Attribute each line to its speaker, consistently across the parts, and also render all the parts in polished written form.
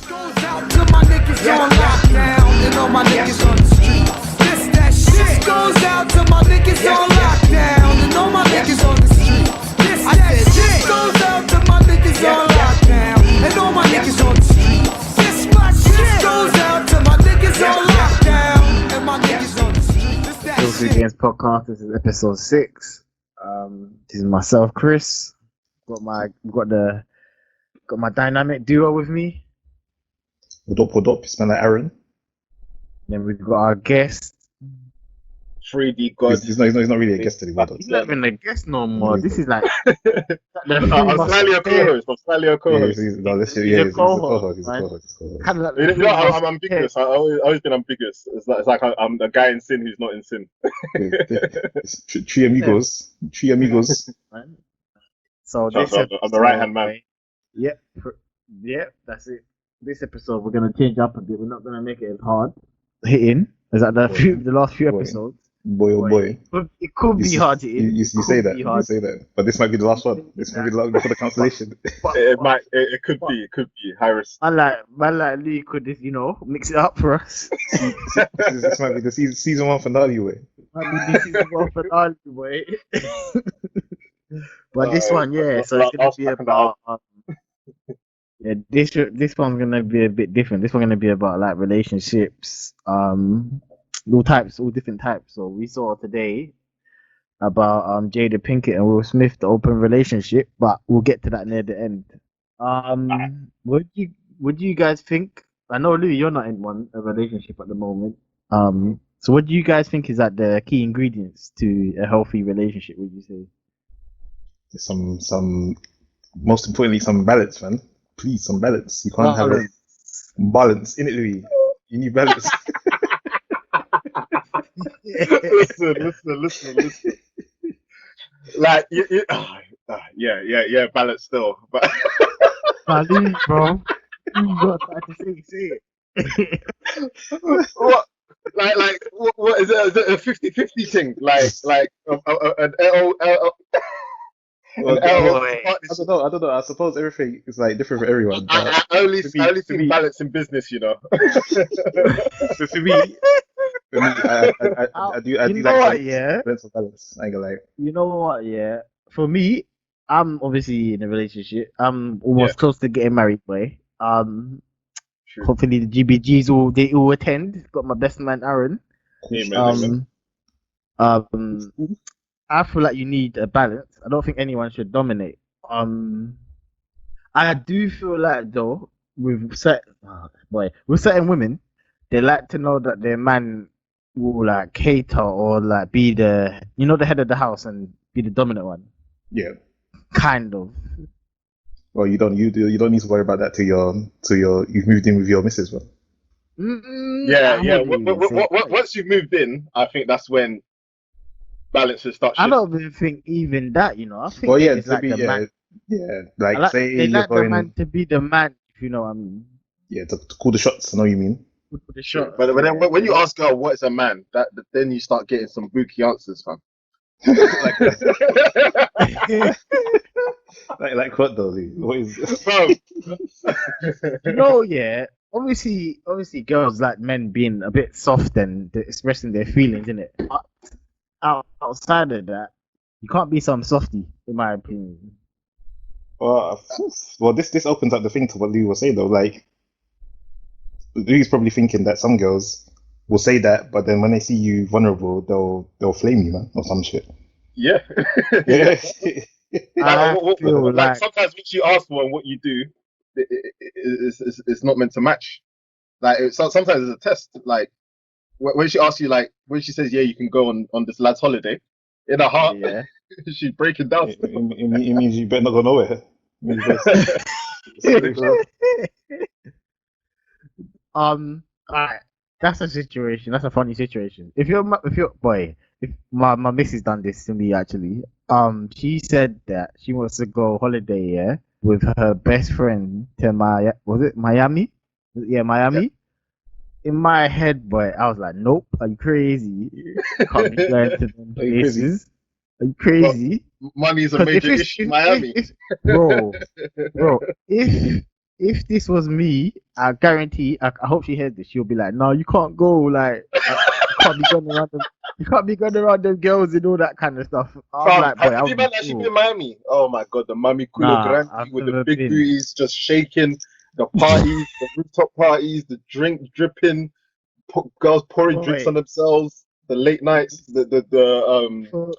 Speaker 1: Goes out to my niggas on lockdown and all my niggas on the streets. This that shit goes out to my niggas on lockdown and all my niggas on the streets. This that shit goes out to my niggas on lockdown and all my niggas on the streets. This my shit goes out to my niggas on lockdown and my niggas on the streets. This that
Speaker 2: Louie
Speaker 1: shit.
Speaker 2: Gamez podcast. This is episode 6. This is myself, Chris. Got my dynamic duo with me.
Speaker 3: What up? It's man like Aaron.
Speaker 2: Then we've got our guest.
Speaker 4: 3D God.
Speaker 3: He's not really a guest anymore.
Speaker 2: He's not even a guest no more. This is like
Speaker 4: I'm slightly a co-host.
Speaker 3: He's a co-host.
Speaker 2: kind of like
Speaker 4: You know, I'm ambiguous. I've always been ambiguous. It's like I'm the guy in sin who's not in sin.
Speaker 3: Three amigos.
Speaker 2: So
Speaker 4: I'm the right hand man.
Speaker 2: Yep, that's it. This episode we're gonna change up a bit. We're not gonna make it as hard hitting as like the last few episodes.
Speaker 3: Boy.
Speaker 2: It could be hard hitting.
Speaker 3: You say that. You say that. But this might be the last one. This might be the last before the cancellation.
Speaker 4: It could be high risk.
Speaker 2: Man like Louie could just, mix it up for us.
Speaker 3: This might be the season 1 finale way.
Speaker 2: But this one, so it's gonna be about. This one's gonna be a bit different. This one's gonna be about like relationships, all different types. So we saw today about Jada Pinkett and Will Smith, the open relationship, but we'll get to that near the end. What do you guys think? I know Louie, you're not in a relationship at the moment. So what do you guys think is like the key ingredients to a healthy relationship? Would you say?
Speaker 3: Some most importantly, some balance, man. Please, some balance. You can't have a balance in it, Louie. You need balance.
Speaker 4: Listen. Like, balance still. But
Speaker 2: Louie, bro, you got to say it.
Speaker 4: what? What is it? Is it a 50-50 thing? Like an L.
Speaker 3: I don't know. I suppose everything is like different for everyone.
Speaker 4: I only see balance in business, you know.
Speaker 3: For me, I do like balance. I ain't gonna lie.
Speaker 2: You know what? Yeah. For me, I'm obviously in a relationship. I'm almost close to getting married, boy.
Speaker 4: True.
Speaker 2: Hopefully the GBGs will attend. Got my best man Aaron.
Speaker 4: Amen.
Speaker 2: I feel like you need a balance. I don't think anyone should dominate. I do feel like though with certain women, they like to know that their man will like cater or like be the the head of the house and be the dominant one.
Speaker 3: Yeah.
Speaker 2: Kind of.
Speaker 3: Well, you don't need to worry about that till you've moved in with your missus, bro.
Speaker 4: Yeah. Once you've moved in, I think that's when balances start shifting.
Speaker 2: I don't even think even that, I think
Speaker 3: say
Speaker 2: they like the man to be the man, if you know what I mean.
Speaker 3: Yeah, to call the shots, I know what you mean.
Speaker 2: The shot.
Speaker 4: But then when you ask her what is a man, then you start getting some booky answers, fam.
Speaker 3: like what though? What is
Speaker 2: obviously girls like men being a bit soft and expressing their feelings, innit? But outside of that, you can't be some softy, in my opinion.
Speaker 3: Well, this opens up the thing to what Louie was saying though. Like, Louie's probably thinking that some girls will say that, but then when they see you vulnerable, they'll flame you, man, or some shit.
Speaker 4: Yeah. Like sometimes what you ask for and what you do, it's not meant to match. Like sometimes it's a test. Like when she asks you, like when she says, "Yeah, you can go on this lad's holiday," in her heart, she's breaking down.
Speaker 3: It means you better not go nowhere.
Speaker 2: Alright, that's a situation. That's a funny situation. If my missus done this to me actually. She said that she wants to go holiday, with her best friend to Miami? Yeah, Miami. Yeah. In my head, boy, I was like, nope. Are you crazy? Can't be going to them places. Are you crazy?
Speaker 4: Money is a major issue in Miami.
Speaker 2: Bro, if if this was me, I guarantee. I hope she heard this. She'll be like, "No, you can't go. Like, you can't be going around them. You can't be going around them girls and all that kind of stuff." I'm
Speaker 4: Fam,
Speaker 2: like, "Boy, I
Speaker 4: have you
Speaker 2: would be
Speaker 4: been actually been
Speaker 2: cool."
Speaker 4: in Miami? Oh my god, the Miami Culo
Speaker 2: Nah,
Speaker 4: Grande
Speaker 2: I've
Speaker 4: with the
Speaker 2: never
Speaker 4: big
Speaker 2: been.
Speaker 4: booties just shaking, the parties, the rooftop parties, the drink dripping, girls pouring drinks on
Speaker 2: Boy,
Speaker 4: themselves, the late nights,
Speaker 2: for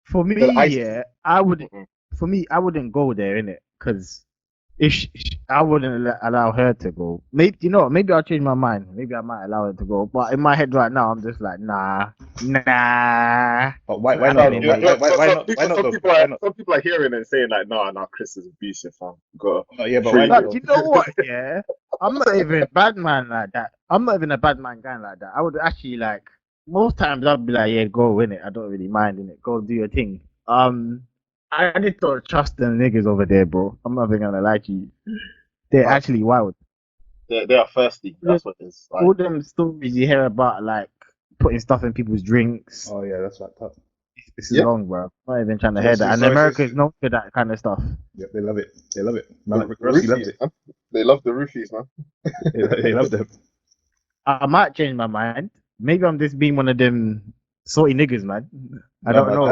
Speaker 2: for
Speaker 4: the
Speaker 2: me,
Speaker 4: ice.
Speaker 2: yeah, I would.
Speaker 4: Mm-mm.
Speaker 2: For me, I wouldn't go there in it because if I wouldn't allow her to go. Maybe you know, what, maybe I'll change my mind. Maybe I might allow her to go. But in my head right now, I'm just like, nah,
Speaker 3: But
Speaker 2: it's not
Speaker 3: why not
Speaker 4: Fam,
Speaker 3: though?
Speaker 2: happening, mate.
Speaker 3: Why not? Why not though? Why not?
Speaker 4: some people are hearing it and saying like, no, Chris is abusive, fam. Got
Speaker 3: Oh, yeah, but why
Speaker 4: free.
Speaker 3: not
Speaker 2: Like,
Speaker 3: though?
Speaker 2: you know what? Yeah, I'm not even a bad man like that. I'm not even a bad man guy like that. I would actually like most times I'd be like, yeah, go in it. I don't really mind in it. Go do your thing. I just don't trust them niggas over there, bro. I'm not even gonna lie to you. They're
Speaker 4: Fam,
Speaker 2: actually wild.
Speaker 4: they are thirsty.
Speaker 2: All
Speaker 4: That's what it is. Like,
Speaker 2: them stories you hear about like putting stuff in people's drinks.
Speaker 3: Oh yeah, that's fucked up.
Speaker 2: This is
Speaker 4: yeah,
Speaker 2: long, bro. I'm not even trying to
Speaker 3: So
Speaker 2: hear
Speaker 3: it's,
Speaker 2: that.
Speaker 3: it's,
Speaker 2: And
Speaker 3: so it's,
Speaker 2: America
Speaker 3: it's,
Speaker 2: is known for that kind of stuff.
Speaker 3: yeah, they love it. They love it. Man,
Speaker 4: the
Speaker 3: like Rick Ross, he loved
Speaker 4: roofies,
Speaker 3: it.
Speaker 4: man. They love the roofies, man.
Speaker 3: They loved it.
Speaker 2: I might change my mind. Maybe I'm just being one of them salty niggas, man. I
Speaker 3: No,
Speaker 2: don't
Speaker 3: but
Speaker 2: know.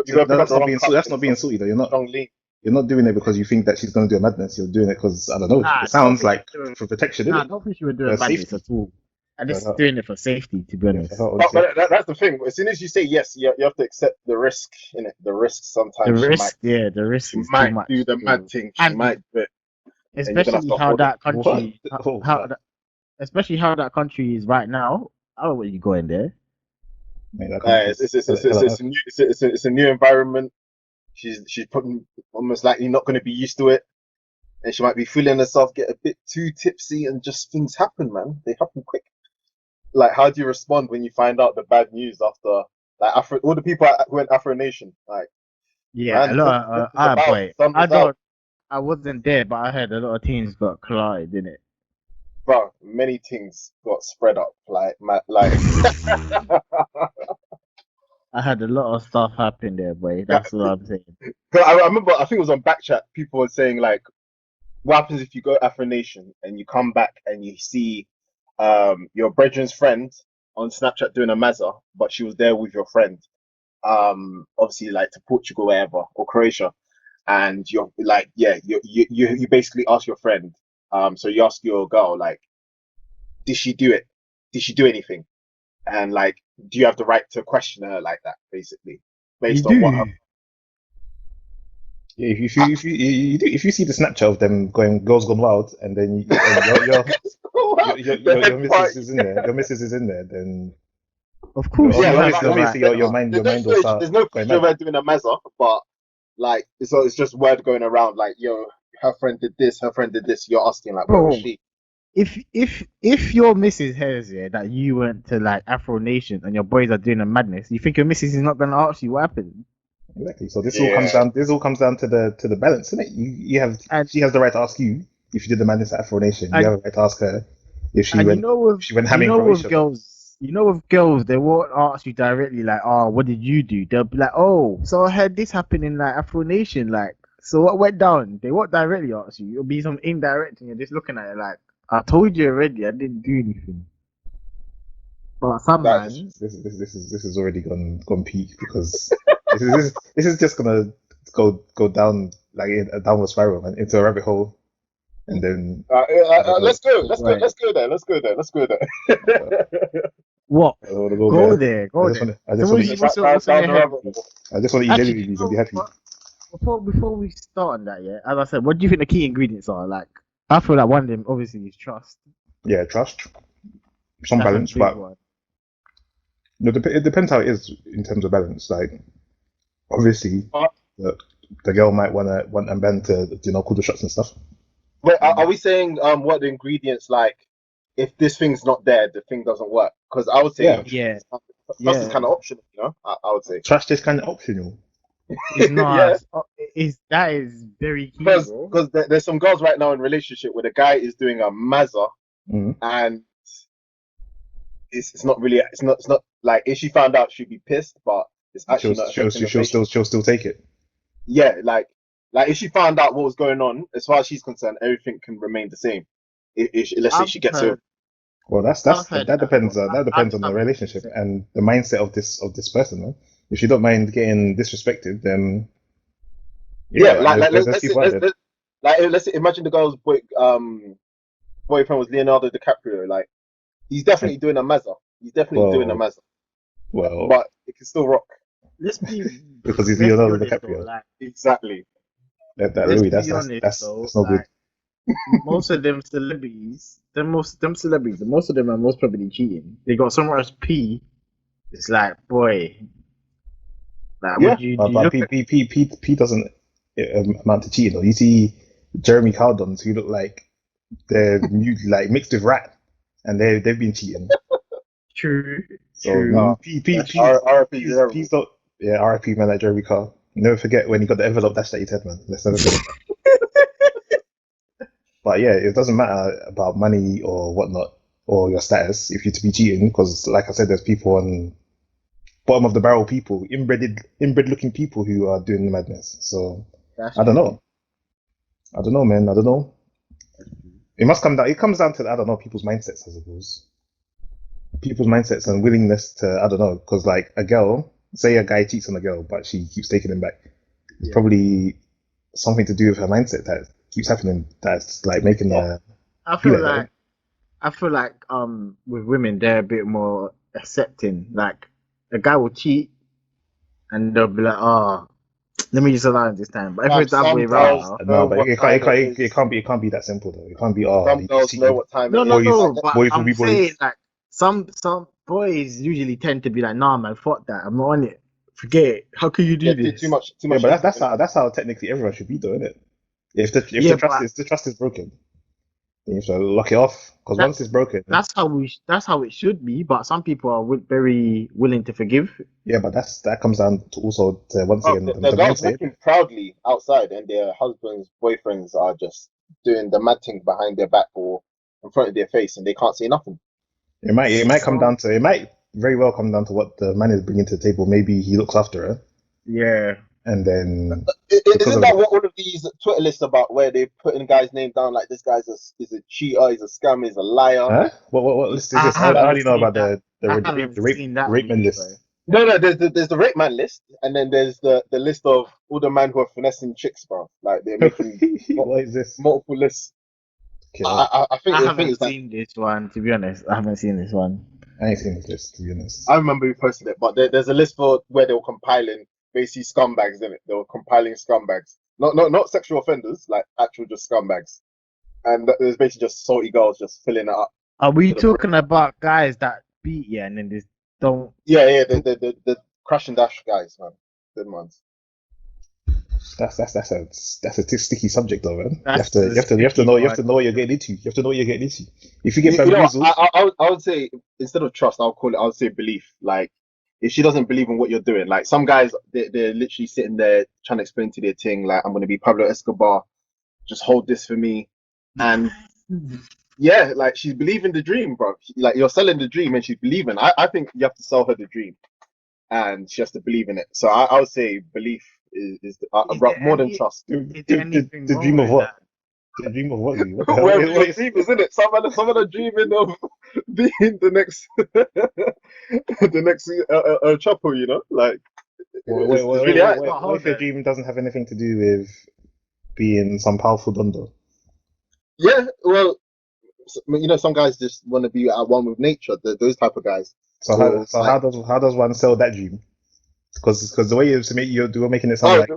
Speaker 4: You go pick up
Speaker 3: that's
Speaker 4: the
Speaker 3: not
Speaker 4: wrong
Speaker 3: being
Speaker 4: cup.
Speaker 3: that's not
Speaker 4: It's
Speaker 3: being
Speaker 4: some
Speaker 3: salty though.
Speaker 4: strong lean.
Speaker 3: You're not doing it because you think that she's gonna do a madness. You're doing it because I don't know.
Speaker 2: Nah,
Speaker 3: It
Speaker 2: I don't
Speaker 3: sounds
Speaker 2: think
Speaker 3: like for protection, isn't
Speaker 2: nah, I
Speaker 3: it?
Speaker 2: don't think she would do a
Speaker 3: For
Speaker 2: madness
Speaker 3: safety.
Speaker 2: at all. I'm
Speaker 3: For
Speaker 2: just
Speaker 3: her,
Speaker 2: doing it for safety, to be
Speaker 3: yeah, for
Speaker 2: honest.
Speaker 3: her own
Speaker 4: But
Speaker 3: safety.
Speaker 4: that's the thing. As soon as you say yes, you have to accept the risk in it. The risk
Speaker 2: The
Speaker 4: sometimes
Speaker 2: risk, yeah, the risk
Speaker 4: she
Speaker 2: is too
Speaker 4: might
Speaker 2: much.
Speaker 4: do the mad
Speaker 2: So,
Speaker 4: thing. She
Speaker 2: and
Speaker 4: might do it, and you're gonna have
Speaker 2: especially
Speaker 4: to
Speaker 2: how
Speaker 4: hold it.
Speaker 2: that
Speaker 3: What?
Speaker 2: country,
Speaker 3: Oh man,
Speaker 2: especially how that country is right now. I don't know where you going there.
Speaker 3: mate, that country's hell on earth.
Speaker 4: It's a new environment. She's probably almost likely not going to be used to it, and she might be feeling herself get a bit too tipsy, and just things happen, man. They happen quick. Like, how do you respond when you find out the bad news after like Afro? All the people who went Afro Nation, like,
Speaker 2: Yeah, a
Speaker 4: man,
Speaker 2: lot.
Speaker 4: Drift is about,
Speaker 2: Boy,
Speaker 4: sun
Speaker 2: I
Speaker 4: is out,
Speaker 2: don't. I wasn't there, but I heard a lot of teams got clotted, didn't
Speaker 4: bro. Many things got spread up, like, like.
Speaker 2: I had a lot of stuff happen there, boy. That's what I'm saying.
Speaker 4: 'Cause I remember, I think it was on Backchat. People were saying like, what happens if you go Afro Nation and you come back and you see your brethren's friend on Snapchat doing a mazza, but she was there with your friend, obviously like to Portugal, wherever, or Croatia, and you're like, yeah, you basically ask your friend, so you ask your girl like, did she do it? Did she do anything? And like, do you have the right to question her like that, basically,
Speaker 2: You
Speaker 4: based on what her.
Speaker 2: do.
Speaker 3: Yeah, if you see the Snapchat of them going girls gone wild, and then and
Speaker 4: The
Speaker 3: your
Speaker 4: head
Speaker 3: missus
Speaker 4: part.
Speaker 3: is in there, then
Speaker 2: Of course,
Speaker 4: Yeah,
Speaker 2: you have
Speaker 3: obviously
Speaker 2: the right
Speaker 3: your
Speaker 2: to ask.
Speaker 3: your mind will start
Speaker 4: there's no
Speaker 3: going
Speaker 4: footage of
Speaker 3: mad.
Speaker 4: her doing a mazza, but like it's just word going around like, yo, her friend did this, her friend did this. You're asking like, where was
Speaker 2: Bro,
Speaker 4: she?
Speaker 2: if your missus hears yeah that you went to like Afro Nation and your boys are doing a madness, you think your missus is not gonna ask you what happened?
Speaker 3: Exactly. So
Speaker 4: Yeah,
Speaker 3: this all comes down to the balance, isn't it? You have
Speaker 2: And
Speaker 3: she has the right to ask you if you did the madness at Afro Nation. You
Speaker 2: and
Speaker 3: have a right to ask her
Speaker 2: and
Speaker 3: if she went ham
Speaker 2: you
Speaker 3: in
Speaker 2: know with
Speaker 3: Croatia.
Speaker 2: girls, they won't ask you directly like, oh, what did you do? They'll be like, oh, so I heard this happen in like Afro Nation, like, so what went down? They won't directly ask you. It'll be some indirect, and you're just looking at it like, I told you already, I didn't do anything. But some
Speaker 4: that's
Speaker 2: man,
Speaker 3: This is already gone peak because this is just gonna go down like in a downward spiral and into a rabbit hole, and then I don't know.
Speaker 2: right?
Speaker 4: let's go there.
Speaker 2: What?
Speaker 3: I don't want to go
Speaker 2: Go
Speaker 3: there.
Speaker 2: there, go there.
Speaker 3: I
Speaker 2: So
Speaker 3: just want to eat.
Speaker 2: what's on
Speaker 4: Down
Speaker 2: your
Speaker 4: the
Speaker 2: head?
Speaker 4: rabbit
Speaker 2: B?
Speaker 4: hole.
Speaker 3: I just want to eat jelly
Speaker 2: Actually, you
Speaker 3: babies and
Speaker 2: know
Speaker 3: be happy.
Speaker 2: what? Before we start on that, yeah, as I said, what do you think the key ingredients are? Like, I feel like one of them obviously is trust.
Speaker 3: Yeah, trust, some
Speaker 2: That's a
Speaker 3: balance,
Speaker 2: big
Speaker 3: but
Speaker 2: one.
Speaker 3: it depends how it is in terms of balance. Like obviously,
Speaker 4: Uh,
Speaker 3: the girl might want a man to call the shots and stuff.
Speaker 4: Wait, are
Speaker 2: Mm.
Speaker 4: we saying what the ingredients like? If this thing's not there, the thing doesn't work. Because I would
Speaker 3: Yeah,
Speaker 4: say
Speaker 2: Yeah,
Speaker 4: trust is
Speaker 2: yeah.
Speaker 4: kind of optional, you know. I would say.
Speaker 3: trust is kind of optional.
Speaker 2: It's not.
Speaker 4: Yeah,
Speaker 2: It's that is very key,
Speaker 4: because
Speaker 2: bro.
Speaker 4: there's some girls right now in relationship where the guy is doing a mazza
Speaker 3: Mm.
Speaker 4: and it's not really it's not like if she found out she'd be pissed, but it's actually not affecting the relationship.
Speaker 3: She'll still take it.
Speaker 4: Yeah, Like if she found out what was going on, as far as she's concerned, everything can remain the same. If let's say
Speaker 2: I've
Speaker 4: she gets
Speaker 2: heard,
Speaker 4: it.
Speaker 3: Well,
Speaker 2: I've heard
Speaker 3: that depends.
Speaker 2: before.
Speaker 3: That
Speaker 2: I've
Speaker 3: depends on the
Speaker 2: something to
Speaker 3: relationship
Speaker 2: say.
Speaker 3: and the mindset of this person. Man. If you don't mind getting disrespected, then
Speaker 4: Yeah,
Speaker 3: yeah,
Speaker 4: like
Speaker 3: let's
Speaker 4: let's
Speaker 3: keep
Speaker 4: say,
Speaker 3: quiet.
Speaker 4: let's say, imagine the girl's boyfriend was Leonardo DiCaprio. Like he's definitely doing a mazza. He's definitely doing a
Speaker 3: Well,
Speaker 4: mazza,
Speaker 3: well,
Speaker 4: but it can still rock.
Speaker 2: Let's be
Speaker 3: because he's
Speaker 2: let's be
Speaker 3: Leonardo
Speaker 2: honest though.
Speaker 3: DiCaprio.
Speaker 2: Like,
Speaker 4: Exactly.
Speaker 3: That
Speaker 2: let's
Speaker 3: Louis,
Speaker 2: be honest though.
Speaker 3: that's no good.
Speaker 2: Like, most of them celebrities, most of them are most probably cheating. They got so much P. It's like, boy, like,
Speaker 4: Yeah.
Speaker 2: would you
Speaker 3: But
Speaker 2: do? You look at
Speaker 3: P doesn't amount to cheating. Though. You see Jeremy Caldons, who look like they're like mixed with rat, and they've been cheating.
Speaker 2: true,
Speaker 3: So
Speaker 2: true. That's true.
Speaker 4: R.I.P. Terrible.
Speaker 3: Please don't. Yeah, R.I.P. man, like Jeremy Carl. Never forget when he got the envelope dashed at his head, man. Let's never forget. But yeah, it doesn't matter about money or whatnot or your status if you're to be cheating, because like I said, there's people on bottom of the barrel people, inbred looking people who are doing the madness. So
Speaker 2: That's
Speaker 3: I don't
Speaker 2: true.
Speaker 3: know. I don't know, man. I don't know.
Speaker 2: That's true.
Speaker 3: It must come down. It comes down to I don't know people's mindsets, I suppose. People's mindsets and willingness to I don't know, because like a girl, say a guy cheats on a girl, but she keeps taking him back. It's
Speaker 2: Yeah.
Speaker 3: probably something to do with her mindset that keeps happening. That's like making her
Speaker 2: I
Speaker 3: feel
Speaker 2: feel
Speaker 3: like that.
Speaker 2: like with women they're a bit more accepting. Like a guy will cheat and they'll be like, oh, let me just allow it this time. But if it's the other
Speaker 4: Some
Speaker 2: way around
Speaker 4: girls
Speaker 2: now,
Speaker 3: No,
Speaker 4: know
Speaker 3: but
Speaker 4: what time it is.
Speaker 3: it can't be that simple though. It can't be
Speaker 4: Some
Speaker 3: he's
Speaker 4: girls know
Speaker 3: cheating.
Speaker 4: what time
Speaker 2: no,
Speaker 4: it
Speaker 2: no,
Speaker 4: is.
Speaker 3: Boys
Speaker 2: no. But
Speaker 3: boys will
Speaker 2: I'm
Speaker 3: be
Speaker 2: saying
Speaker 3: boys.
Speaker 2: like some boys usually tend to be like, nah, man, fuck that. I'm not on it. Forget it. How can you do
Speaker 4: Get too
Speaker 2: this?
Speaker 4: much
Speaker 3: Yeah, but
Speaker 4: into it.
Speaker 3: that's how technically everyone should be though, isn't it? If
Speaker 2: Yeah, but
Speaker 3: the trust is broken, then you have to lock it off. Because
Speaker 2: that
Speaker 3: once it's broken,
Speaker 2: that's how it should be. But some people are very willing to forgive.
Speaker 3: yeah, but that comes down to also to once
Speaker 4: Bro,
Speaker 3: again
Speaker 4: the
Speaker 3: the
Speaker 4: girls
Speaker 3: mindset.
Speaker 4: walking proudly outside and their husbands, boyfriends are just doing the mad thing behind their back or in front of their face and they can't say nothing.
Speaker 3: It might come
Speaker 2: So
Speaker 3: down to it might very well come down to what the man is bringing to the table. Maybe he looks after her,
Speaker 2: yeah,
Speaker 3: and then because
Speaker 4: Isn't
Speaker 3: of
Speaker 4: that what all of these Twitter lists about where they putting guy's name down like this guy's is a cheater, he's a scammer, he's a liar.
Speaker 3: huh? What list is
Speaker 2: I
Speaker 3: this? I
Speaker 2: haven't
Speaker 3: already know
Speaker 2: seen
Speaker 3: about
Speaker 2: that. I
Speaker 3: the
Speaker 2: haven't seen that
Speaker 3: rape man
Speaker 2: list,
Speaker 3: list.
Speaker 2: bro.
Speaker 4: No, there's the rape man list, and then there's the list of all the men who are finessing chicks, bro. Like they're making
Speaker 3: What is this?
Speaker 4: multiple lists.
Speaker 3: Okay,
Speaker 4: I
Speaker 2: I
Speaker 4: think
Speaker 2: haven't
Speaker 4: it's like
Speaker 2: seen this one, to be honest. I haven't seen this one.
Speaker 3: I ain't seen this list to be honest.
Speaker 4: I remember who posted it, but there's a list for where they were compiling basically scumbags in it. They were compiling scumbags, not sexual offenders, like actual just scumbags, and there's basically just salty girls just filling it up
Speaker 2: Are we
Speaker 4: to the brim.
Speaker 2: talking about guys that beat you and then just don't?
Speaker 4: Yeah,
Speaker 2: do-
Speaker 4: the crash and dash guys, man, good ones.
Speaker 3: That's a sticky subject though, man.
Speaker 2: That's a sticky
Speaker 3: You have
Speaker 2: one.
Speaker 3: to know what you're getting into. You have to know what you're getting into. If you get
Speaker 4: You know, what,
Speaker 3: bamboozled,
Speaker 4: I would say instead of trust, I would say belief. Like if she doesn't believe in what you're doing, like some guys, they're literally sitting there trying to explain to their thing, like I'm gonna be Pablo Escobar, just hold this for me, and yeah, like she's believing the dream, bro. Like you're selling the dream and she's believing. I think you have to sell her the dream and she has to believe in it. So I would say belief is
Speaker 2: Is there
Speaker 4: more than
Speaker 2: any?
Speaker 4: trust.
Speaker 2: Is there anything
Speaker 3: the
Speaker 2: wrong
Speaker 3: dream of
Speaker 2: with
Speaker 3: what?
Speaker 2: that?
Speaker 3: The dream of what? Louis? What the hell?
Speaker 4: Wherever
Speaker 3: What
Speaker 4: your
Speaker 3: is,
Speaker 4: dream is, in it. Some of the dreaming of being the next the next chopper, you know, like it's really hard.
Speaker 2: But
Speaker 3: what if
Speaker 2: hold
Speaker 3: your
Speaker 2: on.
Speaker 3: dream doesn't have anything to do with being some powerful dondo?
Speaker 4: Yeah, well, you know, some guys just want to be at one with nature. Those type of guys. So like,
Speaker 3: How does one sell that dream? Because the way you're making it sound
Speaker 4: oh,
Speaker 3: like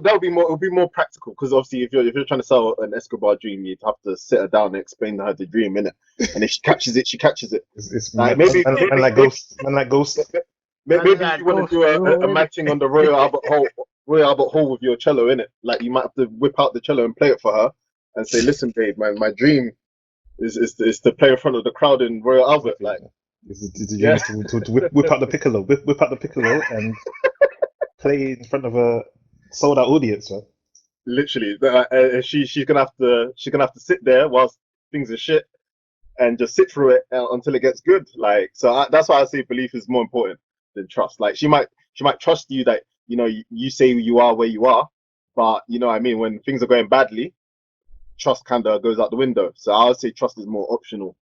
Speaker 4: that would be more. It would be more practical because obviously, if you're trying to sell an Escobar dream, you'd have to sit her down and explain to her the dream, innit? And if she catches it, she catches it.
Speaker 3: it's
Speaker 4: Like maybe
Speaker 3: man like ghost.
Speaker 2: Man,
Speaker 4: maybe if you
Speaker 2: like
Speaker 4: want to
Speaker 2: ghost,
Speaker 4: do a
Speaker 2: bro.
Speaker 4: matching on the Royal Albert Hall with your cello in it, like you might have to whip out the cello and play it for her and say, "Listen, babe, my dream is to play in front of the crowd in Royal Albert."
Speaker 3: Exactly.
Speaker 4: Like,
Speaker 3: It's the dream
Speaker 4: yeah,
Speaker 3: is to whip out the piccolo, whip out the piccolo, and play in front of a sold out audience, man.
Speaker 4: literally, she's gonna have to sit there whilst things are shit and just sit through it until it gets good. Like, so that's why I say belief is more important than trust. Like, she might trust you that you know you say you are where you are, But you know what I mean, when things are going badly, trust kind of goes out the window. So I would say trust is more optional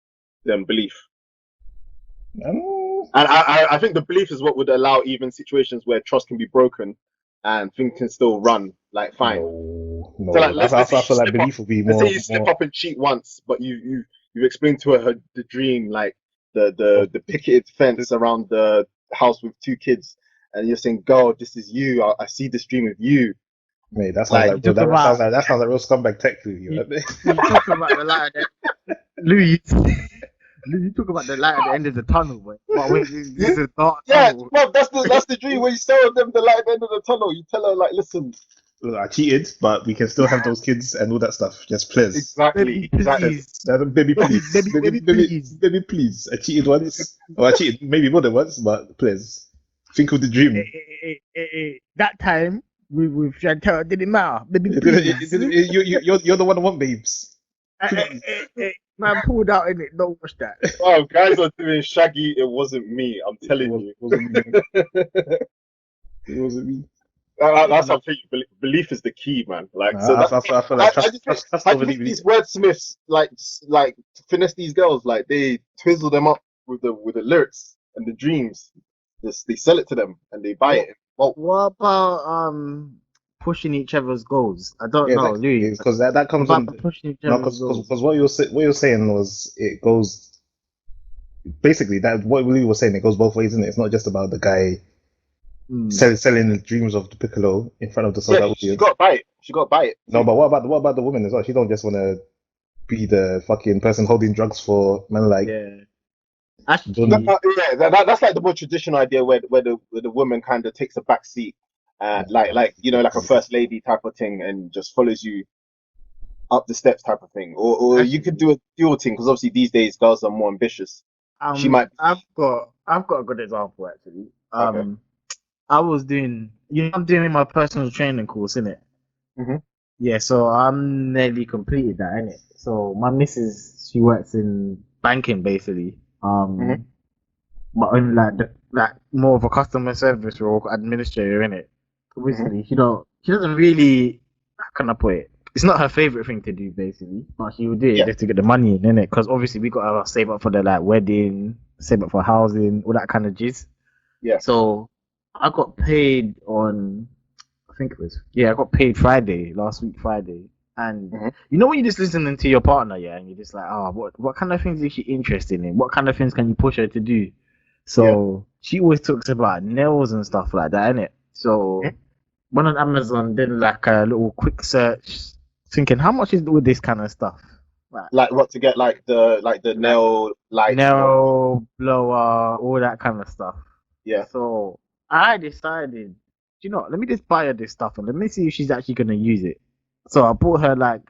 Speaker 4: than belief. And I think the belief is what would allow even situations where trust can be broken and things can still run like fine.
Speaker 3: No.
Speaker 4: So like,
Speaker 3: I feel like belief would be
Speaker 4: let's
Speaker 3: more.
Speaker 4: say you slip up and cheat once, but you explained to her the dream, like the picketed fence around the house with 2 kids, and you're saying, "Girl, this is you. I see this dream of you."
Speaker 3: Mate, that sounds
Speaker 4: Like,
Speaker 3: like, bro, that sounds like real scumbag tech to you.
Speaker 2: You talk about the light at the Louis. You talk about the light at the end of the tunnel, but wait, this is a dark
Speaker 4: yeah,
Speaker 2: tunnel.
Speaker 4: well, that's the dream where you sell them the light at the end of the tunnel. You tell her like, listen,
Speaker 3: Look, I cheated, but we can still have those kids and all that stuff. Just please.
Speaker 2: Baby,
Speaker 4: exactly.
Speaker 2: please.
Speaker 3: Baby, please.
Speaker 2: Baby, please.
Speaker 3: Baby, please. I cheated once. Or I cheated maybe more than once, but please. Think of the dream.
Speaker 2: That time with Chantel, it didn't matter. Baby, please.
Speaker 3: You're the one I want, babes.
Speaker 2: Man pulled out in it. Don't watch that.
Speaker 4: Oh, guys are doing Shaggy. It wasn't me. I'm telling you.
Speaker 3: It wasn't me. It wasn't me.
Speaker 4: That's how I think belief is the key, man. Like,
Speaker 3: Nah,
Speaker 4: so
Speaker 3: I feel like
Speaker 4: I just think,
Speaker 3: trust
Speaker 4: I
Speaker 3: over
Speaker 4: think
Speaker 3: belief.
Speaker 4: these wordsmiths like to finesse these girls, like they twizzle them up with the lyrics and the dreams. They sell it to them and they buy it. Well,
Speaker 2: What about pushing each other's goals? I don't
Speaker 3: Yeah,
Speaker 2: know,
Speaker 3: exactly.
Speaker 2: Louis.
Speaker 3: Because that comes
Speaker 2: About
Speaker 3: on.
Speaker 2: pushing each
Speaker 3: No,
Speaker 2: other's goals.
Speaker 3: because what you're saying was it goes basically that what Louie was saying, it goes both ways, isn't it? It's not just about the guy selling the dreams of the piccolo in front of the sold
Speaker 4: yeah,
Speaker 3: out
Speaker 4: she
Speaker 3: audience.
Speaker 4: got to buy it. She got to buy it.
Speaker 3: No, but what about the woman as well? She don't just want to be the fucking person holding drugs for man like
Speaker 2: Yeah.
Speaker 3: Johnny.
Speaker 4: Yeah, that's like the more traditional idea where the woman kind of takes a back seat, like you know, like a first lady type of thing, and just follows you up the steps type of thing. Or you could do a dual thing because obviously these days girls are more ambitious. She might.
Speaker 2: I've got a good example actually.
Speaker 4: Okay.
Speaker 2: I was doing, I'm doing my personal training course, innit?
Speaker 4: Mm-hmm.
Speaker 2: Yeah, so I'm nearly completed that, innit? So my missus, she works in banking basically.
Speaker 4: Mm-hmm.
Speaker 2: But only like more of a customer service role, administrator, innit?
Speaker 4: Mm-hmm.
Speaker 2: Obviously, she doesn't really, how can I put it? It's not her favorite thing to do, basically, but she would do it
Speaker 4: Yeah.
Speaker 2: just to get the money in, innit? Because obviously we got to save up for the like wedding, save up for housing, all that kind of jizz.
Speaker 4: Yeah.
Speaker 2: So I got paid on, I think it was, yeah, I got paid Friday, last week Friday. And
Speaker 4: Mhm.
Speaker 2: you know when you're just listening to your partner, yeah, and you're just like, oh, what kind of things is she interested in? What kind of things can you push her to do? So she always talks about nails and stuff like that, innit? So
Speaker 4: Mhm.
Speaker 2: went on Amazon, did like a little quick search, thinking how much is all this kind of stuff?
Speaker 4: Like what to get like the nail lights and all.
Speaker 2: Nail blower, all that kind of stuff.
Speaker 4: Yeah.
Speaker 2: So I decided, let me just buy her this stuff and let me see if she's actually gonna use it. So I bought her like,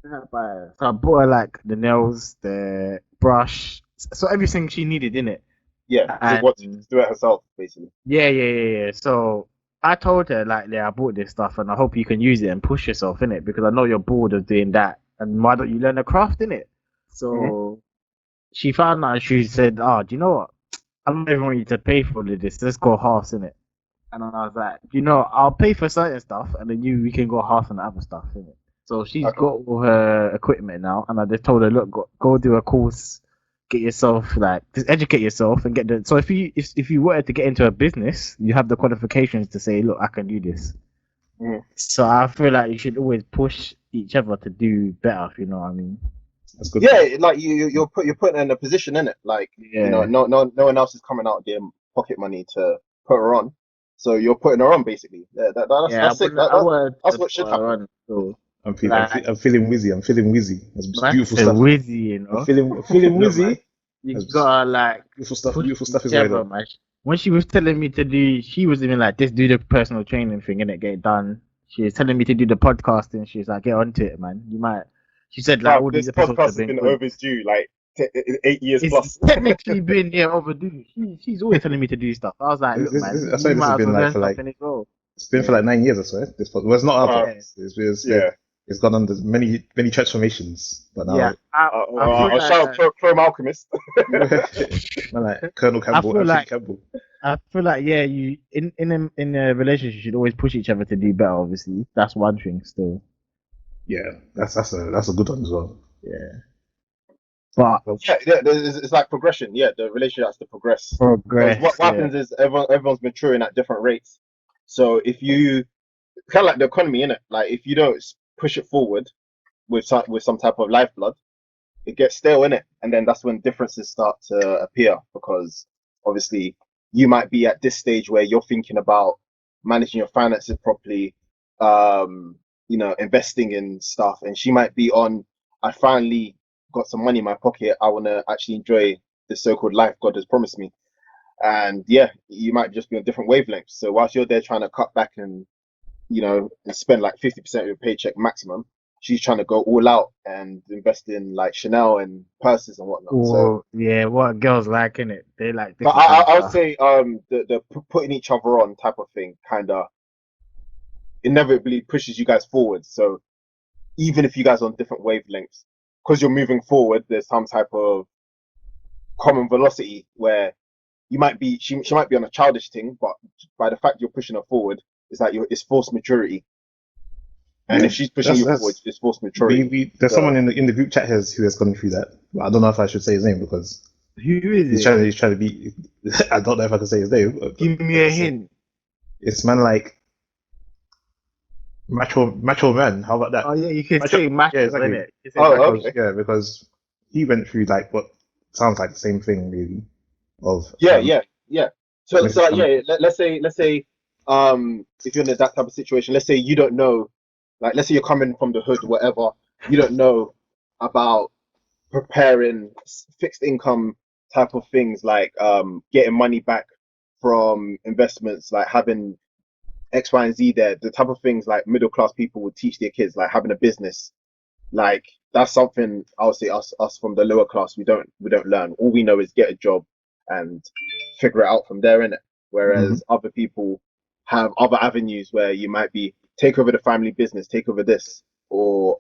Speaker 2: like the nails, the brush, so everything she needed in it.
Speaker 4: Yeah.
Speaker 2: And
Speaker 4: What to do it herself basically.
Speaker 2: yeah. So I told her like, yeah, I bought this stuff and I hope you can use it and push yourself in it because I know you're bored of doing that. And why don't you learn a craft in it? So she found out. She said, "Oh, do you know what? I don't even want you to pay for all of this. Let's go halves in it." And I was like, I'll pay for certain stuff, and then we can go half on the other stuff in it. So she's
Speaker 4: Okay.
Speaker 2: got all her equipment now, and I just told her, look, go do a course, get yourself like just educate yourself and get the. So if you wanted to get into a business, you have the qualifications to say, look, I can do this.
Speaker 4: Mhm.
Speaker 2: So I feel like you should always push each other to do better. If you know what I mean?
Speaker 3: That's good.
Speaker 4: Yeah, like you're putting her in a position in it. Like you know,
Speaker 2: Yeah.
Speaker 4: no one else is coming out getting pocket money to put her on. So you're putting her on basically. Yeah,
Speaker 2: Yeah,
Speaker 4: that's sick.
Speaker 2: I wanted
Speaker 4: That's
Speaker 2: to
Speaker 4: what should
Speaker 2: put her
Speaker 4: happen.
Speaker 2: on. So
Speaker 3: I'm feeling wheezy. I'm feeling wheezy. That's
Speaker 2: man
Speaker 3: beautiful
Speaker 2: said
Speaker 3: stuff.
Speaker 2: Wizzy,
Speaker 3: I'm feeling
Speaker 2: Look, man,
Speaker 3: wheezy.
Speaker 2: you
Speaker 3: That's
Speaker 2: gotta like
Speaker 3: beautiful stuff.
Speaker 2: push
Speaker 3: Beautiful stuff is
Speaker 2: each
Speaker 3: going
Speaker 2: other,
Speaker 3: on.
Speaker 2: man. When she was telling me to do, she was even like, just do the personal training thing and it get it done. She was telling me to do the podcasting. She was like, get onto it, man. You might. She said like
Speaker 4: Bruv,
Speaker 2: all these
Speaker 4: this
Speaker 2: episodes
Speaker 4: podcast
Speaker 2: have
Speaker 4: has
Speaker 2: been
Speaker 4: been
Speaker 2: good.
Speaker 4: overdue, like 8 years
Speaker 2: It's
Speaker 4: plus.
Speaker 2: technically been overdue. She's always telling me to do stuff. I was like, look, man,
Speaker 3: I swear
Speaker 2: you
Speaker 3: this has
Speaker 2: might as
Speaker 3: been
Speaker 2: well
Speaker 3: like
Speaker 2: learn
Speaker 3: for like
Speaker 2: something as well.
Speaker 3: it's been for like 9 years. I swear. Well, it's not our
Speaker 4: Uh,
Speaker 3: podcast. It's been
Speaker 4: yeah.
Speaker 3: It's gone under many transformations, but now
Speaker 2: Yeah, I feel
Speaker 4: I'll shout
Speaker 2: like
Speaker 4: Chrome Alchemist.
Speaker 3: man, like Colonel Campbell,
Speaker 2: feel
Speaker 3: Anthony
Speaker 2: like
Speaker 3: Campbell.
Speaker 2: yeah, you in a relationship you should always push each other to do better. Obviously, that's one thing. Still,
Speaker 3: Yeah, that's a good one as well.
Speaker 2: yeah, but
Speaker 4: It's like progression. Yeah, the relationship has to progress. Because
Speaker 2: progress.
Speaker 4: what
Speaker 2: Yeah,
Speaker 4: happens is everyone's maturing at different rates. So if you kind of like the economy, innit? Like if you don't push it forward with some type of lifeblood, it gets stale in it, and then that's when differences start to appear because obviously you might be at this stage where you're thinking about managing your finances properly, investing in stuff, and she might be on, I finally got some money in my pocket, I want to actually enjoy the so-called life God has promised me. And yeah, you might just be on different wavelengths. So whilst you're there trying to cut back and and spend like 50% of your paycheck maximum, she's trying to go all out and invest in like Chanel and purses and whatnot. So,
Speaker 2: or yeah, what girls like in it, they like
Speaker 4: but
Speaker 2: different kind of
Speaker 4: I would
Speaker 2: stuff.
Speaker 4: say the putting each other on type of thing kind of inevitably pushes you guys forward. So even if you guys are on different wavelengths, because you're moving forward, there's some type of common velocity where she might be on a childish thing, but by the fact you're pushing her forward, it's forced maturity. And
Speaker 3: Yeah,
Speaker 4: if she's pushing you forward, it's forced maturity.
Speaker 3: there's
Speaker 4: So
Speaker 3: someone in the group chat here who has gone through that. But I don't know if I should say his name because
Speaker 2: Who is it?
Speaker 3: he's trying to be. I don't know if I can say his name. But
Speaker 2: Give me a hint.
Speaker 3: it's man like macho man. How about that?
Speaker 2: Oh yeah, you can
Speaker 3: Macho,
Speaker 2: say macho,
Speaker 3: yeah, exactly.
Speaker 2: innit? You can say
Speaker 4: Oh,
Speaker 2: macho.
Speaker 4: okay.
Speaker 3: Because he went through like what sounds like the same thing really of
Speaker 4: Yeah. So
Speaker 3: Mrs.
Speaker 4: like, yeah, let's say if you're in that type of situation, let's say you don't know, like let's say you're coming from the hood, whatever, you don't know about preparing fixed income type of things like getting money back from investments, like having X, Y, and Z there, the type of things like middle class people would teach their kids, like having a business. Like that's something I would say us from the lower class we don't learn. All we know is get a job and figure it out from there, innit?
Speaker 3: Mhm.
Speaker 4: Whereas other people have other avenues where you might be take over the family business, take over this, or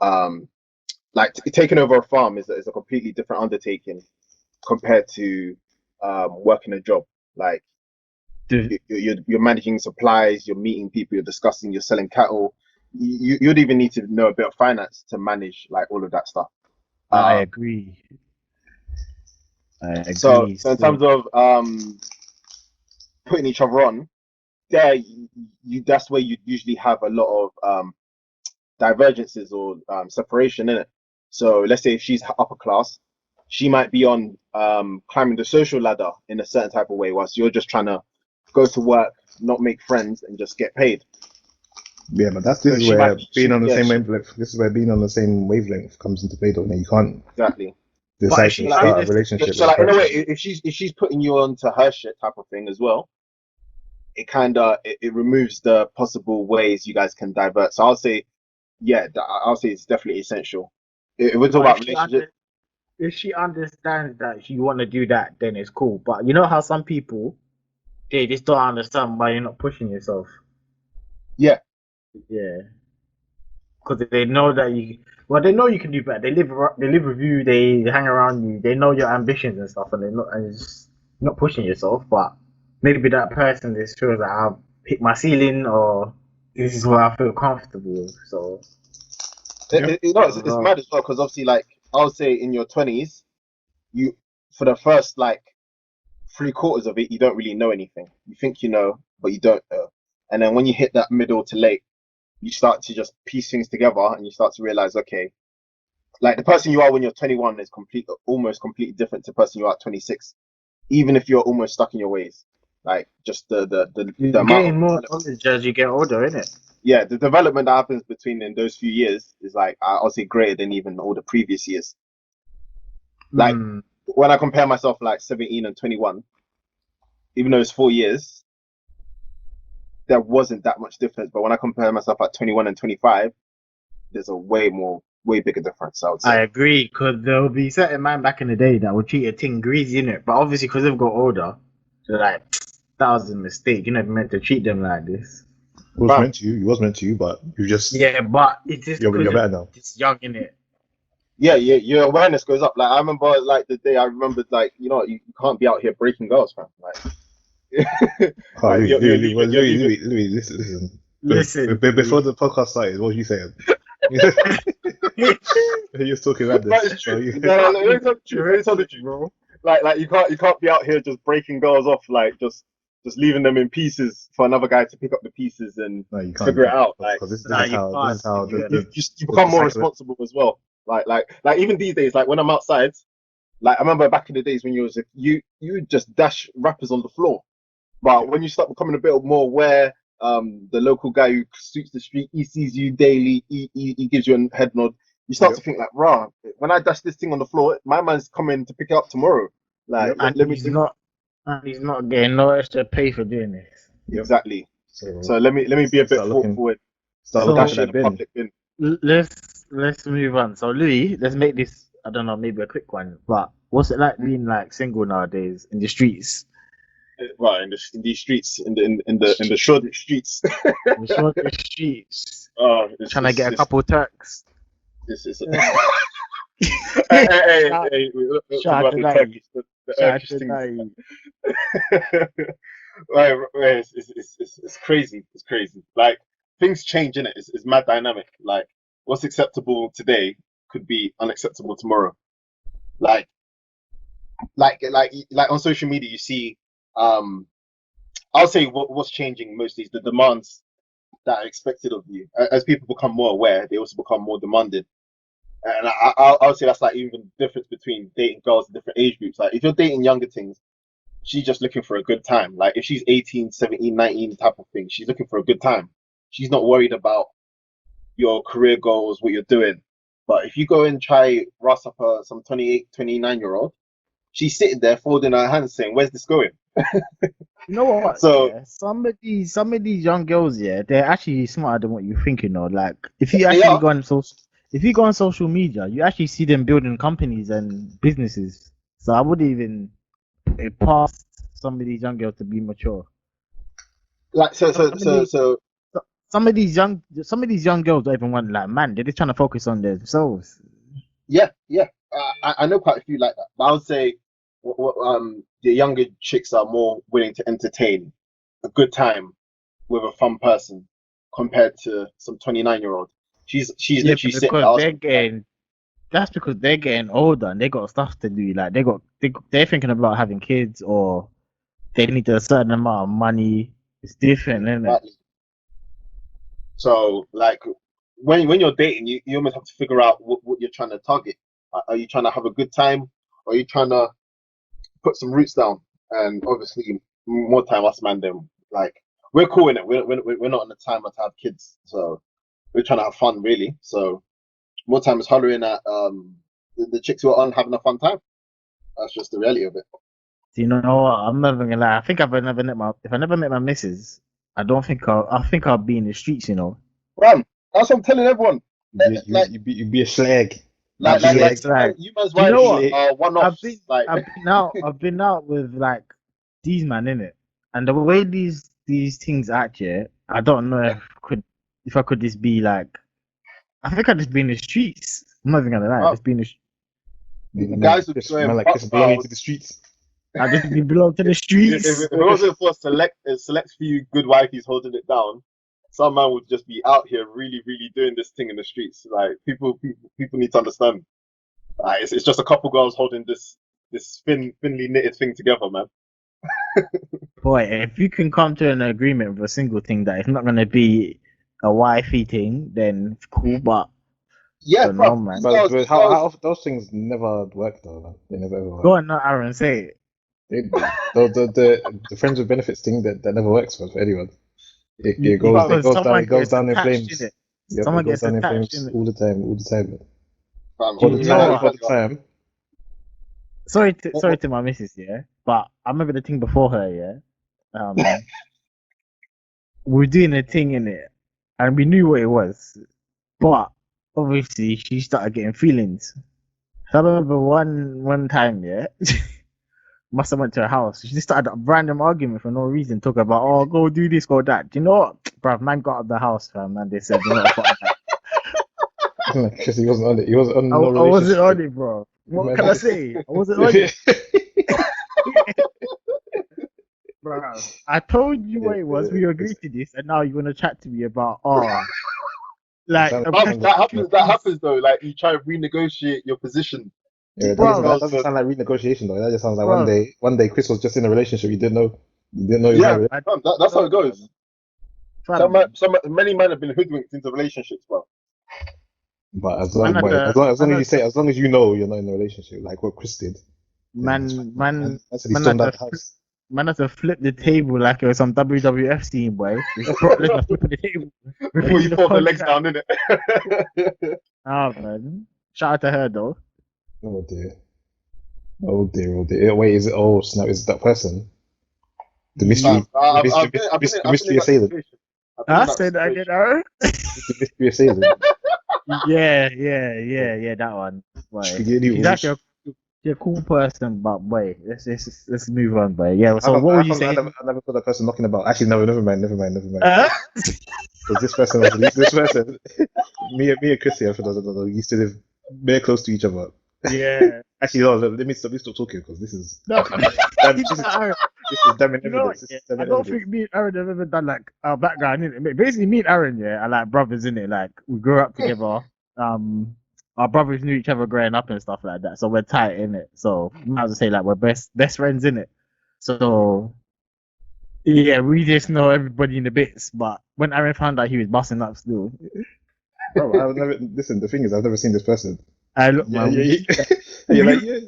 Speaker 4: like taking over a farm is a completely different undertaking compared to working a job. Like
Speaker 2: The,
Speaker 4: you're managing supplies, you're meeting people, you're discussing, you're selling cattle. You'd even need to know a bit of finance to manage like all of that stuff.
Speaker 2: I
Speaker 4: Um,
Speaker 2: agree. I
Speaker 4: so
Speaker 2: agree.
Speaker 4: so in
Speaker 2: So
Speaker 4: terms of putting each other on, there you that's where you usually have a lot of divergences or separation in it. So let's say if she's upper class, she might be on climbing the social ladder in a certain type of way, whilst you're just trying to go to work, not make friends, and just get paid.
Speaker 3: Yeah, but this
Speaker 4: So
Speaker 3: is
Speaker 4: she might
Speaker 3: where
Speaker 4: be,
Speaker 3: being
Speaker 4: she,
Speaker 3: on the
Speaker 4: yeah,
Speaker 3: same
Speaker 4: she,
Speaker 3: wavelength. This is where being on the same wavelength comes into play, don't you? You can't
Speaker 4: exactly.
Speaker 2: but if
Speaker 3: decide
Speaker 2: she
Speaker 3: to
Speaker 4: So like,
Speaker 3: start a
Speaker 2: understands,
Speaker 3: relationship
Speaker 4: so
Speaker 3: with a
Speaker 4: like in a way,
Speaker 3: person.
Speaker 4: if she's putting you onto her shit type of thing as well, it kind of it removes the possible ways you guys can divert. So I'll say, yeah, I'll say it's definitely essential. If we're talking
Speaker 2: but
Speaker 4: about relationship,
Speaker 2: if she understands that you want to do that, then it's cool. But you know how some people they just don't understand why you're not pushing yourself.
Speaker 4: yeah,
Speaker 2: Yeah, because they know that you. Well, they know you can do better. They live with you. They hang around you. They know your ambitions and stuff, and they're not and it's not pushing yourself. But maybe that person just feels like I've hit my ceiling, or this is where I feel comfortable. So
Speaker 3: Yeah,
Speaker 4: it's mad as well because obviously, like I would say, in your 20s, you for the first like 3/4 of it, you don't really know anything. You think you know, but you don't know. And then when you hit that middle to late, you start to just piece things together, and you start to realize, okay, like the person you are when you're 21 is almost completely different to the person you are at 26. Even if you're almost stuck in your ways, like just
Speaker 2: you
Speaker 4: the amount of
Speaker 2: gain more knowledge as you get older, innit?
Speaker 4: yeah, the development that happens between in those few years is like I'll say greater than even all the previous years. Like
Speaker 2: Hmm.
Speaker 4: when I compare myself like 17 and 21, even though it's 4 years, there wasn't that much difference. But when I compare myself at 21 and 25, there's a way bigger difference, I would
Speaker 2: I
Speaker 4: say.
Speaker 2: agree, because there will be certain man back in the day that would treat a thing greasy, innit? But obviously, because they've got older, they're like, that was a mistake. You never meant to treat them like this.
Speaker 3: was
Speaker 4: Fam.
Speaker 3: meant to. He was meant to, but you just
Speaker 2: Yeah, but it's just
Speaker 3: you're
Speaker 2: because
Speaker 3: better now.
Speaker 2: it's young, innit?
Speaker 4: Yeah, your awareness goes up. Like I remember, like the day I remembered, like you can't be out here breaking girls, fam. Like,
Speaker 3: Oh,
Speaker 4: like you're leaving.
Speaker 3: Louis, listen.
Speaker 2: Listen,
Speaker 3: Before the podcast started, what were you saying? He was talking about
Speaker 4: But
Speaker 3: this.
Speaker 4: it's
Speaker 3: So
Speaker 4: true.
Speaker 3: you,
Speaker 4: No, let me tell the truth. Let me tell the truth.
Speaker 2: bro.
Speaker 4: Like you can't be out here just breaking girls off, like just leaving them in pieces for another guy to pick up the pieces and
Speaker 3: no, you can't
Speaker 4: figure it out. Like
Speaker 3: because this
Speaker 2: Nah,
Speaker 3: is
Speaker 2: you
Speaker 3: how
Speaker 2: can't.
Speaker 4: you
Speaker 3: the
Speaker 4: become more
Speaker 3: cycle.
Speaker 4: responsible as well. Like even these days, like when I'm outside, like I remember back in the days when you would just dash rappers on the floor. But when you start becoming a bit more aware, the local guy who suits the street, he sees you daily, he gives you a head nod. You start
Speaker 3: Yep.
Speaker 4: to think like, rah, when I dash this thing on the floor, my man's coming to pick it up tomorrow. Like,
Speaker 3: Yep.
Speaker 2: And
Speaker 4: let me
Speaker 2: he's not. And he's not getting no extra pay for doing this.
Speaker 3: Yep.
Speaker 4: exactly.
Speaker 3: So
Speaker 4: So let me be a bit thoughtful and
Speaker 3: start
Speaker 2: So-
Speaker 3: looking
Speaker 4: dash
Speaker 3: for
Speaker 4: it in
Speaker 3: that
Speaker 4: a
Speaker 3: bin.
Speaker 4: public bin.
Speaker 2: Let's move on. So Louis, let's make this. I don't know, maybe a quick one. But what's it like being like single nowadays in the streets?
Speaker 4: Right in these streets, in the short streets.
Speaker 2: The short streets,
Speaker 4: It's
Speaker 2: trying to get a couple Turks.
Speaker 4: it's hey, we're
Speaker 2: Shout out
Speaker 4: about
Speaker 2: to
Speaker 4: the
Speaker 2: that.
Speaker 4: Turkish, the
Speaker 2: Shout out
Speaker 4: Turkish
Speaker 2: to
Speaker 4: things.
Speaker 2: that.
Speaker 4: Right, it's crazy. It's crazy. Like things change in it. It's mad dynamic. Like what's acceptable today could be unacceptable tomorrow. Like like on social media, you see. I'll say what's changing mostly is the demands that are expected of you. As people become more aware, they also become more demanded. And I'll say that's like even the difference between dating girls in different age groups. Like if you're dating younger things, she's just looking for a good time. Like if she's 18, 17, 19 type of thing, she's looking for a good time. She's not worried about your career goals, what you're doing. But if you go and try ras up some 28, 29-year old, she's sitting there folding her hands saying, where's this going?
Speaker 2: You know what?
Speaker 4: So
Speaker 2: Yeah, some of these young girls, yeah, they're actually smarter than what you think. You know, like if you
Speaker 4: yes, they
Speaker 2: actually
Speaker 4: are.
Speaker 2: go on if you go on social media, you actually see them building companies and businesses. So I would even put it past some of these young girls to be mature.
Speaker 4: Like
Speaker 2: Some of these, some of these young girls don't even want like man. They're just trying to focus on themselves.
Speaker 4: yeah. I know quite a few like that. But I would say the younger chicks are more willing to entertain a good time with a fun person compared to some 29-year-old. She's
Speaker 2: Yeah,
Speaker 4: literally sitting there
Speaker 2: because
Speaker 4: asking like,
Speaker 2: that's because they're getting older and they got stuff to do. Like they're thinking about having kids or they need a certain amount of money. It's different, isn't it?
Speaker 4: exactly. So like when you're dating, you almost have to figure out what you're trying to target. Are you trying to have a good time? Or are you trying to put some roots down? And obviously, more time us man them like we're cool in it. We're not in the time to have kids, so we're trying to have fun really. So more time is hollering at the chicks who are on having a fun time. That's just the reality of it.
Speaker 2: Do you know what? I'm never gonna lie. I think if I never met my missus, I think I'll be in the streets. You know,
Speaker 4: Ram, that's what I'm telling everyone. Like
Speaker 3: You'd be a slag.
Speaker 2: I'll be a
Speaker 3: Slag.
Speaker 2: slag.
Speaker 4: you man's
Speaker 2: Do you know
Speaker 4: wives
Speaker 2: what?
Speaker 3: Slag.
Speaker 4: are one offs. Like
Speaker 2: I've been out with like these man in it, and the way these things act, yeah, I don't know if I could just be like. I think I'd just be in the streets. I'm not even gonna lie,
Speaker 4: uh,
Speaker 2: just be in the.
Speaker 4: guys would be going
Speaker 3: Like
Speaker 4: buck
Speaker 3: Chris belonging to
Speaker 4: wild.
Speaker 3: the streets.
Speaker 2: I just be belong to the
Speaker 4: If
Speaker 2: streets.
Speaker 4: it wasn't for select few good wifeys holding it down, some man would just be out here really doing this thing in the streets. Like people need to understand. It's just a couple girls holding this thinly knitted thing together, man.
Speaker 2: Boy, if you can come to an agreement with a single thing that it's not gonna be a wifey thing, then cool. But
Speaker 4: Yeah,
Speaker 2: don't know,
Speaker 4: bro.
Speaker 2: man.
Speaker 3: But how often those things never work though, man. They never ever
Speaker 2: Go
Speaker 3: work.
Speaker 2: on, not Aaron, say it.
Speaker 3: The friends with benefits thing that never works for anyone.
Speaker 2: Because someone
Speaker 3: It goes
Speaker 2: gets
Speaker 3: down in
Speaker 2: attached in
Speaker 3: flames.
Speaker 2: it.
Speaker 3: Yep, it
Speaker 2: Someone
Speaker 3: goes
Speaker 2: gets
Speaker 3: down in
Speaker 2: attached in
Speaker 3: flames
Speaker 2: it.
Speaker 3: all the time.
Speaker 4: Fam,
Speaker 3: All the
Speaker 2: You know
Speaker 3: time,
Speaker 2: what?
Speaker 3: all the time.
Speaker 2: Sorry to my missus, yeah. But I remember the thing before her, yeah. We were doing a thing in it, and we knew what it was. But obviously, she started getting feelings. So I remember one time, yeah. must have went to her house. She just started a random argument for no reason, talking about, oh, go do this, go that. Do you know what, bruv? Man got out of the house, fam, and they said, you know what, fuck that.
Speaker 3: Because he wasn't on it. He wasn't on
Speaker 2: I
Speaker 3: no
Speaker 2: wasn't
Speaker 3: relationship.
Speaker 2: on it, bro. What
Speaker 3: Man,
Speaker 2: can I say? I wasn't on it, bro. I told you what it was. We agreed to this, and now you want to chat to me about, like
Speaker 3: sounds
Speaker 2: a
Speaker 3: like-
Speaker 2: person.
Speaker 4: That happens though. Like you try to renegotiate your position.
Speaker 3: Yeah,
Speaker 2: Bro.
Speaker 3: that doesn't sound like renegotiation though. That just sounds like
Speaker 2: Bro.
Speaker 3: one day Chris was just in a relationship. You didn't know he was
Speaker 4: Yeah,
Speaker 3: married.
Speaker 4: that's how it goes.
Speaker 2: Fam,
Speaker 4: Many men have been hoodwinked into relationships, bro.
Speaker 3: But
Speaker 2: Man had to-
Speaker 3: as long
Speaker 2: man
Speaker 3: as you
Speaker 2: had
Speaker 3: say,
Speaker 2: to-
Speaker 3: as long as you know you're not in a relationship, like what Chris did, then it's fine.
Speaker 2: man,
Speaker 3: I said he
Speaker 2: man
Speaker 3: stormed
Speaker 2: had
Speaker 3: out
Speaker 2: to
Speaker 3: the house.
Speaker 2: Man had to flip the table like it was some WWF scene, boy. It's Brock Lesnar flipping the table.
Speaker 4: Before you
Speaker 2: The
Speaker 4: fold the legs
Speaker 2: contract.
Speaker 4: down, innit?
Speaker 2: Ah, man. Shout out to her, though.
Speaker 3: Oh dear. Oh dear. Oh dear. Wait, is it? Oh snap! Is it that person? The mystery,
Speaker 4: I've
Speaker 3: the
Speaker 4: been
Speaker 3: mystery,
Speaker 4: in
Speaker 3: mystery
Speaker 4: that
Speaker 3: assailant.
Speaker 4: situation. I've been
Speaker 2: I
Speaker 4: in that
Speaker 2: said that again,
Speaker 4: situation.
Speaker 2: Aaron.
Speaker 3: The mystery assailant.
Speaker 2: Yeah, that one. Boy.
Speaker 3: Spaghetti
Speaker 2: She's actually a cool person, but boy, let's move on, boy. Yeah, so what were you saying?
Speaker 3: I never saw that person knocking about. Actually, no, never mind.
Speaker 2: Uh?
Speaker 3: Because this person me and Chrissy, for those that don't know, used to live very close to each other.
Speaker 2: Yeah.
Speaker 3: Actually, no, let me stop talking because this is
Speaker 2: No.
Speaker 3: this is damning
Speaker 2: You know,
Speaker 3: evidence. This
Speaker 2: yeah,
Speaker 3: is
Speaker 2: I
Speaker 3: damning
Speaker 2: don't
Speaker 3: evidence.
Speaker 2: think me and Aaron have ever done like our background in it. Basically, me and Aaron, yeah, are like brothers in it. Like we grew up together. Our brothers knew each other growing up and stuff like that. So we're tight in it. So I might as well say like we're best friends in it. So yeah, we just know everybody in the bits. But when Aaron found out he was busting up still,
Speaker 3: Bro, I've never listen. The thing is, I've never seen this person.
Speaker 2: I look,
Speaker 3: Yeah,
Speaker 2: man,
Speaker 3: you're like, yeah.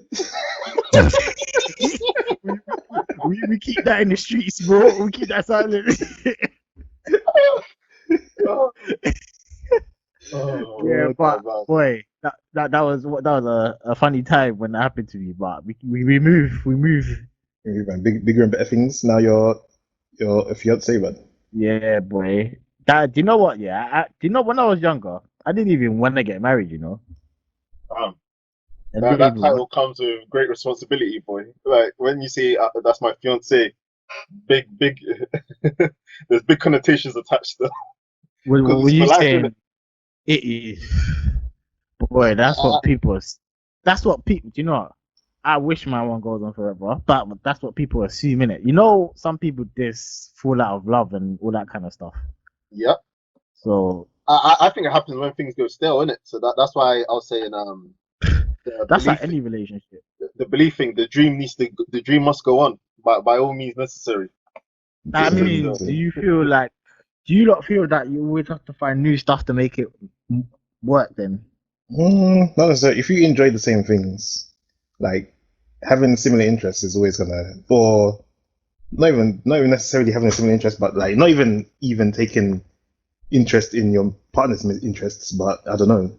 Speaker 2: we keep that in the streets, bro. We keep that silent. Yeah, but boy, that was a funny time when that happened to me. But we move.
Speaker 3: Man, bigger and better things. Now you're a fiance, man.
Speaker 2: Yeah, boy. Do you know what? Yeah, do you know when I was younger, I didn't even want to get married. You know, I didn't
Speaker 4: That
Speaker 2: even
Speaker 4: title comes with great responsibility, boy. Like when you say that's my fiance, big. There's big connotations attached to
Speaker 2: What
Speaker 4: because
Speaker 2: were
Speaker 4: it's
Speaker 2: you
Speaker 4: for life,
Speaker 2: saying?
Speaker 4: innit?
Speaker 2: It is. Boy, that's what people. That's what people. Do you know what? I wish my one goes on forever, but that's what people assume in it. You know, some people just fall out of love and all that kind of stuff.
Speaker 4: Yep.
Speaker 2: So
Speaker 4: I think it happens when things go stale, innit? So that's why I was saying
Speaker 2: that's like any relationship.
Speaker 4: the belief thing, the dream must go on by all means necessary.
Speaker 2: I mean, do you not feel that you always have to find new stuff to make it work then?
Speaker 3: Not necessarily. If you enjoy the same things, like having similar interests is always gonna, or not even necessarily having a similar interest, but like not even taking interest in your partner's interests. But I don't know.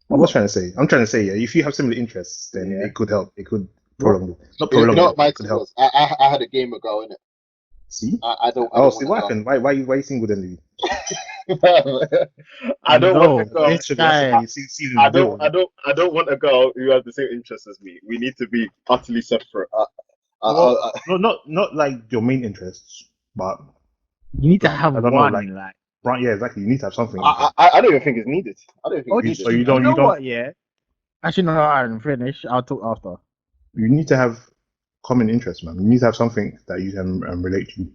Speaker 3: What am I trying to say? I'm trying to say, yeah, if you have similar interests, then it could help. It could prolong. Not prolong.
Speaker 4: You know what my
Speaker 3: it could
Speaker 4: thing
Speaker 3: help.
Speaker 4: was? I had a game ago, innit?
Speaker 3: See?
Speaker 4: I don't.
Speaker 3: Oh, see what happened? Why are you single then, Louie?
Speaker 4: I don't want a
Speaker 2: No,
Speaker 4: girl.
Speaker 2: this guy.
Speaker 4: I don't want a girl who has the same interests as me. We need to be utterly separate.
Speaker 3: Well, not like your main interests, but
Speaker 2: You need to
Speaker 3: like,
Speaker 2: have
Speaker 3: I don't know,
Speaker 2: one,
Speaker 3: like
Speaker 2: like.
Speaker 3: right, yeah, exactly. You need to have something.
Speaker 4: I don't even think it's needed. I don't think
Speaker 2: Oh,
Speaker 4: it's
Speaker 3: so
Speaker 4: needed.
Speaker 3: you don't.
Speaker 2: know what? Yeah. Actually, no, Aaron, finish. I'll talk after.
Speaker 3: You need to have common interests, man. You need to have something that you can relate to.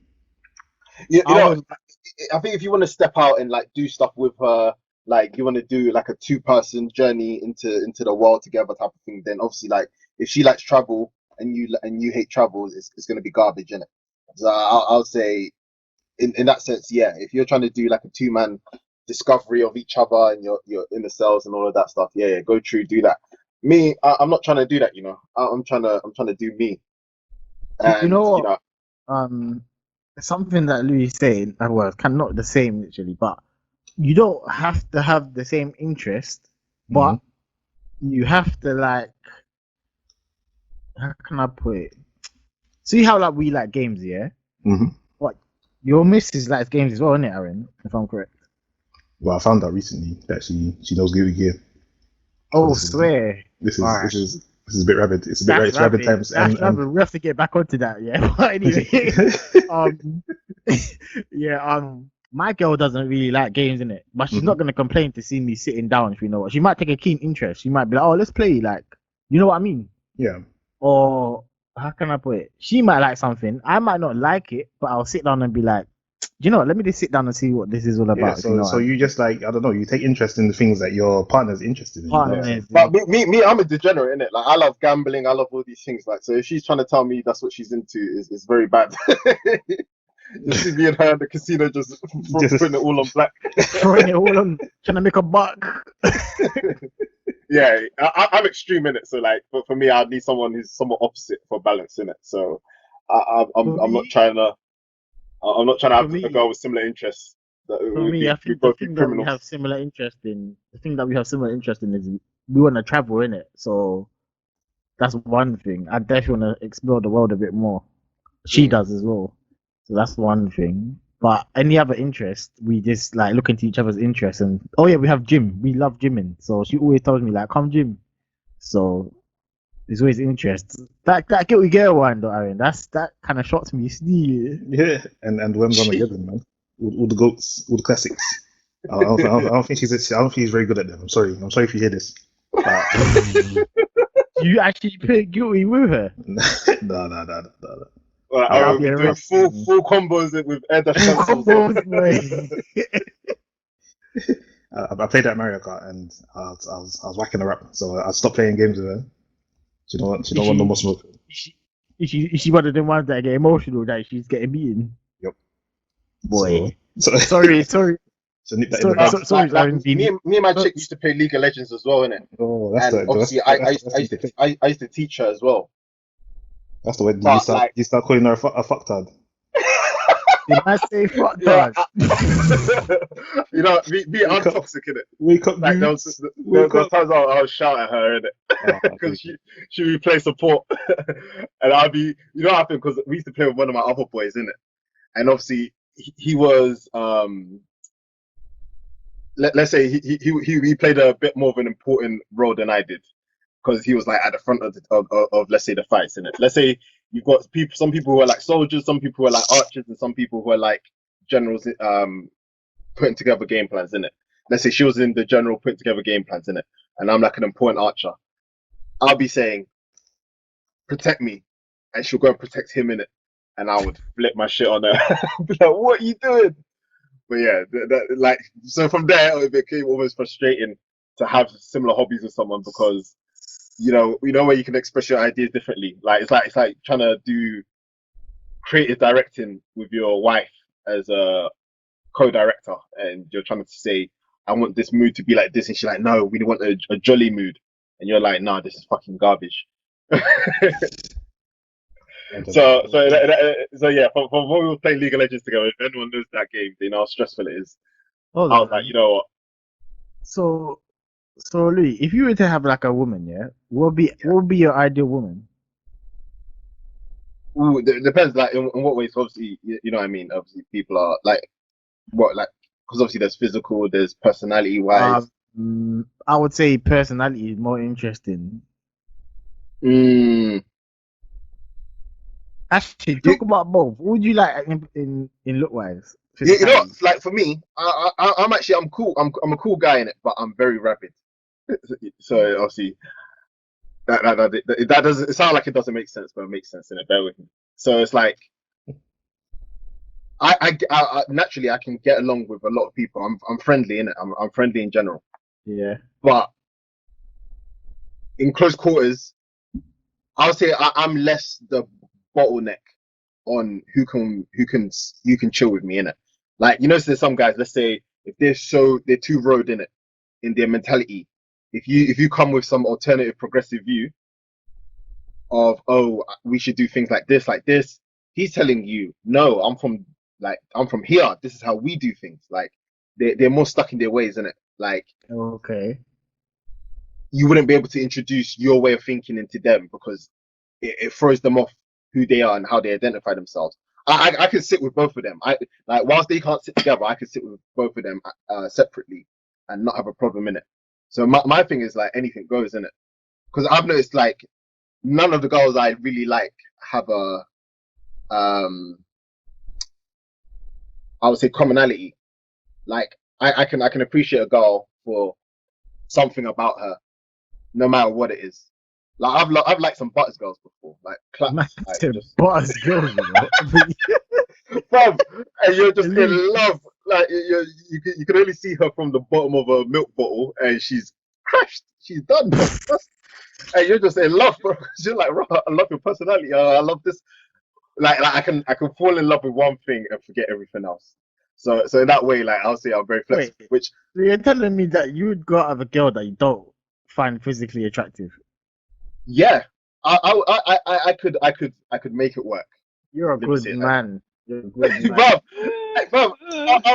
Speaker 4: You know, I think if you want to step out and like do stuff with her, like you want to do like a two-person journey into the world together type of thing, then obviously like if she likes travel and you hate travel, it's gonna be garbage, innit? So I'll say in that sense, yeah. If you're trying to do like a two-man discovery of each other and your inner selves and all of that stuff, yeah, go true, do that. Me, I'm not trying to do that, you know. I'm trying to do me, and
Speaker 2: you know what? Something that Louis said, well, not the same literally, but you don't have to have the same interest, but you have to like, how can I put it? See how like we like games, yeah?
Speaker 3: Mm-hmm.
Speaker 2: What your missus likes games as well, isn't it, Aaron? If I'm correct.
Speaker 3: Well, I found out recently that she knows Louie gear.
Speaker 2: Oh, swear!
Speaker 3: This
Speaker 2: Alright.
Speaker 3: is This is a bit rabid. It's a bit
Speaker 2: That's
Speaker 3: it's rabid
Speaker 2: rabbit.
Speaker 3: times.
Speaker 2: That's rabbit. We have to get back onto that, yeah. But anyway, um, yeah, my girl doesn't really like games in it, but she's not gonna complain to see me sitting down. If you know what, she might take a keen interest. She might be like, "Oh, let's play." Like, you know what I mean?
Speaker 3: yeah.
Speaker 2: Or how can I put it? She might like something. I might not like it, but I'll sit down and be like, "Do you know what? Let me just sit down and see what this is all
Speaker 3: Yeah,
Speaker 2: about." If you know what
Speaker 3: so
Speaker 2: I mean?
Speaker 3: you just like, I don't know, you take interest in the things that your partner's interested in.
Speaker 2: Partner
Speaker 4: Yeah.
Speaker 2: is
Speaker 4: But me, I'm a degenerate in it. Like I love gambling, I love all these things. Like so, if she's trying to tell me that's what she's into, is very bad. You see me and her in the casino just putting it all on black.
Speaker 2: throwing it all on, trying to make a buck.
Speaker 4: Yeah, I'm extreme in it. So like, but for me, I need someone who's somewhat opposite for balance in it. So
Speaker 2: For
Speaker 4: I'm not
Speaker 2: me,
Speaker 4: trying to
Speaker 2: for
Speaker 4: have a
Speaker 2: me,
Speaker 4: girl with similar interests. That
Speaker 2: For
Speaker 4: would
Speaker 2: me,
Speaker 4: be
Speaker 2: I
Speaker 4: we
Speaker 2: think the
Speaker 4: both be
Speaker 2: thing that we
Speaker 4: criminals.
Speaker 2: have similar interest in, the thing that we have similar interest in is we want to travel in it. So that's one thing. I definitely want to explore the world a bit more. She
Speaker 4: Mm.
Speaker 2: does as well. So that's one thing. But any other interest, we just like look into each other's interests. And oh yeah, we have gym. We love gymming. So she always tells me like, come gym. So there's always interest. That get we get one though, Aaron. That kind of shocks me. Still.
Speaker 3: Yeah, and Wem's Armageddon, man. All the goats, all the classics. I don't think I don't think he's very good at them. I'm sorry. I'm sorry if you hear this. But
Speaker 2: You actually play guilty with her.
Speaker 3: no.
Speaker 4: Well, I
Speaker 2: That'll
Speaker 4: will
Speaker 2: be
Speaker 4: be
Speaker 2: a
Speaker 4: doing
Speaker 2: rough thing.
Speaker 4: full combos with air dash
Speaker 2: Full
Speaker 4: cancels.
Speaker 2: combos, boy.
Speaker 3: I played that Mario Kart and I was whacking her up, so I stopped playing games with her. She don't want no more smoke.
Speaker 2: Is she one of them ones that get emotional that she's getting beaten?
Speaker 3: Yep.
Speaker 2: Boy.
Speaker 3: So
Speaker 2: Sorry.
Speaker 3: so nip that in the bud.
Speaker 2: Sorry,
Speaker 4: Like
Speaker 2: Aaron.
Speaker 4: me and my chick used to play League of Legends as well, innit?
Speaker 3: Oh, that's
Speaker 4: And
Speaker 3: the
Speaker 4: obviously,
Speaker 3: that's the thing.
Speaker 4: I used to teach her as well.
Speaker 3: That's the way
Speaker 4: But like,
Speaker 3: you start calling her a fucktard.
Speaker 2: Did I say fuck
Speaker 4: yeah,
Speaker 2: that?
Speaker 4: you know, be
Speaker 3: Wake up,
Speaker 4: untoxic in it.
Speaker 3: wake up,
Speaker 4: Like
Speaker 3: dudes.
Speaker 4: there
Speaker 3: Wake
Speaker 4: was
Speaker 3: up.
Speaker 4: times I'll shout at her in it
Speaker 3: Oh,
Speaker 4: because she would play support, and I'd be, you know what happened, because we used to play with one of my other boys in it, and obviously he was let's say he played a bit more of an important role than I did, because he was like at the front of let's say the fights in it. Let's say you've got some people who are like soldiers, some people who are like archers, and some people who are like generals putting together game plans in it. Let's say she was in the general putting together game plans in it, and I'm like an important archer. I'll be saying, "Protect me," and she'll go and protect him in it, and I would flip my shit on her. Be like, "What are you doing?" But yeah, like so from there it became almost frustrating to have similar hobbies with someone, because you know where you can express your ideas differently. Like it's like trying to do creative directing with your wife as a co-director, and you're trying to say, I want this mood to be like this, and she's like, no, we want a jolly mood, and you're like, no, this is fucking garbage. So yeah, from when we were playing League of Legends together, if anyone knows that game, they know how stressful it is.
Speaker 2: Hold
Speaker 4: I was like,
Speaker 2: on.
Speaker 4: you know what?
Speaker 2: So Louis, if you were to have like a woman, yeah, what would be your ideal woman?
Speaker 4: Ooh, it depends, like in what ways. Obviously, you know what I mean. Obviously, people are like what, like, because obviously there's physical, there's personality wise.
Speaker 2: I would say personality is more interesting.
Speaker 4: Mm,
Speaker 2: Actually,
Speaker 4: you,
Speaker 2: talk about both. What would you like in look wise?
Speaker 4: you know what?
Speaker 2: Physicality.
Speaker 4: Like for me, I'm actually I'm cool. I'm a cool guy in it, but I'm very rapid. So obviously that doesn't, it sound like it doesn't make sense, but it makes sense in it. Bear with me. So it's like I naturally I can get along with a lot of people. I'm friendly in it. I'm friendly in general,
Speaker 2: Yeah.
Speaker 4: but in close quarters, I would say I'm less the bottleneck on who can chill with me in it. Like so there's some guys. Let's say if they're too road in it in their mentality. If you come with some alternative progressive view of, oh, we should do things like this, he's telling you, no, I'm from here. This is how we do things. Like they're more stuck in their ways, isn't it? Like
Speaker 2: Okay.
Speaker 4: you wouldn't be able to introduce your way of thinking into them, because it throws them off who they are and how they identify themselves. I could sit with both of them. I like, whilst they can't sit together, I could sit with both of them separately and not have a problem in it. So my thing is like anything goes in it, because I've noticed like none of the girls I really like have a I would say commonality. Like I can appreciate a girl for something about her, no matter what it is. Like I've liked some butters girls before, like
Speaker 2: Man,
Speaker 4: claps, like
Speaker 2: said
Speaker 4: just
Speaker 2: boss girls, you know.
Speaker 4: fam, and you're just
Speaker 2: Elite.
Speaker 4: in love. Like you can only see her from the bottom of a milk bottle, and she's crashed, she's done, and you're just in love, bro. You're like, bro, I love your personality. I love this. Like I can fall in love with one thing and forget everything else. So in that way, like I'll say I'm very
Speaker 2: Wait,
Speaker 4: flexible. Which
Speaker 2: so you're telling me that you would go out with a girl that you don't find physically attractive?
Speaker 4: yeah, I could make it work.
Speaker 2: You're a
Speaker 4: Let me
Speaker 2: good
Speaker 4: say it like
Speaker 2: man. You're a good
Speaker 4: that.
Speaker 2: man.
Speaker 4: Bro, like, bro,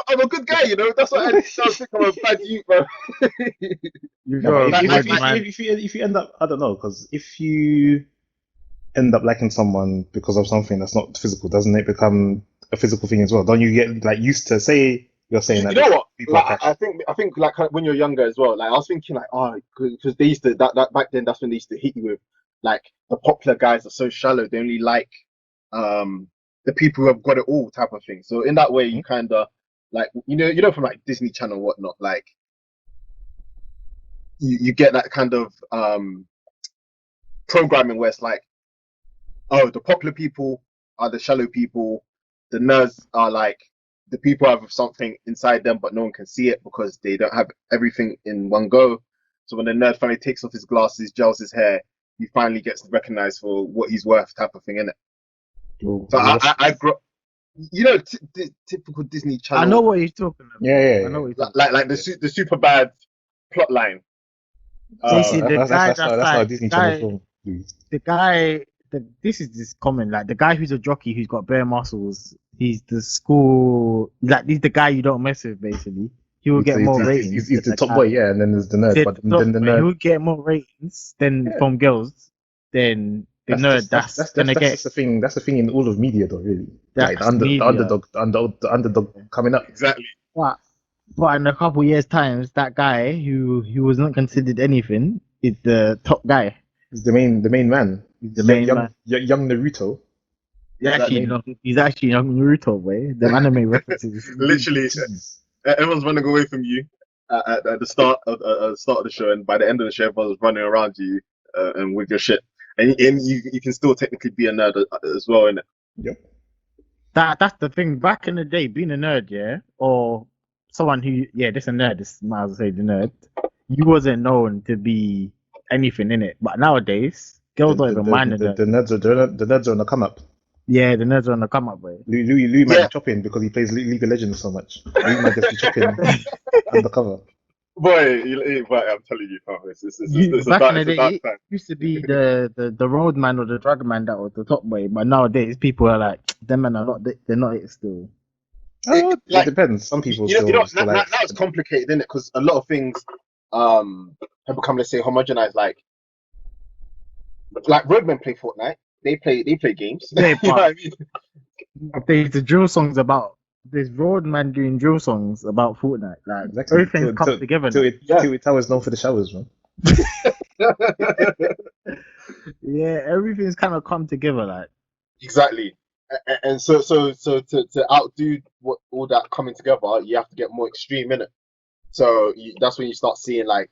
Speaker 4: I'm a good guy, you know. That's why I don't think I'm a bad youth, bro.
Speaker 3: No,
Speaker 2: You're
Speaker 3: but
Speaker 2: a
Speaker 4: Like,
Speaker 2: good
Speaker 4: like,
Speaker 2: man.
Speaker 3: if you end up, I don't know, because if you end up liking someone because of something that's not physical, doesn't it become a physical thing as well? Don't you get like used to say you're saying
Speaker 4: you
Speaker 3: that
Speaker 4: know what?
Speaker 3: people are
Speaker 4: Like,
Speaker 3: cash?
Speaker 4: I think like when you're younger as well. Like, I was thinking like, oh, because they used to that back then. That's when they used to hit you with like the popular guys are so shallow. They only like um the people who have got it all type of thing. So in that way, you kind of like you know from like Disney Channel and whatnot. Like you get that kind of programming where it's like, oh, the popular people are the shallow people. The nerds are like the people who have something inside them, but no one can see it because they don't have everything in one go. So when the nerd finally takes off his glasses, gels his hair, he finally gets recognized for what he's worth, type of thing, innit? So I grew, you know, typical Disney
Speaker 2: I
Speaker 4: Channel,
Speaker 2: know what you're talking
Speaker 3: Yeah,
Speaker 2: about.
Speaker 3: yeah,
Speaker 2: I know
Speaker 3: yeah.
Speaker 2: what you're talking
Speaker 4: like the super bad plot line.
Speaker 2: about. You see,
Speaker 3: That's
Speaker 2: the
Speaker 3: not
Speaker 2: guy
Speaker 3: that's not a Disney Channel film.
Speaker 2: this is this common. Like the guy who's a jockey who's got bare muscles. He's the school. Like he's the guy you don't mess with. Basically, he will get more ratings
Speaker 3: He's
Speaker 2: than
Speaker 3: the
Speaker 2: the
Speaker 3: top
Speaker 2: guy.
Speaker 3: boy, yeah, and then there's the nerd, but then the
Speaker 2: He
Speaker 3: nerd.
Speaker 2: will get more ratings than
Speaker 3: Yeah,
Speaker 2: from girls than the nerd. That's gonna
Speaker 3: that's
Speaker 2: get
Speaker 3: just the thing. That's the thing in all of media, though. Really, like
Speaker 2: that's media.
Speaker 3: the underdog coming up.
Speaker 4: Exactly.
Speaker 2: But but in a couple years times, that guy who was not considered anything is the top guy.
Speaker 3: He's the main man.
Speaker 2: He's the main man.
Speaker 3: Young Naruto.
Speaker 2: Actually,
Speaker 4: Exactly.
Speaker 2: no, he's actually young Naruto, way. The anime references.
Speaker 4: Literally,
Speaker 3: Jeez.
Speaker 4: everyone's running away from you at the start of the show, and by the end of the show, everyone's running around you and with your shit, and you can still technically be a nerd as well, innit?
Speaker 3: Yep.
Speaker 2: That's the thing. Back in the day, being a nerd, yeah, or someone who, yeah, this a nerd. This might as well say the nerd. You wasn't known to be anything in it, but nowadays, girls don't even mind the nerd.
Speaker 3: The nerds are on the come up.
Speaker 2: Yeah, the nerds are on the come up, way.
Speaker 3: Louie might
Speaker 4: Yeah,
Speaker 3: be chopping because he plays League of Legends so much. Louie might just be chopping undercover.
Speaker 4: boy, I'm telling you, fam,
Speaker 2: You back in the
Speaker 4: it's a
Speaker 2: day,
Speaker 4: dark
Speaker 2: it
Speaker 4: time.
Speaker 2: used to be the road man or the drug man that was the top boy, but nowadays people are like, them men are not, they're not it still.
Speaker 3: Oh, it
Speaker 4: Like
Speaker 3: depends. Some people
Speaker 4: you know,
Speaker 3: still
Speaker 4: now
Speaker 3: like.
Speaker 4: it's complicated, isn't it? Because a lot of things have become, let's say, homogenized. Like roadmen play Fortnite, they play games.
Speaker 2: Yeah,
Speaker 4: You know what
Speaker 2: but
Speaker 4: I mean?
Speaker 2: there's the drill songs about there's road man doing drill songs about Fortnite. Like
Speaker 3: Exactly.
Speaker 2: everything's come together now.
Speaker 4: Yeah.
Speaker 3: Till Tower's known for the showers, man.
Speaker 2: Yeah, everything's kind of come together. Like
Speaker 4: Exactly. And so to outdo what all that coming together, you have to get more extreme in it. So that's when you start seeing like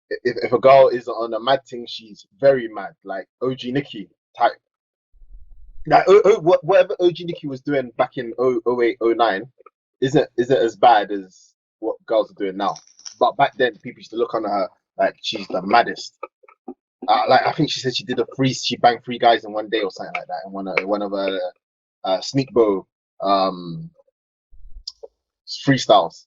Speaker 4: if a girl is on a mad thing, she's very mad, like OG Nikki type. Like whatever OG Nikki was doing back in 08, 09 isn't as bad as what girls are doing now. But back then, people used to look on her like she's the maddest. Like I think she said she banged three guys in one day or something like that in one of her sneak bow um freestyles.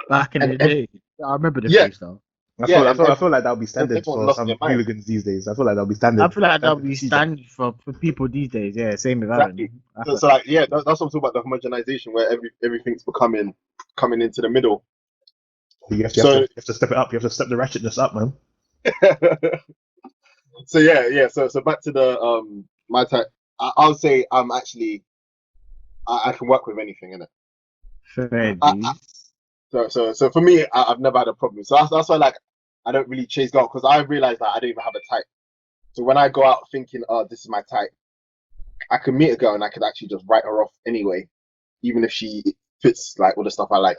Speaker 2: back in the
Speaker 4: And
Speaker 2: day, I remember the
Speaker 4: yeah,
Speaker 2: freestyle.
Speaker 4: yeah,
Speaker 3: I feel like that'll be standard
Speaker 4: everyone
Speaker 3: for
Speaker 4: lost
Speaker 3: some
Speaker 4: their mind.
Speaker 3: hooligans these days. I feel like that'll be
Speaker 2: I feel like that'll
Speaker 3: standard
Speaker 2: be
Speaker 3: procedure.
Speaker 2: standard for people these days. Yeah, same with
Speaker 4: Exactly.
Speaker 2: Aaron.
Speaker 4: So like yeah, that's what I'm talking about, the homogenization where everything's becoming coming into the middle.
Speaker 3: You
Speaker 4: So
Speaker 3: have to step it up. You have to step the ratchetness up, man.
Speaker 4: so yeah. So back to the my type. I'll say I'm actually I can work with anything in it.
Speaker 2: Fair
Speaker 4: I,
Speaker 2: dues.
Speaker 4: so for me, I've never had a problem. So that's why like I don't really chase girl because I realized that I don't even have a type. So when I go out thinking, oh, this is my type, I could meet a girl and I could actually just write her off anyway, even if she fits like all the stuff I like.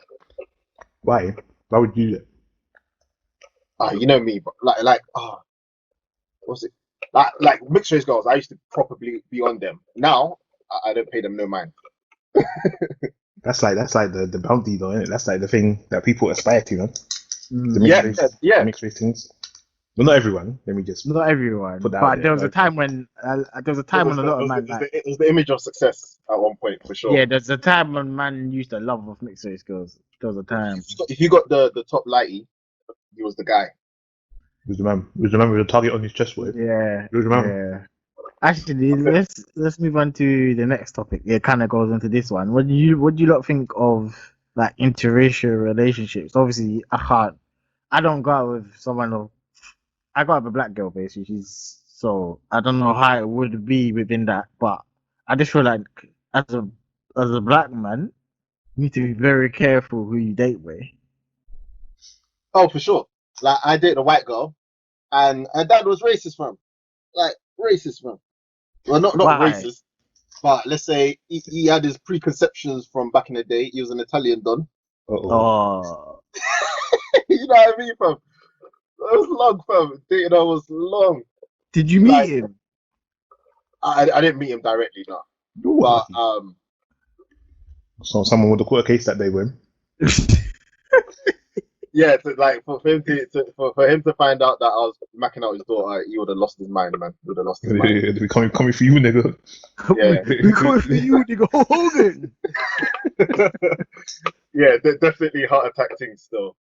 Speaker 3: Why? Why would you do that?
Speaker 4: You know me, but what's it? Like mixed race girls, I used to probably be on them. Now I don't pay them no mind.
Speaker 3: That's like the bounty though, isn't it? That's like the thing that people aspire to, man. The
Speaker 2: Mm,
Speaker 4: Yeah.
Speaker 3: mixed race things. Well, not everyone. Let me just
Speaker 2: not everyone,
Speaker 3: put that out
Speaker 2: but there
Speaker 3: there.
Speaker 2: was a time when a lot of man like.
Speaker 4: It was the image of success at one point for sure.
Speaker 2: Yeah, there's a time when man used to love of mixed race girls. There was a time.
Speaker 4: If you got the top lighty, he was the guy.
Speaker 3: Who's the man? Who's the man with the target on his chest, boy?
Speaker 2: Yeah,
Speaker 3: Who's the man?
Speaker 2: yeah. Actually, let's move on to the next topic. It kind of goes into this one. What do you lot think of like interracial relationships? Obviously, I don't go out with someone of, I go out with a black girl basically. So I don't know how it would be within that, but I just feel like as a black man, you need to be very careful who you date with.
Speaker 4: Oh, for sure. Like I dated a white girl, and her dad was racist from, like racist from. Well, not
Speaker 2: Why?
Speaker 4: racist, but let's say he had his preconceptions from back in the day. He was an Italian don.
Speaker 3: Uh-oh.
Speaker 2: Oh,
Speaker 4: You know what I mean, fam? It was long, fam. Dating her was long.
Speaker 2: did you meet
Speaker 4: Like
Speaker 2: him?
Speaker 4: I didn't meet him directly, no.
Speaker 3: Ooh,
Speaker 4: But
Speaker 3: lucky. So someone would have caught a case that day, boy.
Speaker 4: yeah, for him to find out that I was macking out his daughter, he would have lost his mind, man. He would have lost his mind.
Speaker 3: We coming for you, nigga.
Speaker 4: Yeah.
Speaker 2: we call it for you, nigga. Hogan.
Speaker 4: Yeah, definitely heart attack things still.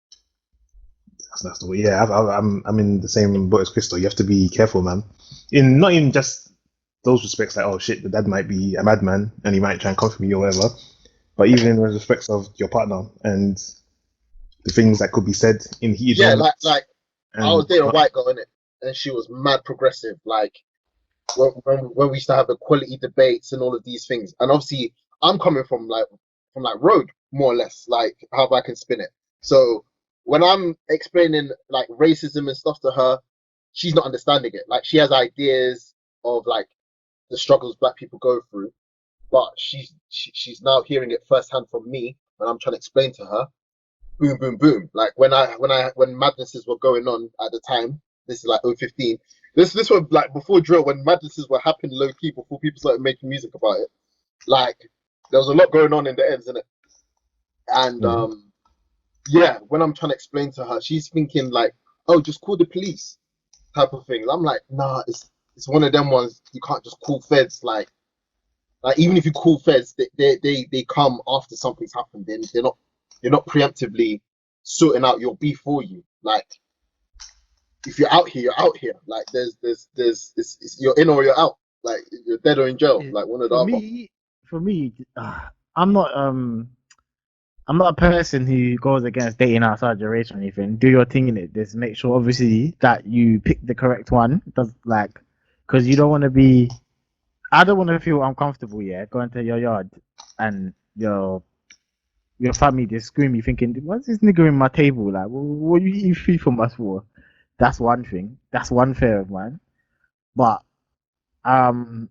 Speaker 3: That's the way. Yeah, I'm in the same boat as Crystal. You have to be careful, man. Not in just those respects, like, oh shit, the dad might be a madman and he might try and come for me or whatever. But even in the respects of your partner and the things that could be said in heated
Speaker 4: Yeah,
Speaker 3: moments.
Speaker 4: I was dating a white girl in it, and she was mad progressive. Like when we used to have the quality debates and all of these things, and obviously I'm coming from road more or less, like how I can spin it. So when I'm explaining like racism and stuff to her, she's not understanding it. Like she has ideas of like the struggles black people go through, but she's now hearing it firsthand from me when I'm trying to explain to her. Boom, boom, boom. Like when madnesses were going on at the time, this is like 015. This was like before drill, when madnesses were happening low key, before people started making music about it. Like there was a lot going on in the ends, innit? And yeah, when I'm trying to explain to her, she's thinking like, oh, just call the police type of thing. I'm like, nah, it's one of them ones you can't just call feds. Like even if you call feds, they come after something's happened. They're not preemptively sorting out your beef for you. Like if you're out here, you're out here. Like you're in or you're out. Like you're dead or in jail. Like one or the
Speaker 2: For
Speaker 4: other.
Speaker 2: me, I'm not I'm not a person who goes against dating outside your race or anything. Do your thing in it. Just make sure, obviously, that you pick the correct one. Does like, because you don't want to be. I don't want to feel uncomfortable. Yeah, going to your yard and your family just scream you thinking, what's this nigga in my table? Like, what are you eating food from us for? That's one thing. That's one fear of mine. But um,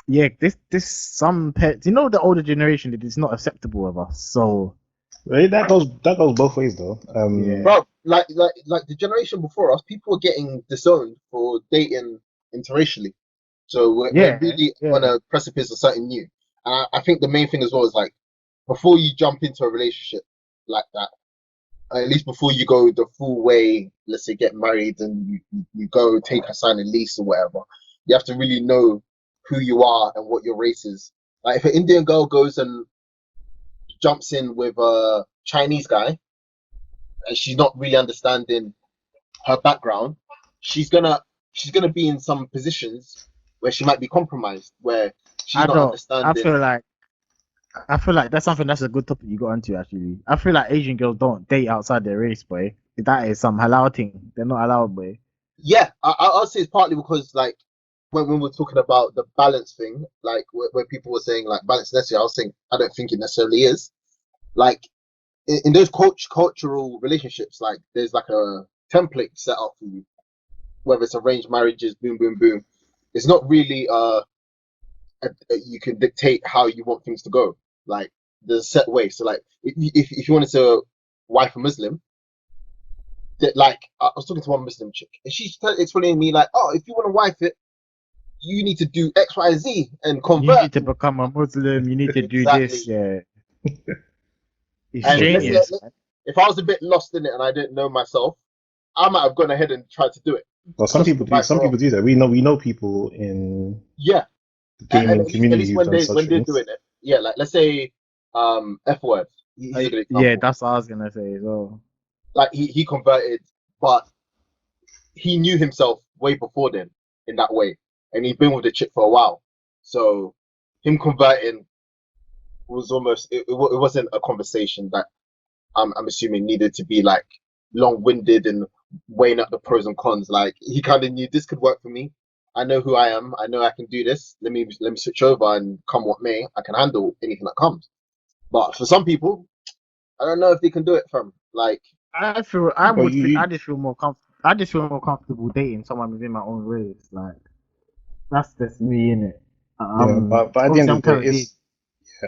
Speaker 2: yeah, this some pets. You know, the older generation, it is not acceptable of us. So
Speaker 3: Right, that goes both ways though.
Speaker 2: yeah.
Speaker 4: Bro, like the generation before us, people were getting disowned for dating interracially. So we're
Speaker 2: Yeah,
Speaker 4: really on
Speaker 2: yeah.
Speaker 4: a precipice of something new. And I think the main thing as well is like before you jump into a relationship like that, at least before you go the full way, let's say get married and you go take a sign and lease or whatever, you have to really know who you are and what your race is. Like if an Indian girl goes and jumps in with a Chinese guy and she's not really understanding her background, she's gonna be in some positions where she might be compromised, where she's
Speaker 2: I
Speaker 4: not
Speaker 2: don't.
Speaker 4: understanding.
Speaker 2: I feel like that's something that's a good topic you got onto actually. I feel like Asian girls don't date outside their race, boy. That is some halal thing. They're not allowed, boy.
Speaker 4: Yeah, I'll say it's partly because like when we're talking about the balance thing, like where people were saying like balance necessary, I was saying I don't think it necessarily is. Like in those cultural relationships, like there's like a template set up for you whether it's arranged marriages, boom, boom, boom. It's not really you can dictate how you want things to go. Like there's a set way. So like if you wanted to wife a Muslim, that like I was talking to one Muslim chick and she's explaining to me like, oh, if you want to wife it, you need to do X, Y, Z and
Speaker 2: You
Speaker 4: convert.
Speaker 2: need to become a Muslim. You need to do this. Yeah. It's
Speaker 4: And
Speaker 2: genius.
Speaker 4: if I was a bit lost in it and I didn't know myself, I might have gone ahead and tried to do it.
Speaker 3: Well, some
Speaker 4: Just
Speaker 3: people
Speaker 4: to
Speaker 3: do.
Speaker 4: right
Speaker 3: Some
Speaker 4: her
Speaker 3: people
Speaker 4: off.
Speaker 3: do that. We know people in
Speaker 4: Yeah,
Speaker 3: the
Speaker 4: and
Speaker 3: gaming
Speaker 4: at
Speaker 3: community
Speaker 4: least
Speaker 3: who've
Speaker 4: when
Speaker 3: done such
Speaker 4: they're
Speaker 3: things.
Speaker 4: doing it, yeah, like let's say F word. He's a good
Speaker 2: Yeah,
Speaker 4: example.
Speaker 2: that's what I was gonna say as well.
Speaker 4: Like he converted, but he knew himself way before then in that way, and he'd been with the chick for a while. So him converting was almost it wasn't a conversation that I'm assuming needed to be like long-winded and weighing up the pros and cons. Like he kind of knew this could work for me. I know who I am. I know I can do this. Let me switch over and come what may. I can handle anything that comes. But for some people, I don't know if they can do it. From like,
Speaker 2: I
Speaker 3: Well,
Speaker 2: would think I just feel more I just feel more comfortable dating someone within my own race. Like that's just me in it.
Speaker 3: yeah, but at the end
Speaker 2: Obviously
Speaker 3: of
Speaker 2: I'm
Speaker 3: the day,
Speaker 2: currently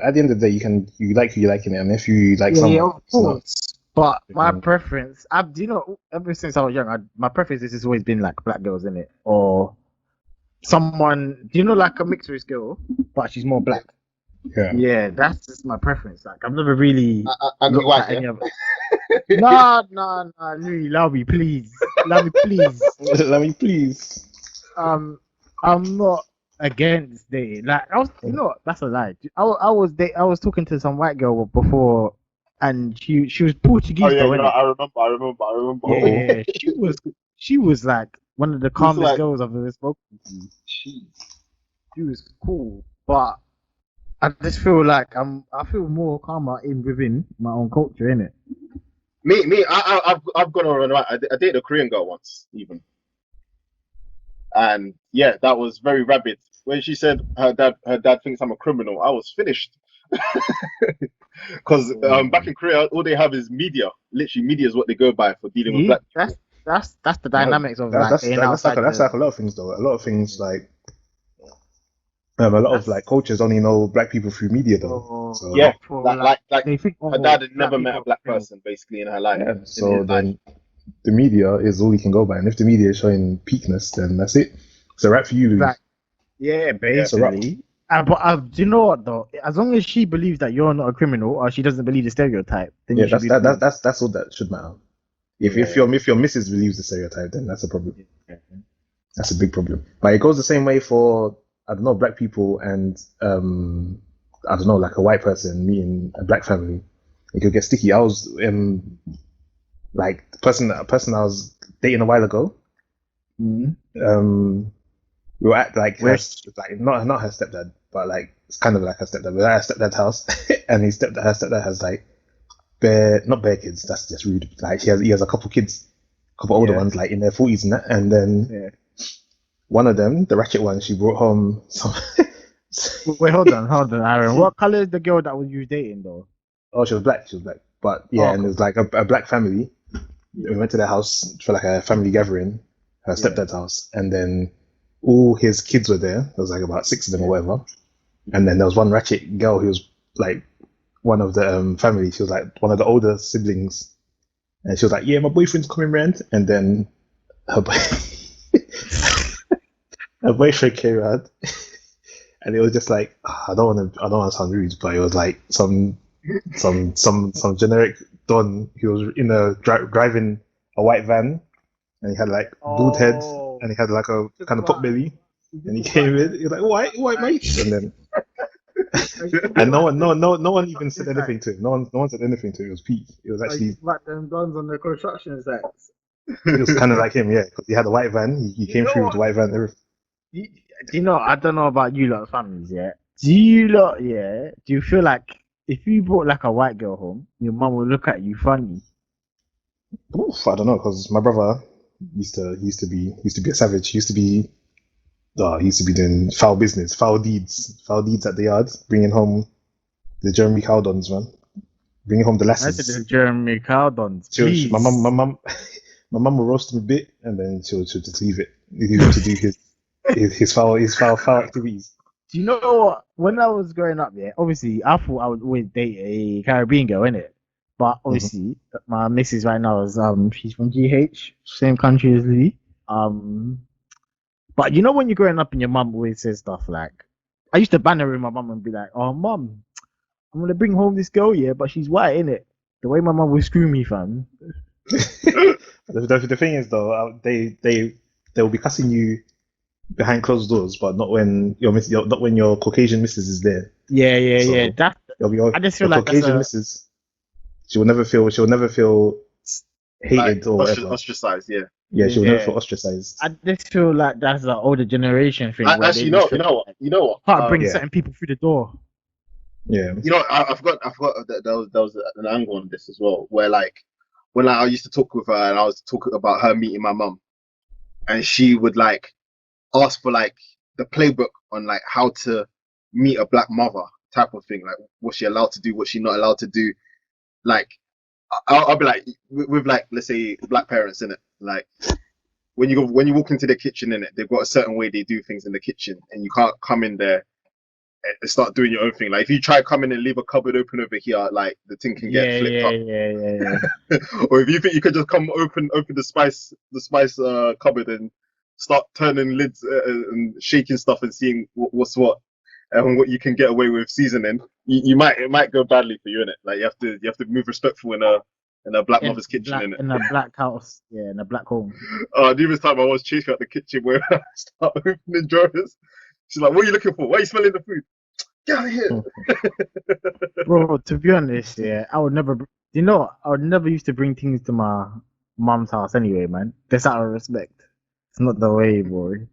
Speaker 3: at the end of the day, you like who you like in it, and if you like
Speaker 2: yeah,
Speaker 3: someone,
Speaker 2: of
Speaker 3: it's not.
Speaker 2: course. But my
Speaker 3: Then,
Speaker 2: preference, ever since I was young, my preference has always been like black girls in it, or someone, like a mixed race girl, but she's more black.
Speaker 3: yeah.
Speaker 2: Yeah, that's just my preference. Like I've never really
Speaker 4: Andy
Speaker 2: looked
Speaker 4: White,
Speaker 2: at
Speaker 4: yeah.
Speaker 2: any of it. No, Louie, Louie, please, Louie, please.
Speaker 3: Let me please.
Speaker 2: I'm not against dating. Like I was, that's a lie. I was talking to some white girl before, and she was
Speaker 4: Oh
Speaker 2: Portuguese
Speaker 4: yeah,
Speaker 2: though,
Speaker 4: you know,
Speaker 2: innit?
Speaker 4: I remember.
Speaker 2: Yeah, she was like one of the
Speaker 4: It's
Speaker 2: calmest
Speaker 4: like,
Speaker 2: girls I've ever spoken to.
Speaker 4: jeez.
Speaker 2: She was cool, but I just feel like I feel more calmer within my own culture, innit?
Speaker 4: I've gone on. I dated a Korean girl once, even, and yeah, that was very rabid. When she said her dad thinks I'm a criminal, I was finished. Because back in Korea, all they have is media. Literally, media is what they go by for dealing with
Speaker 2: See,
Speaker 4: black people.
Speaker 2: that's the
Speaker 3: No,
Speaker 2: dynamics of like staying
Speaker 3: that's
Speaker 2: outside
Speaker 3: like a lot of things though. A lot of things
Speaker 2: the.
Speaker 3: like a lot of
Speaker 2: That's
Speaker 3: like cultures only know black people through media though.
Speaker 2: for
Speaker 3: So
Speaker 4: Yeah,
Speaker 2: for like
Speaker 4: like
Speaker 2: they think
Speaker 4: her dad
Speaker 2: oh
Speaker 4: had
Speaker 2: black
Speaker 4: never met
Speaker 2: people
Speaker 4: a
Speaker 2: are
Speaker 4: black
Speaker 2: criminals.
Speaker 4: person basically in her life,
Speaker 3: yeah.
Speaker 4: in
Speaker 3: So
Speaker 4: his life.
Speaker 3: then the media is all you can go by, and if the media is showing peakness, then that's it. It's a wrap for you, Louis.
Speaker 2: Like yeah,
Speaker 3: It's a wrap.
Speaker 2: basically. But do you know what though? As long as she believes that you're not a criminal or she doesn't believe the stereotype, then
Speaker 3: Yeah,
Speaker 2: you should be cool.
Speaker 3: that's all that should matter. If
Speaker 2: Yeah.
Speaker 3: if your missus believes the stereotype, then that's a problem.
Speaker 2: Yeah.
Speaker 3: That's a big problem. But it goes the same way for I don't know black people and I don't know like a white person meeting a black family. It could get sticky. I was like the person I was dating a while ago.
Speaker 2: Mhm.
Speaker 3: We were at like
Speaker 2: Where
Speaker 3: like not her stepdad, but like it's kind of like her stepdad. We were at her stepdad's house, and her stepdad has like not bare kids. That's just rude. Like he has a couple kids, a couple older
Speaker 2: yeah.
Speaker 3: ones, like in their 40s and that. And then
Speaker 2: Yeah.
Speaker 3: one of them, the ratchet one, she brought home some.
Speaker 2: Wait, hold on, Aaron. What color is the girl that was you dating though?
Speaker 3: Oh, she was black. She was black. But yeah,
Speaker 2: Oh,
Speaker 3: and it
Speaker 2: cool.
Speaker 3: was like a black family. We went to their house for like a family gathering, her
Speaker 2: Yeah.
Speaker 3: stepdad's house, and then all his kids were there. There was like about 6 of them or whatever. And then there was one ratchet girl who was like one of the family. She was like one of the older siblings, and she was like, "Yeah, my boyfriend's coming round." And then her her boyfriend came around, and it was just like I don't want to sound rude, but it was like some generic don. He was in a driving a white van, and he had like bald head, and he had like a kind of pot belly, and he came in. He was like, white mate," and then and no one even said anything to him. No one said anything to him. It was Pete. It was actually
Speaker 2: Like them guns on the construction sites.
Speaker 3: it was kind of like him, yeah, because he had a white van. He came through with the white van. Everything.
Speaker 2: Do you know? I don't know about you lot families, yeah. Do you feel like if you brought like a white girl home, your mum will look at you funny?
Speaker 3: Oof, I don't know because my brother used to be a savage. He used to be doing foul business, foul deeds at the yard, bringing home the Jeremy Cowdons, man, bringing home the
Speaker 2: I said
Speaker 3: lasses.
Speaker 2: the Jeremy Cardons,
Speaker 3: My
Speaker 2: please.
Speaker 3: mum, My mum will roast him a bit, and then she'll just leave him to do his foul activities.
Speaker 2: Do you know what? When I was growing up, yeah, obviously I thought I would always date a Caribbean girl, innit? But obviously, my missus right now is she's from GH, same country as Louie. But you know when you're growing up and your mum always says stuff like, I used to banter with my mum and be like, "Oh, mum, I'm gonna bring home this girl, yeah, but she's white, innit?" The way my mum would screw me, fam.
Speaker 3: The thing is though, they will be cussing you behind closed doors, but not when not when your Caucasian missus is there.
Speaker 2: Yeah. That I just feel
Speaker 3: your
Speaker 2: like that's
Speaker 3: Caucasian
Speaker 2: a
Speaker 3: missus. She'll never feel hated
Speaker 4: Like
Speaker 3: or whatever.
Speaker 4: ostracized, yeah.
Speaker 3: Yeah, she'll never
Speaker 2: yeah.
Speaker 3: feel ostracized.
Speaker 2: I just feel like that's an older generation thing. Where
Speaker 4: Actually,
Speaker 2: they just
Speaker 4: you know what?
Speaker 2: can't bring
Speaker 3: Yeah.
Speaker 2: certain people through the door.
Speaker 3: Yeah.
Speaker 4: You know, I forgot that there was an angle on this as well, where like when I used to talk with her and I was talking about her meeting my mum, and she would like ask for like the playbook on like how to meet a black mother type of thing, like what's she allowed to do, what's she not allowed to do. Like I'll be like with like let's say black parents in it, like when you walk into the kitchen in it, they've got a certain way they do things in the kitchen, and you can't come in there and start doing your own thing. Like if you try come in and leave a cupboard open over here, like the thing can get flipped up.
Speaker 2: Yeah.
Speaker 4: Or if you think you could just come open the spice cupboard and start turning lids and shaking stuff and seeing what's what and what you can get away with seasoning, it might go badly for you in it. Like you have to move respectful in a black mother's kitchen in it.
Speaker 2: In a black house, yeah, in a black home.
Speaker 4: Numerous time I was chasing out the kitchen where I start opening drawers. She's like, "What are you looking for? Why are you smelling the food? Get out of here!"
Speaker 2: Bro, to be honest, yeah, I would never. You know, I would never used to bring things to my mom's house anyway, man. That's out of respect. It's not the way, boy.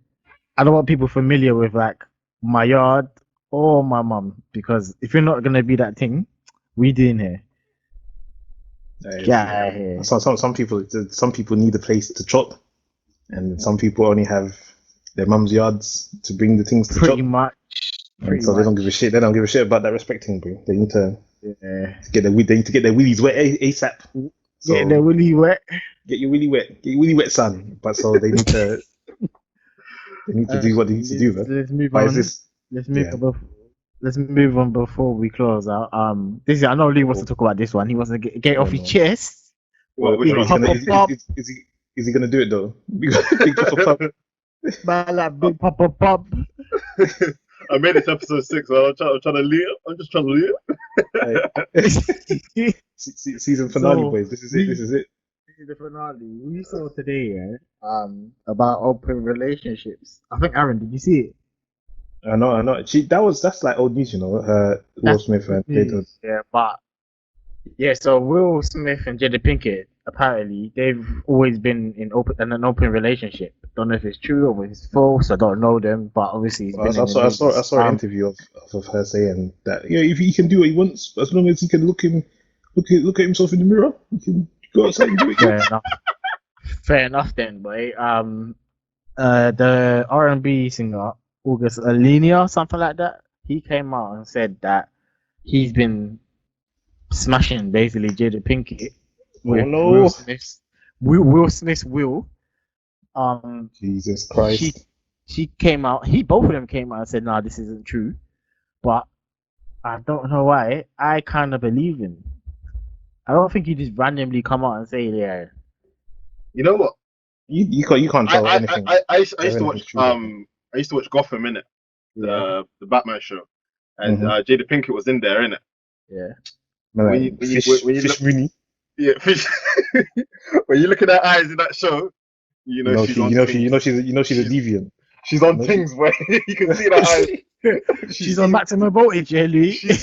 Speaker 2: I don't want people familiar with like my yard or my mom because if you're not gonna be that thing, we doing here. Get out of here.
Speaker 3: Some people need a place to chop, and some people only have their mum's yards to bring the things to
Speaker 2: Pretty
Speaker 3: chop.
Speaker 2: much.
Speaker 3: And so they don't give a shit. They don't give a shit about that respecting, bro. They need to get their willies wet ASAP. So
Speaker 2: Get the willy wet.
Speaker 3: Get your willy wet. Get your willy wet, son. But so they need to do what they need to do, man.
Speaker 2: Let's move
Speaker 3: But
Speaker 2: on. Let's move on before we close out. I know Lee wants to talk about this one. He wants to get off his chest.
Speaker 4: Which one?
Speaker 3: Is he gonna do it though? Big pop.
Speaker 2: Man, like big pop.
Speaker 4: I made this episode 6, so I'm trying to leave. I'm just trying to leave.
Speaker 3: Season finale,
Speaker 2: So,
Speaker 3: boys. This is it.
Speaker 2: This is the finale. We saw today, about open relationships. I think Aaron, did you see it?
Speaker 3: I know. That's like old news, you know. Will Smith and Jada.
Speaker 2: Yeah, but yeah. So Will Smith and Jada Pinkett apparently they've always been in an open relationship. Don't know if it's true or if it's false. I don't know them, but obviously
Speaker 3: I saw an interview of her saying that if he can do what he wants as long as he can look at himself in the mirror, he can go outside and do it.
Speaker 2: Fair enough then, boy. The R&B singer August Alenia, something like that, he came out and said that he's been smashing basically Jada Pinkett with Will Smith's Will.
Speaker 3: Jesus Christ.
Speaker 2: She came out. Both of them came out and said, "Nah, this isn't true." But I don't know why. I kind of believe him. I don't think you just randomly come out and say, "Yeah."
Speaker 4: You know what?
Speaker 3: You can't tell anything.
Speaker 4: I used to watch I used to watch Gotham innit? The Batman show, and Jada Pinkett was in there innit?
Speaker 2: Yeah.
Speaker 4: When you
Speaker 3: Fish Mooney.
Speaker 4: Yeah, fish. When you look at her eyes in that show, you know she's a
Speaker 3: deviant.
Speaker 4: She's on things where you can see that eyes.
Speaker 2: She's on maximum voltage, yeah, Louis.
Speaker 4: You can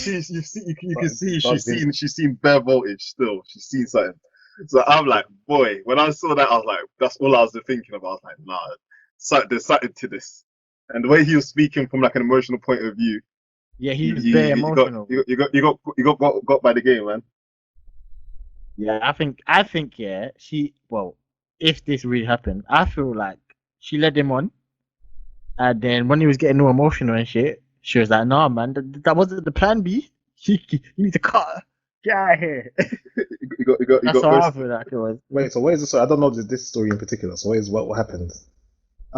Speaker 4: see she's seen bare voltage still. She's seen something. So I'm like, boy, when I saw that, I was like, that's all I was thinking about. I was like, nah, there's something to this. And the way he was speaking from like an emotional point of view.
Speaker 2: Yeah, he was very emotional.
Speaker 4: You got by the game, man.
Speaker 2: Yeah, I think yeah, if this really happened, I feel like she led him on. And then when he was getting all emotional and shit, she was like, "Nah, man, that wasn't the plan B. You need to cut Get out of here.
Speaker 4: You
Speaker 2: That's
Speaker 4: got
Speaker 2: how I
Speaker 4: ghosted.
Speaker 2: feel like it was.
Speaker 3: Wait, so what is this? I don't know this story in particular. So what happened?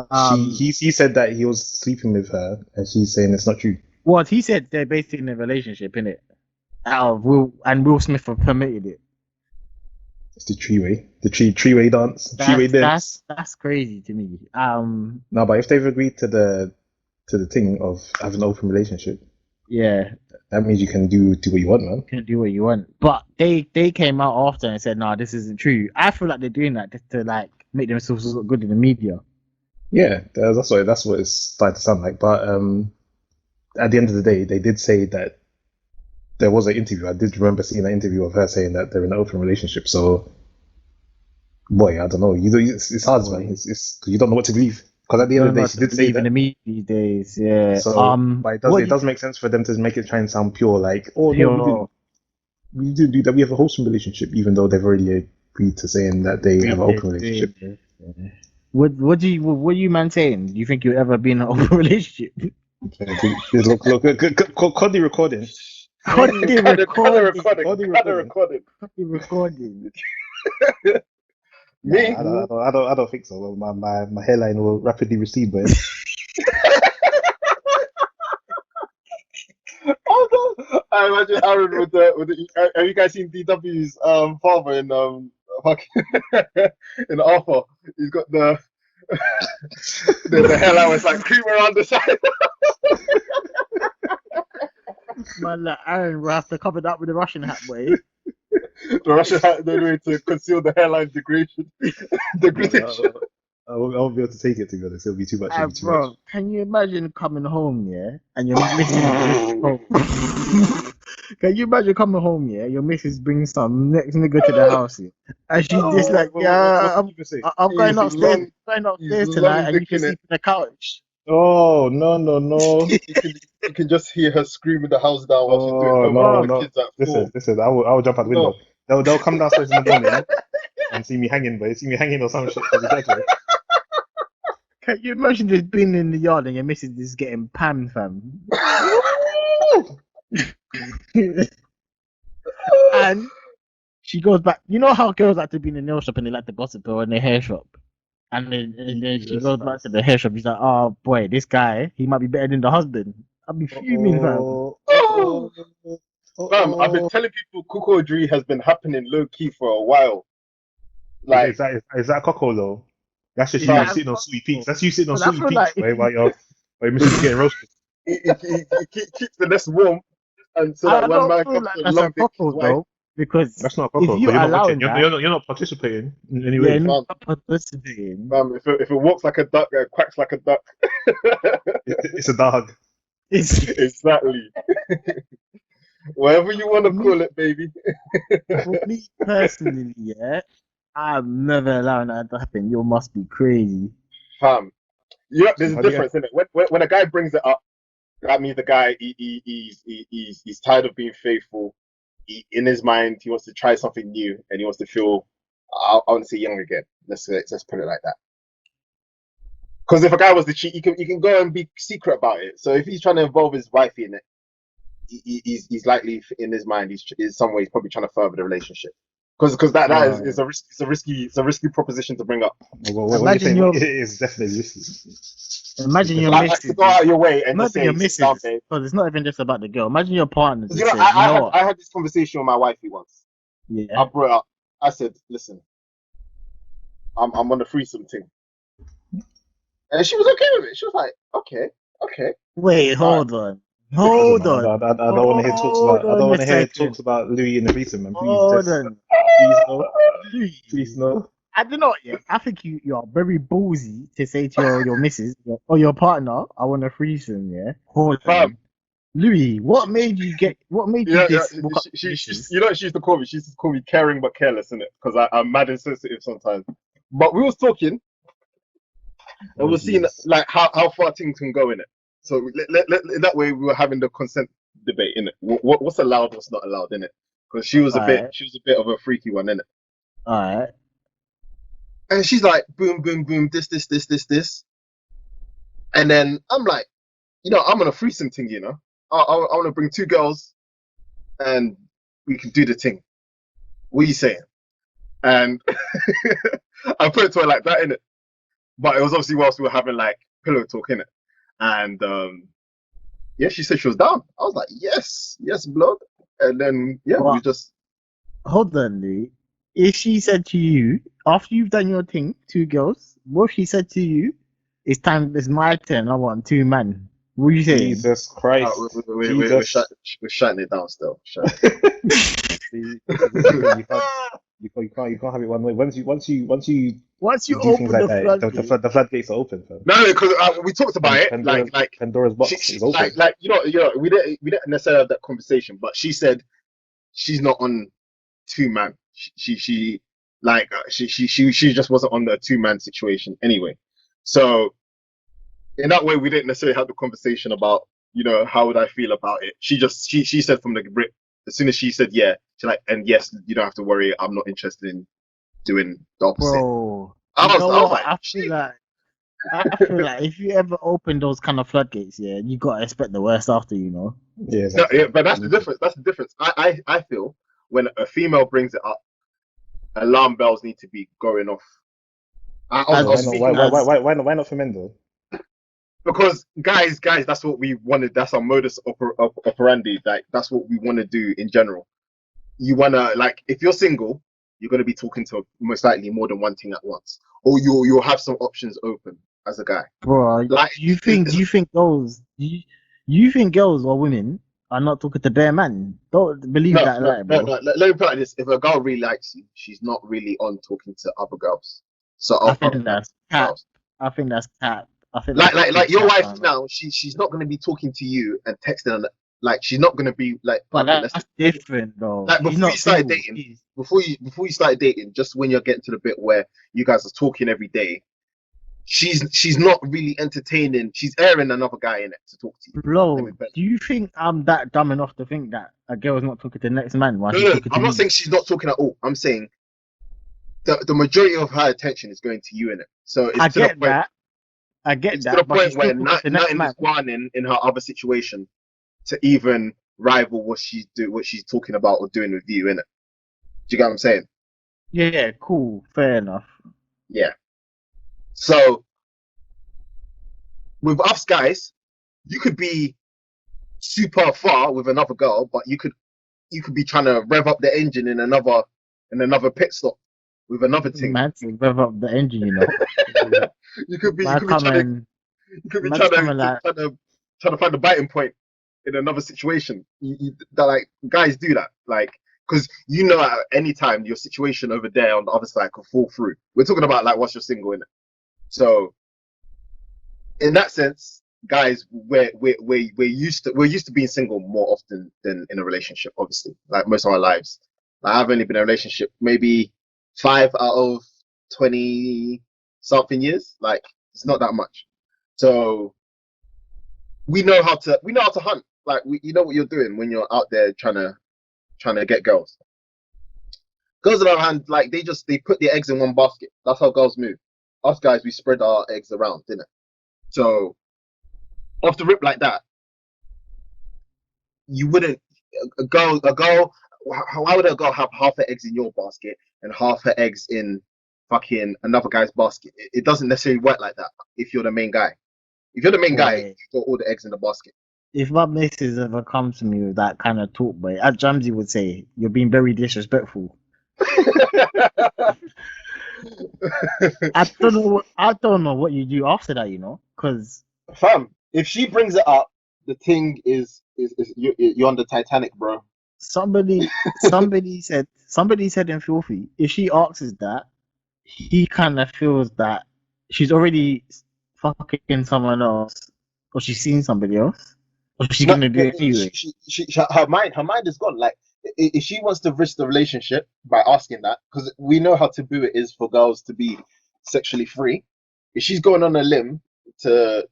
Speaker 2: Um,
Speaker 3: He said that he was sleeping with her, and she's saying it's not true.
Speaker 2: what he said, they're basically in a relationship, innit? Will Smith have permitted it.
Speaker 3: It's the three-way dance, three-way dance.
Speaker 2: That's crazy to me.
Speaker 3: No, but if they've agreed to the thing of having an open relationship,
Speaker 2: yeah,
Speaker 3: that means you can do what you want, man.
Speaker 2: you can do what you want. But they came out after and said, "No, this isn't true." I feel like they're doing that just to like make themselves look good in the media.
Speaker 3: Yeah, that's what it's starting to sound like. But at the end of the day, they did say that there was an interview. I did remember seeing an interview of her saying that they're in an open relationship. So, boy, I don't know. It's hard, man. It's you don't know what to believe. Because at the end of the day, she did say
Speaker 2: Believe in the
Speaker 3: that.
Speaker 2: media these days. Yeah.
Speaker 3: So, but
Speaker 2: What
Speaker 3: it
Speaker 2: do you
Speaker 3: does make sense for them to make it try and sound pure, like, oh no,
Speaker 2: pure
Speaker 3: we didn't do that. We have a wholesome relationship, even though they've already agreed to saying that they have an open relationship.
Speaker 2: What do you man saying? Do you think you'll ever be in an open relationship?
Speaker 3: Look, Cody recording.
Speaker 2: Cody
Speaker 4: recording.
Speaker 2: recording.
Speaker 4: Me?
Speaker 3: I don't think so. My hairline will rapidly recede, but
Speaker 4: Oh no! I imagine Aaron with the. Have you guys seen DW's father in fucking in Arthur? He's got the hairline was like cream around the side.
Speaker 2: Man, like Aaron will have to cover that with a Russian hat, boy.
Speaker 4: The Russian hat the way to conceal the hairline degradation. Degradation.
Speaker 3: I won't be able to take it, to be honest. It'll be too much. It'll be too
Speaker 2: Bro,
Speaker 3: much.
Speaker 2: can you imagine coming home, yeah, and your missus home? Can you imagine coming home, yeah, your missus brings some next nigga to the house, yeah, and she's just like, yeah,
Speaker 3: What did you say?
Speaker 2: I'm
Speaker 4: He's long,
Speaker 2: going
Speaker 4: he's
Speaker 2: upstairs tonight,
Speaker 4: long
Speaker 2: and you can
Speaker 4: dicking it.
Speaker 2: sleep on the couch.
Speaker 3: Oh no!
Speaker 4: You can just hear her screaming the house down while she's doing
Speaker 3: Oh
Speaker 4: homework
Speaker 3: no
Speaker 4: with the
Speaker 3: no!
Speaker 4: kids at school.
Speaker 3: Listen! I will jump out the window.
Speaker 4: No,
Speaker 3: They'll come downstairs in the morning and see me hanging, but see me hanging or some shit. They'll be dead, boy.
Speaker 2: Can you imagine just being in the yard and your missus is getting panned, fam? And she goes back. You know how girls like to be in the nail shop and they like to gossip or in the hair shop. And then she goes back to the hair shop. He's like, "Oh boy, this guy, he might be better than the husband." I'll be fuming, fam.
Speaker 4: fam, I've been telling people cuckoldry has been happening low key for a while. Like,
Speaker 3: Is that cockle though? That's just
Speaker 2: Is
Speaker 3: you
Speaker 2: that
Speaker 3: sitting on
Speaker 2: impossible?
Speaker 3: sweet peaks. That's you sitting on
Speaker 2: But I
Speaker 3: sweet
Speaker 2: feel
Speaker 3: peaks,
Speaker 2: like if
Speaker 3: boy, while your missus is getting roasted.
Speaker 4: it keeps the nest warm, and so that
Speaker 2: I
Speaker 4: when
Speaker 2: don't
Speaker 4: man
Speaker 2: feel
Speaker 4: comes
Speaker 2: like
Speaker 4: to
Speaker 2: that's
Speaker 4: long
Speaker 2: a
Speaker 4: dick his
Speaker 2: cockle
Speaker 4: wife,
Speaker 2: though, because
Speaker 3: That's not a
Speaker 2: if
Speaker 3: cockle
Speaker 2: you
Speaker 3: because you're not watching.
Speaker 2: allowing that,
Speaker 3: You're not participating in any
Speaker 2: yeah,
Speaker 3: way.
Speaker 2: you're
Speaker 4: fam,
Speaker 2: not participating.
Speaker 4: if it walks like a duck, it quacks like a duck.
Speaker 3: It's a dog.
Speaker 2: It's
Speaker 4: Exactly. Whatever you want
Speaker 2: for
Speaker 4: to
Speaker 2: me,
Speaker 4: call it, baby.
Speaker 2: for me personally, yeah, I'm never allowing that to happen. You must be crazy.
Speaker 4: Fam, yeah,
Speaker 3: So
Speaker 4: there's a
Speaker 3: how do you?
Speaker 4: difference in it. When a guy brings it up, that means the guy he's tired of being faithful. In his mind, he wants to try something new and he wants to feel, I want to say young again. Let's put it like that. Because if a guy was to cheat, he can go and be secret about it. So if he's trying to involve his wifey in it, he's likely in his mind he's some way he's probably trying to further the relationship. Because that is
Speaker 2: Bro,
Speaker 4: a risky proposition to bring up.
Speaker 3: What you
Speaker 2: imagine
Speaker 3: saying?
Speaker 2: your
Speaker 3: It is definitely risky. It's
Speaker 2: imagine your
Speaker 3: definitely.
Speaker 4: Like to
Speaker 2: missus,
Speaker 4: go out of your way and
Speaker 2: not
Speaker 4: just
Speaker 2: even your
Speaker 4: say, sit down,
Speaker 2: missus,
Speaker 4: babe.
Speaker 2: because it's not even just about the girl. Imagine your partner
Speaker 4: 'Cause,
Speaker 2: just said, you know what?
Speaker 4: I had this conversation with my wifey once. I
Speaker 2: Yeah.
Speaker 4: brought it up. I said, listen, I'm on the threesome thing. And she was okay with it. She was like, okay,
Speaker 2: Wait,
Speaker 4: all right.
Speaker 2: hold on.
Speaker 3: Listen,
Speaker 2: Hold
Speaker 3: man,
Speaker 2: on.
Speaker 3: I don't want to hear talks
Speaker 2: Hold
Speaker 3: about. I don't
Speaker 2: on a
Speaker 3: want to hear
Speaker 2: second.
Speaker 3: talks about Louis in the recent man. Please,
Speaker 2: Hold
Speaker 3: just
Speaker 2: on.
Speaker 3: please no, please
Speaker 2: Louis,
Speaker 3: no.
Speaker 2: I don't know. Yeah, I think you are very ballsy to say to your missus or your partner, "I want a threesome." Yeah. Hold
Speaker 4: Fam,
Speaker 2: on, Louis. What made you
Speaker 4: yeah.
Speaker 2: just walk up to your missus?
Speaker 4: You know what she used to call me? She used to call me caring but careless, innit? Because I'm mad insensitive sometimes. But we was talking and
Speaker 3: Oh
Speaker 4: we are seeing
Speaker 3: Jesus.
Speaker 4: like how far things can go in it. So that way we were having the consent debate in it. What's allowed, what's not allowed in it? Because
Speaker 2: Alright,
Speaker 4: she was a bit of a freaky one in it.
Speaker 2: alright.
Speaker 4: And she's like, boom, boom, boom, this. And then I'm like, I'm on a threesome thing, I want to bring two girls and we can do the thing. What are you saying? And I put it to her like that, innit? But it was obviously whilst we were having like pillow talk, innit? And yeah, she said she was down. I was like, yes, blood. And then yeah, we
Speaker 2: What?
Speaker 4: just
Speaker 2: Hold on, Lee. If she said to you, after you've done your thing, 2 girls, what if she said to you, it's my turn, I want 2 men? What are you saying?
Speaker 3: Jesus Christ.
Speaker 4: we're
Speaker 3: Jesus.
Speaker 4: shutting it down still.
Speaker 3: See, this is the thing, you can't have it one way. Once you
Speaker 2: Once you
Speaker 3: do things
Speaker 2: open
Speaker 3: like
Speaker 2: the
Speaker 3: that,
Speaker 2: floodgate,
Speaker 3: the floodgates are open, fam.
Speaker 4: No, because we talked about it.
Speaker 3: Pandora's box
Speaker 4: She
Speaker 3: is open.
Speaker 4: like we didn't necessarily have that conversation, but she said she's not on 2 man. She just wasn't on the 2 man situation anyway. So in that way, we didn't necessarily have the conversation about how would I feel about it. She said from the rip, as soon as she said yeah, she like, and yes, you don't have to worry. I'm not interested in doing the opposite.
Speaker 2: bro.
Speaker 4: I
Speaker 2: You
Speaker 4: was
Speaker 2: know what?
Speaker 4: like,
Speaker 2: I feel like if you ever open those kind of floodgates, yeah, you gotta expect the worst after, you know.
Speaker 3: Yeah,
Speaker 4: no,
Speaker 3: exactly.
Speaker 4: yeah, but that's the difference. That's the difference. I feel when a female brings it up, alarm bells need to be going off. I
Speaker 2: As
Speaker 4: was
Speaker 3: So
Speaker 4: speaking
Speaker 3: why not for men though?
Speaker 4: because guys, that's what we wanted. That's our modus operandi. Like that's what we want to do in general. You wanna like if you're single, you're gonna be talking to most likely more than one thing at once, or you'll have some options open as a guy.
Speaker 2: bro,
Speaker 4: Like
Speaker 2: you think girls or women are not talking to their man? Don't believe that lie,
Speaker 4: no.
Speaker 2: bro.
Speaker 4: Let me put it like this: if a girl really likes you, she's not really on talking to other girls. So
Speaker 2: I
Speaker 4: other
Speaker 2: think that's cap.
Speaker 4: girls.
Speaker 2: I think that's cap. I think that's
Speaker 4: Like
Speaker 2: big
Speaker 4: your
Speaker 2: cap,
Speaker 4: wife
Speaker 2: man.
Speaker 4: now, she's not gonna be talking to you and texting and like she's not gonna be like
Speaker 2: But
Speaker 4: okay, let's
Speaker 2: that's different, though.
Speaker 4: like
Speaker 2: She's
Speaker 4: before you
Speaker 2: not
Speaker 4: started
Speaker 2: single.
Speaker 4: dating, before you started dating, just when you're getting to the bit where you guys are talking every day, she's not really entertaining. She's airing another guy in it to talk to you.
Speaker 2: Bro, do you think I'm that dumb enough to think that a girl's not talking to the next man while she's talking to
Speaker 4: I'm not
Speaker 2: me?
Speaker 4: saying she's not talking at all. I'm saying the majority of her attention is going to you in it. So it's
Speaker 2: I
Speaker 4: to the
Speaker 2: get
Speaker 4: point.
Speaker 2: that. I get
Speaker 4: It's to the
Speaker 2: that, but she's
Speaker 4: point
Speaker 2: still
Speaker 4: where
Speaker 2: talking to the next
Speaker 4: nothing
Speaker 2: man.
Speaker 4: is going in her other situation to even rival what she's talking about or doing with you in it. Do you get what I'm saying?
Speaker 2: Yeah, cool, fair enough.
Speaker 4: Yeah. So with us guys, you could be super far with another girl, but you could be trying to rev up the engine in another pit stop with another thing.
Speaker 2: Man, to rev up the engine, you know.
Speaker 4: You could be
Speaker 2: Man, man's coming like,
Speaker 4: trying to find the biting point in another situation. That like guys do that, like because at any time your situation over there on the other side could fall through. We're talking about like once you're single, innit? So in that sense, guys, we're used to being single more often than in a relationship. Obviously, like most of our lives. Like, I've only been in a relationship maybe 5 out of 20 something years. Like it's not that much. So we know how to hunt. Like you know what you're doing when you're out there trying to get girls. Girls on the other hand, like they put their eggs in one basket. That's how girls move. Us guys, we spread our eggs around, didn't it? So off the rip like that, you wouldn't a girl. Why would a girl have half her eggs in your basket and half her eggs in fucking another guy's basket? It doesn't necessarily work like that. If you're the main guy,
Speaker 2: boy,
Speaker 4: you've got all the eggs in the basket.
Speaker 2: if my missus ever comes to me with that kind of talk, boy, as Jamsey would say, you're being very disrespectful. I don't know what you do after that, you know, because
Speaker 4: Fam, if she brings it up, the thing is you're on the Titanic, bro.
Speaker 2: somebody said in Filthy, if she asks that, he kind of feels that she's already fucking someone else, or she's seen somebody else, or she's
Speaker 4: No,
Speaker 2: gonna do it anyway.
Speaker 4: her mind is gone. Like if she wants to risk the relationship by asking that, because we know how taboo it is for girls to be sexually free. If she's going on a limb to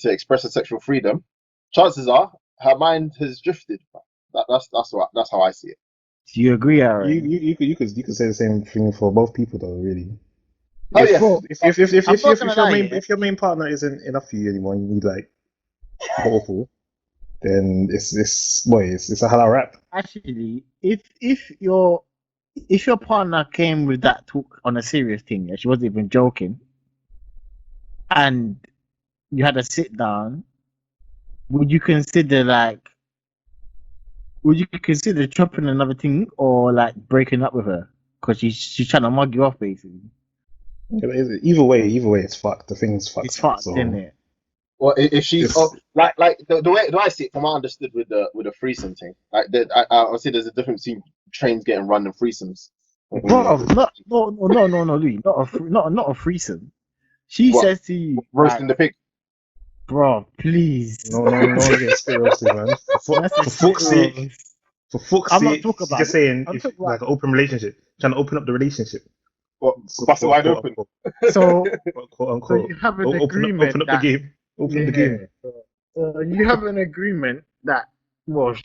Speaker 4: express her sexual freedom, chances are her mind has drifted. That's how I see it.
Speaker 2: Do you agree,
Speaker 3: You
Speaker 2: Aaron?
Speaker 3: you could say the same thing for both people though, really.
Speaker 4: Oh yeah,
Speaker 2: Bro, I'm not gonna lie, yeah.
Speaker 3: If your main partner isn't enough for you anymore, and you need like more, then it's a halal rap.
Speaker 2: Actually, if your partner came with that talk on a serious thing, and she wasn't even joking, and you had a sit down, would you consider chopping another thing or like breaking up with her because she's trying to mug you off basically?
Speaker 3: Either way, it's fucked. The thing's fucked.
Speaker 2: It's fucked,
Speaker 3: So
Speaker 2: isn't it?
Speaker 4: Or if she's
Speaker 3: it's,
Speaker 4: like the way I see it, from what I understood with the threesome thing, like I see there's a difference between trains getting run and threesomes.
Speaker 2: Bro, no, Louis, not a threesome. She
Speaker 4: What,
Speaker 2: says to you,
Speaker 4: roasting the pig?
Speaker 2: bro, please.
Speaker 3: no getting spit roasted, man.
Speaker 2: That's a
Speaker 3: For fuck's sake,
Speaker 2: serious.
Speaker 3: for fuck's
Speaker 2: I'm not
Speaker 3: sake,
Speaker 2: talking
Speaker 3: she's
Speaker 2: about
Speaker 3: just
Speaker 2: it.
Speaker 3: saying
Speaker 2: I'm
Speaker 3: if
Speaker 2: talking about
Speaker 3: like an open relationship, trying to open up the relationship.
Speaker 4: What,
Speaker 3: So,
Speaker 4: bust it wide open?
Speaker 2: so
Speaker 3: quote
Speaker 2: so
Speaker 3: unquote.
Speaker 2: you have an
Speaker 3: Open
Speaker 2: agreement
Speaker 3: up the
Speaker 2: that
Speaker 3: game. Open up the
Speaker 2: yeah.
Speaker 3: game.
Speaker 2: So you have an agreement that well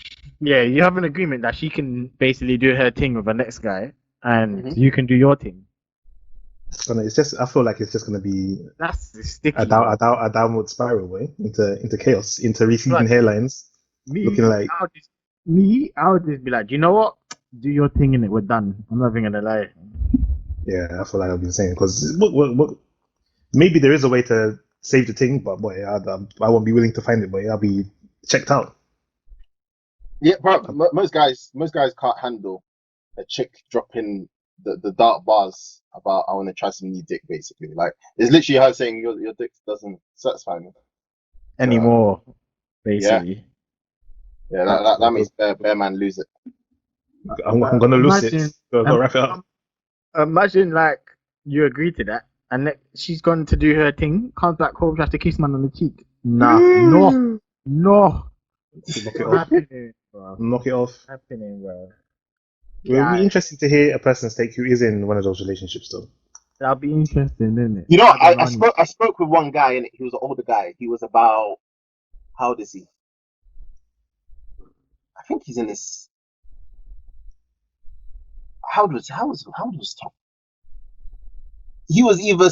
Speaker 2: yeah, you have an agreement that she can basically do her thing with the next guy and
Speaker 4: Mhm.
Speaker 2: you can do your thing.
Speaker 3: It's just I feel like it's just gonna be
Speaker 2: That's sticky, bro.
Speaker 3: a downward spiral way into chaos, into receding
Speaker 2: Like
Speaker 3: hairlines, looking
Speaker 2: me,
Speaker 3: like
Speaker 2: I would just be like, you know what? Do your thing in it. We're done. I'm not even gonna lie.
Speaker 3: yeah. I feel like I've been saying because maybe there is a way to save the thing, but boy, I won't be willing to find it. But I'll be checked out.
Speaker 4: Yeah, bro. Most guys can't handle a chick dropping the dark bars about I want to try some new dick. Basically, like it's literally her saying your dick doesn't satisfy me. So
Speaker 2: Anymore,
Speaker 4: yeah,
Speaker 2: basically.
Speaker 4: yeah, that makes bear man lose it.
Speaker 3: I'm gonna lose it.
Speaker 2: Imagine,
Speaker 3: Go wrap it up.
Speaker 2: imagine like you agree to that, and she's gone to do her thing, comes back home, she has to kiss man on the cheek. Nah, no,
Speaker 3: Knock it
Speaker 2: not
Speaker 3: off.
Speaker 2: happening, bro.
Speaker 3: Knock it off.
Speaker 2: Happening, bro.
Speaker 3: It would be
Speaker 2: Yeah,
Speaker 3: interesting to hear a person's take who is in one of those relationships, though.
Speaker 2: that'll be interesting, isn't it?
Speaker 4: You know,
Speaker 2: That'll be funny.
Speaker 4: I spoke with one guy and he was an older guy. He was about how old is he? I think he's in his how old was Tom? He was either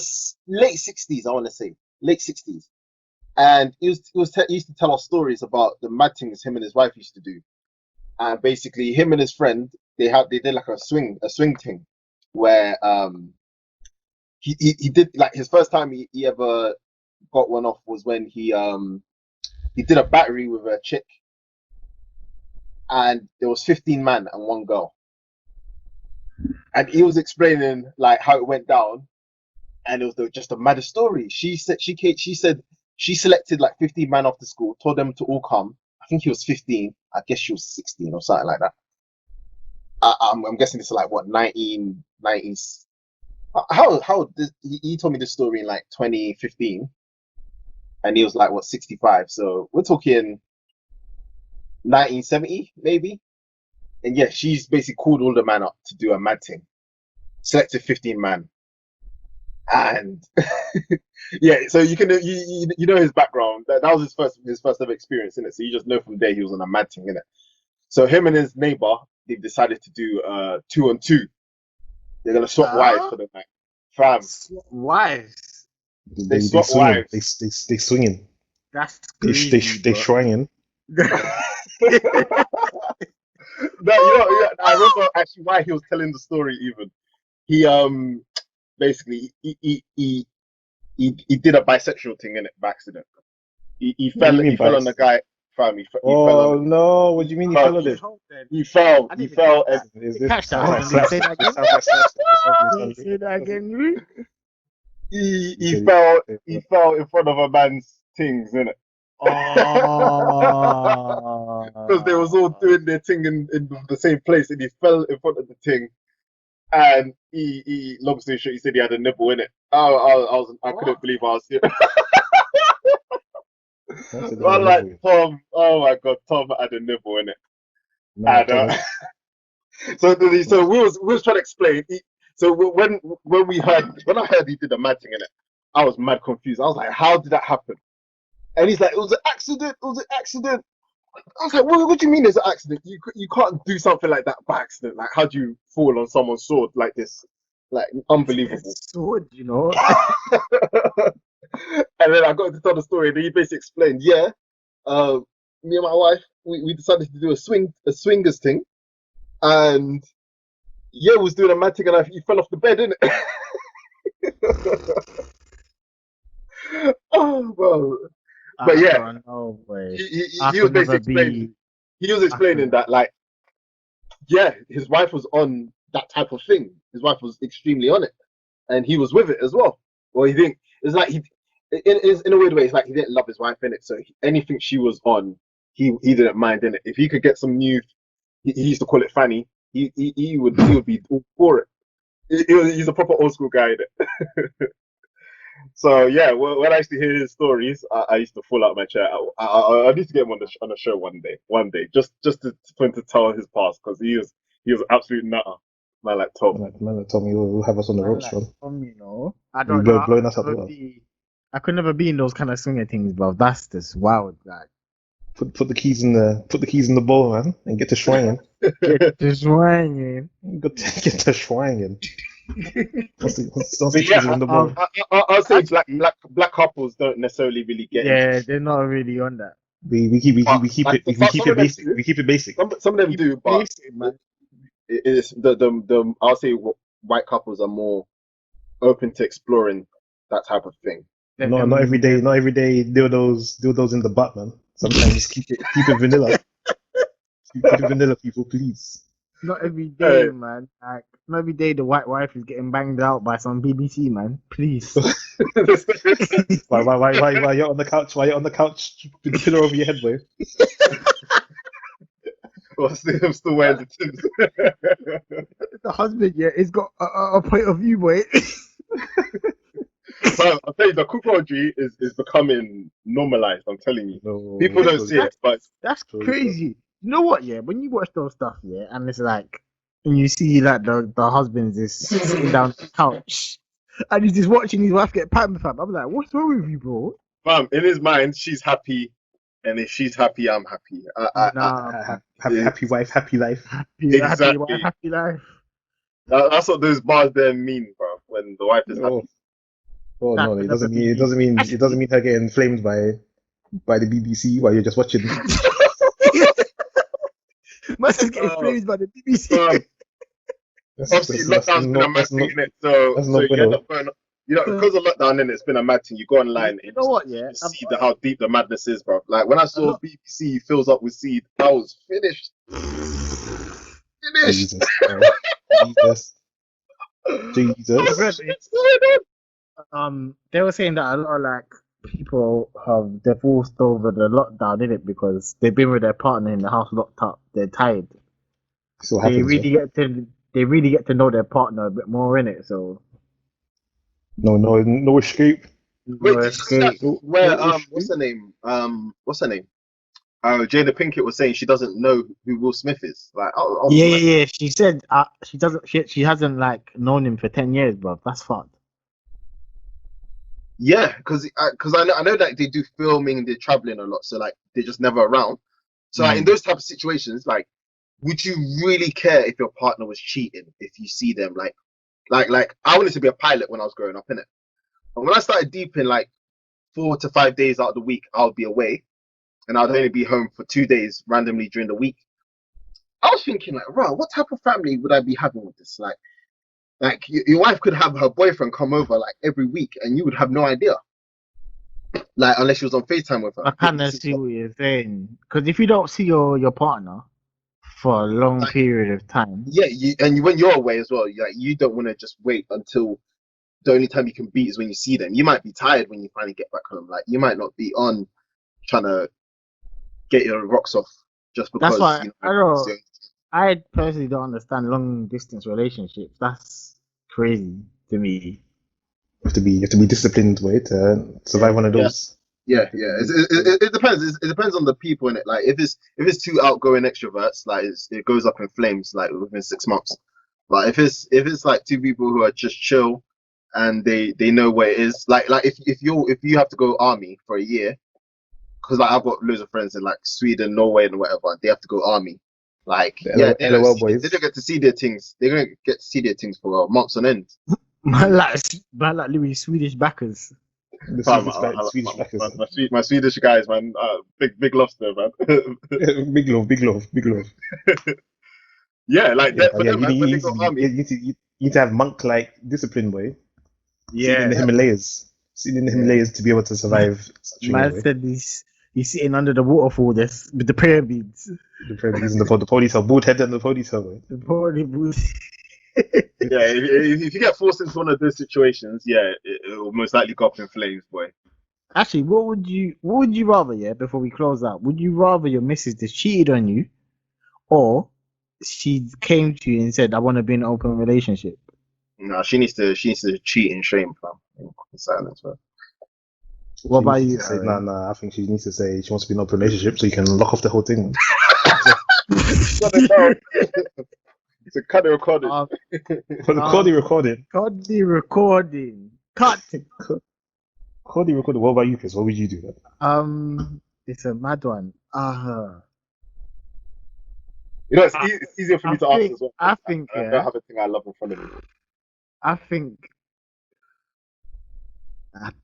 Speaker 4: late 60s, I want to say late 60s, and he used to tell us stories about the mad things him and his wife used to do. And basically, him and his friend they did like a swing thing, where he did like his first time he ever got one off was when he did a battery with a chick, and there was 15 men and one girl, and he was explaining like how it went down, and it was just a mad story. She said she selected like 15 men off the school, told them to all come. I think he was 15. I guess she was 16 or something like that. I'm guessing this is like what 1990s. How this, he told me this story in like 2015, and he was like what 65. So we're talking 1970 maybe. And yeah, she's basically called all the men up to do a mad thing. Selected 15 man, and yeah, so you know his background. That was his first ever experience in it. So you just know from there he was on a mad thing in it. So him and his neighbor, they've decided to do 2-on-2. They're gonna swap wives for the night. Fam,
Speaker 2: Wives.
Speaker 3: They
Speaker 4: swap
Speaker 3: swinging.
Speaker 4: wives.
Speaker 3: They swinging.
Speaker 2: That's
Speaker 3: They
Speaker 2: crazy,
Speaker 3: they
Speaker 2: bro.
Speaker 3: swinging.
Speaker 4: No, you know, yeah, I remember actually why he was telling the story. Even he basically he did a bisexual thing in it by accident.
Speaker 3: What do you mean
Speaker 4: He
Speaker 3: by?
Speaker 4: fell on the guy. Fam, he fell on
Speaker 3: Oh
Speaker 4: it.
Speaker 3: no! What do you mean you
Speaker 4: Fell,
Speaker 3: followed it?
Speaker 2: I
Speaker 4: he
Speaker 2: didn't even
Speaker 4: fell,
Speaker 2: catch
Speaker 4: and
Speaker 2: that. I
Speaker 3: Is
Speaker 2: didn't
Speaker 3: this
Speaker 2: catch that.
Speaker 3: sounds
Speaker 2: Hold
Speaker 3: like
Speaker 2: on, Louis. Say
Speaker 3: slapstick?
Speaker 2: that
Speaker 3: This
Speaker 2: again.
Speaker 3: sounds like slapstick. This sounds like
Speaker 2: Louis, say that again, Louis.
Speaker 3: You
Speaker 4: he
Speaker 3: said
Speaker 4: fell he
Speaker 3: it.
Speaker 4: fell in front of a man's things, innit? Because they was all
Speaker 2: Oh.
Speaker 4: doing their thing in the same place, and he fell in front of the thing, and long story short, he said he had a nipple in it. I couldn't
Speaker 2: What?
Speaker 4: believe I was here.
Speaker 3: I said he had a
Speaker 4: Well, like
Speaker 3: nipple.
Speaker 4: Tom, oh my god, Tom had a nipple in it,
Speaker 3: No,
Speaker 4: and
Speaker 3: Tom.
Speaker 4: so we was trying to explain. So when I heard he did a mad thing in it, I was mad confused. I was like, how did that happen? And he's like, it was an accident. It was an accident. I was like, what do you mean it's an accident? You can't do something like that by accident. Like, how do you fall on someone's sword like this? Like, unbelievable.
Speaker 2: It's sword, you know.
Speaker 4: And then I got to tell the story, and he basically explained, yeah, me and my wife, we decided to do a swingers thing, and yeah, was doing a mad thing, and he fell off the bed, innit? Oh, bro. But
Speaker 2: I
Speaker 4: yeah,
Speaker 2: don't know, boy. I
Speaker 4: he was
Speaker 2: could
Speaker 4: basically
Speaker 2: never
Speaker 4: explaining.
Speaker 2: be.
Speaker 4: He was
Speaker 2: I
Speaker 4: explaining
Speaker 2: could.
Speaker 4: that, like, yeah, his wife was on that type of thing. His wife was extremely on it, and he was with it as well. Well, he didn't. It's like in a weird way, it's like he didn't love his wife in it. So anything she was on, he didn't mind in it. If he could get some new, he used to call it fanny. He would be all for it. He's a proper old school guy. So yeah, when I used to hear his stories, I used to fall out my chair. I need to get him on the show one day, just for him to tell his past because he was absolute nutter. Man, like Tom.
Speaker 3: Man, told me will have us on the
Speaker 2: Man,
Speaker 3: ropes,
Speaker 2: like
Speaker 3: bro.
Speaker 2: you know, I
Speaker 3: He'll
Speaker 2: don't
Speaker 3: be
Speaker 2: know.
Speaker 3: blowing us out the world.
Speaker 2: I could never be in those kind of swinger things, bro. That's just wild. Like,
Speaker 3: Put the keys in the bowl, man, and get to swinging.
Speaker 2: get this swinging.
Speaker 3: Get to swinging. Once the
Speaker 4: But
Speaker 3: keys are
Speaker 4: yeah,
Speaker 3: in the bowl.
Speaker 4: I'll say
Speaker 2: Actually,
Speaker 4: black couples don't necessarily really get into
Speaker 2: yeah,
Speaker 4: this,
Speaker 2: they're not really on that.
Speaker 3: We
Speaker 4: but
Speaker 3: keep
Speaker 4: like
Speaker 3: it we keep
Speaker 4: some
Speaker 3: it
Speaker 4: of them
Speaker 3: basic.
Speaker 4: do.
Speaker 3: We keep it basic.
Speaker 4: Some of them
Speaker 2: Keep
Speaker 4: do,
Speaker 2: it
Speaker 4: but
Speaker 2: basic, man.
Speaker 4: it's the I'll say white couples are more open to exploring that type of thing.
Speaker 3: Not every day. Not every day. Dildos in the butt, man. Sometimes keep it vanilla. Keep it vanilla, people, please.
Speaker 2: Not every day,
Speaker 4: Hey.
Speaker 2: man. Like, not every day the white wife is getting banged out by some BBC, man. Please.
Speaker 3: Why you're on the couch? Why you're on the couch with the pillow over your head, boy?
Speaker 4: I'm still wearing the Timbs.
Speaker 2: The husband, yeah, he's got a point of view, boy.
Speaker 4: But I'll tell you, the cookery is becoming normalized. I'm telling you,
Speaker 3: No,
Speaker 4: people don't
Speaker 3: surely
Speaker 4: see it, but
Speaker 2: That's
Speaker 3: surely not.
Speaker 2: crazy. You know what, yeah? When you watch those stuff, yeah, and it's like, and you see like the husband is sitting down on the couch, and he's just watching his wife get pampered. Fam. I'm like, what's wrong with you, bro?
Speaker 4: fam, in his mind, she's happy, and if she's happy, I'm happy.
Speaker 2: Nah,
Speaker 3: Happy wife, happy life.
Speaker 2: happy wife,
Speaker 4: Exactly.
Speaker 2: happy life.
Speaker 4: That's what those bars there mean, bro. When the wife is
Speaker 3: Oh,
Speaker 4: happy.
Speaker 3: oh
Speaker 2: That
Speaker 3: no,
Speaker 2: could
Speaker 3: it
Speaker 2: never
Speaker 3: doesn't mean
Speaker 2: be.
Speaker 3: it doesn't mean her getting flamed by the BBC while you're just watching.
Speaker 2: Must just get
Speaker 4: Uh,
Speaker 2: flamed by the BBC.
Speaker 4: um, obviously,
Speaker 3: That's
Speaker 4: lockdown's been a
Speaker 3: not
Speaker 4: mad thing in it, so
Speaker 3: that's
Speaker 4: so
Speaker 3: not
Speaker 4: you end
Speaker 3: bueno.
Speaker 4: up going. Because of lockdown, and it's been a mad thing. You go online
Speaker 2: You
Speaker 4: and
Speaker 2: know what? Yeah,
Speaker 4: you see how deep the madness is, bro. Like when I
Speaker 2: a
Speaker 4: saw
Speaker 2: lot.
Speaker 4: BBC fills up with seed, I was finished. Finished.
Speaker 3: Jesus, bro. Jesus,
Speaker 2: To be
Speaker 3: Jesus.
Speaker 2: honest, they were saying that a lot of like people have divorced over the lockdown, did it? Because they've been with their partner in the house locked up. They're tired.
Speaker 3: It still
Speaker 2: They
Speaker 3: happens, yeah.
Speaker 2: really get to they really get to know their partner a bit more in it. So
Speaker 3: No escape.
Speaker 2: no
Speaker 4: Wait, did you see that
Speaker 2: escape.
Speaker 4: where
Speaker 3: No
Speaker 4: what's
Speaker 3: escape.
Speaker 4: her name? What's her name? Jada Pinkett was saying she doesn't know who Will Smith is. Like, I was
Speaker 2: Yeah,
Speaker 4: like,
Speaker 2: yeah, yeah. She said she doesn't. She hasn't like known him for 10 years, bro. That's fucked.
Speaker 4: yeah, because I know that they do filming, they're traveling a lot, so like they're just never around. So like, in those type of situations, like, would you really care if your partner was cheating if you see them like I wanted to be a pilot when I was growing up, innit? And when I started deep in like 4 to 5 days out of the week, I'll be away and I'd only be home for 2 days randomly during the week. I was thinking like, wow, what type of family would I be having with this? Like your wife could have her boyfriend come over like every week, and you would have no idea. Like unless she was on FaceTime with her.
Speaker 2: I kind of see what you're saying. Because if you don't see your partner for a long
Speaker 4: Like,
Speaker 2: period of time,
Speaker 4: yeah, when you're away as well, you don't want to just wait until the only time you can beat is when you see them. You might be tired when you finally get back home. Like you might not be on trying to get your rocks off just
Speaker 2: that's
Speaker 4: because
Speaker 2: why
Speaker 4: you
Speaker 2: I
Speaker 4: know.
Speaker 2: don't. I personally don't understand long distance relationships. That's crazy to me.
Speaker 3: You have to be disciplined, way to survive one of
Speaker 4: Yeah,
Speaker 3: those.
Speaker 4: yeah,
Speaker 2: To
Speaker 4: yeah.
Speaker 2: be,
Speaker 4: It depends. It depends on the people in it. Like if it's two outgoing extroverts, like it goes up in flames like within 6 months. But if it's like two people who are just chill and they know where it is, like if you have to go army for a year, because like I've got loads of friends in like Sweden, Norway, and whatever, they have to go army. Like
Speaker 3: The
Speaker 4: yeah,
Speaker 3: LOL
Speaker 4: they
Speaker 3: boys.
Speaker 4: don't get to see their things. They're gonna get to see their things for months on end.
Speaker 2: man like Louis Swedish backers.
Speaker 3: The
Speaker 4: Fam,
Speaker 3: Swedish backers.
Speaker 4: my Swedish guys, man. Big loss there, man.
Speaker 3: Big love, big love, big love.
Speaker 4: Yeah, like
Speaker 3: Yeah,
Speaker 4: that
Speaker 3: but
Speaker 4: for
Speaker 3: yeah,
Speaker 4: them, man. When they
Speaker 3: need to
Speaker 4: got
Speaker 3: be,
Speaker 4: army,
Speaker 3: you need to have monk-like discipline, boy. Sitting in
Speaker 2: Yeah,
Speaker 3: the Himalayas, sitting in the
Speaker 2: yeah.
Speaker 3: Himalayas to be able to survive such things,
Speaker 2: Man
Speaker 3: boy.
Speaker 2: said he's sitting under the waterfall this with the pyramids.
Speaker 3: The probably using the ponytail, bald head and the ponytail, boy.
Speaker 2: The pyramids.
Speaker 4: yeah, if you get forced into one of those situations, yeah, it will most likely go up in flames, boy.
Speaker 2: Actually, what would you rather, yeah, before we close out? Would you rather your missus just cheated on you, or she came to you and said, I want to be in an open relationship?
Speaker 4: No, she needs to cheat in shame, fam. In silence, man.
Speaker 2: What
Speaker 3: She
Speaker 2: about
Speaker 3: needs
Speaker 2: you,
Speaker 3: to say,
Speaker 2: Aaron?
Speaker 3: nah. I think she needs to say she wants to be in an open relationship so you can lock off the whole thing.
Speaker 4: Shut it down. To cut the recording.
Speaker 3: Recording, recording.
Speaker 2: Cut the recording. Cut.
Speaker 3: Recording, recording. What about you, Chris? What would you do?
Speaker 2: It's a mad one.
Speaker 4: You know, it's easier for me to answer as well.
Speaker 2: I think,
Speaker 4: I don't have a thing I love in front of me.
Speaker 2: I think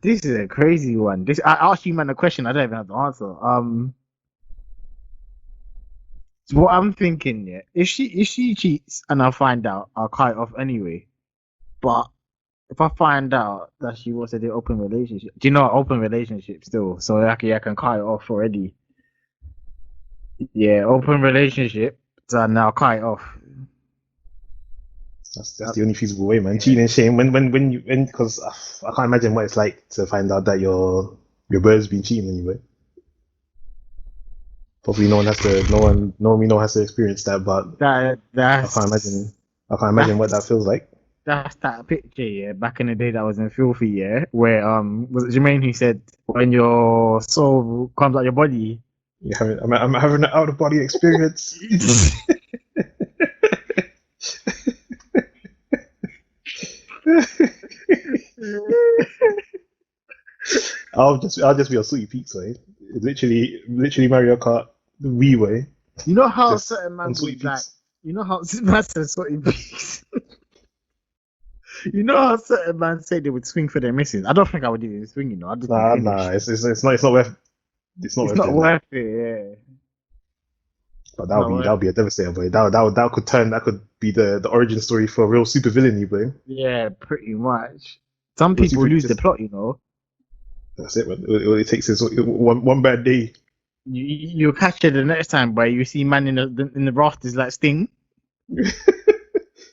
Speaker 2: this is a crazy one. This I asked you man a question I don't even have to answer. So what I'm thinking, yeah, if she cheats and I find out, I'll cut it off anyway. But if I find out that she wants to do open relationship, do you know open relationship still? So I can cut it off already. Yeah, open relationship. So now cut it off.
Speaker 3: That's the only feasible way, man. Cheating and shame. When because I can't imagine what it's like to find out that your bird's been cheating on you, boy. Probably no one we know has to experience that, but I
Speaker 2: That's
Speaker 3: can't imagine what that feels like.
Speaker 2: that's that picture, yeah, back in the day that was in Filthy, yeah, where was it Jermaine who said when your soul comes out your body.
Speaker 3: I'm having an out of body experience. I'll just be a sweet pizza. Eh? Literally Mario Kart the Wii way.
Speaker 2: You know how
Speaker 3: Just
Speaker 2: certain man
Speaker 3: on sweet
Speaker 2: would like.
Speaker 3: peaks.
Speaker 2: You know how man says certain peaks. You know how certain man say they would swing for their misses. I don't think I would even swing. You know, I'd just be
Speaker 3: Nah,
Speaker 2: finished.
Speaker 3: it's not worth
Speaker 2: It's
Speaker 3: worth
Speaker 2: not
Speaker 3: doing that.
Speaker 2: worth it. Yeah.
Speaker 3: But
Speaker 2: Not worth
Speaker 3: that would be a devastator, boy. That could be the origin story for a real super villain, boy.
Speaker 2: Yeah, pretty much. Some
Speaker 3: Real
Speaker 2: people
Speaker 3: super
Speaker 2: lose the
Speaker 3: just
Speaker 2: plot. You know,
Speaker 3: that's it, man. All it takes is one bad day.
Speaker 2: you catch it the next time, boy. You see man in the rafters like Sting,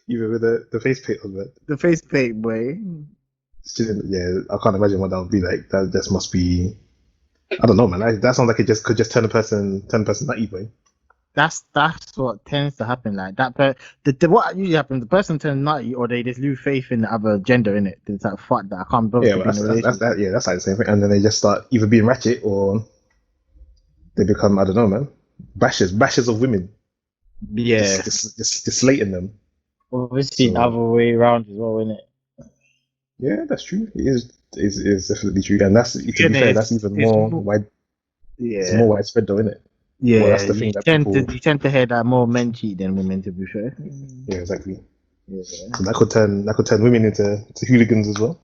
Speaker 3: Even with the face paint on, man.
Speaker 2: the face paint, boy.
Speaker 3: Yeah, I can't imagine what that would be like. That just must be. I don't know, man. That sounds like it just could just turn a person nutty, boy.
Speaker 2: That's what tends to happen. Like that, what usually happens, the person turns nutty, or they just lose faith in the other gender. In it, it's like fuck that. I can't bother
Speaker 3: Yeah,
Speaker 2: to
Speaker 3: but
Speaker 2: be in a relationship.
Speaker 3: that's like the same thing. And then they just start either being ratchet or they become, I don't know, man, bashers of women,
Speaker 2: Yeah,
Speaker 3: just slating them.
Speaker 2: obviously the
Speaker 3: So
Speaker 2: other way around as well, isn't it?
Speaker 3: yeah, that's true. It is definitely true, and that's to be fair, that's even
Speaker 2: It's
Speaker 3: more wide. It's
Speaker 2: yeah,
Speaker 3: more widespread, though, isn't it? Well,
Speaker 2: yeah.
Speaker 3: that's the thing that people.
Speaker 2: You tend to hear that more men cheat than women. To be fair.
Speaker 3: Yeah, exactly.
Speaker 2: Yeah.
Speaker 3: So that could turn women into hooligans as well.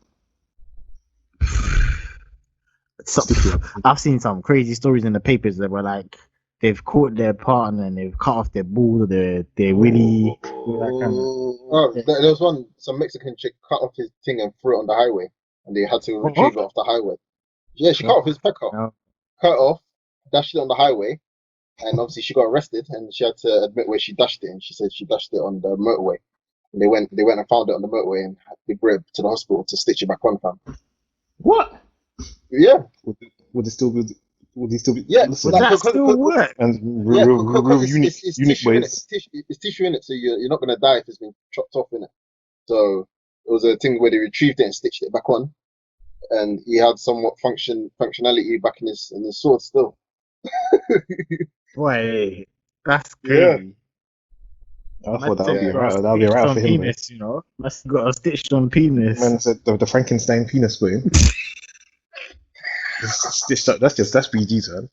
Speaker 2: So,
Speaker 3: Sticky.
Speaker 2: I've seen some crazy stories in the papers that were like they've caught their partner and they've cut off their ball, their willy, all that kind of.
Speaker 4: Oh, there was some Mexican chick cut off his thing and threw it on the highway, and they had to
Speaker 2: What?
Speaker 4: retrieve it off the highway. Yeah, she cut off his pecker,
Speaker 2: No.
Speaker 4: cut it off, dashed it on the highway, and obviously she got arrested, and she had to admit where she dashed it, and she said she dashed it on the motorway. And they went and found it on the motorway and they brought it to the hospital to stitch it back on, fam.
Speaker 3: What?
Speaker 4: Yeah,
Speaker 3: Would it still be? Would he still be?
Speaker 4: yeah,
Speaker 3: Listen,
Speaker 2: Would that still work?
Speaker 3: and
Speaker 4: yeah,
Speaker 3: real
Speaker 4: because it's
Speaker 3: unique
Speaker 4: tissue in it.
Speaker 3: ways.
Speaker 4: It's tissue in it, so you're not gonna die if it's been chopped off in it. So it was a thing where they retrieved it and stitched it back on, and he had somewhat functionality back in his sword still.
Speaker 2: Boy, that's
Speaker 4: Yeah,
Speaker 2: crazy.
Speaker 3: I
Speaker 2: Man
Speaker 3: thought that would
Speaker 2: said
Speaker 3: be
Speaker 2: you got a
Speaker 3: right. That would be
Speaker 2: stitched
Speaker 3: right
Speaker 2: on
Speaker 3: for him, man.
Speaker 2: penis, you know. That's got a stitched on penis.
Speaker 3: Man said the Frankenstein penis boy. Stitched up. That's BG's, man.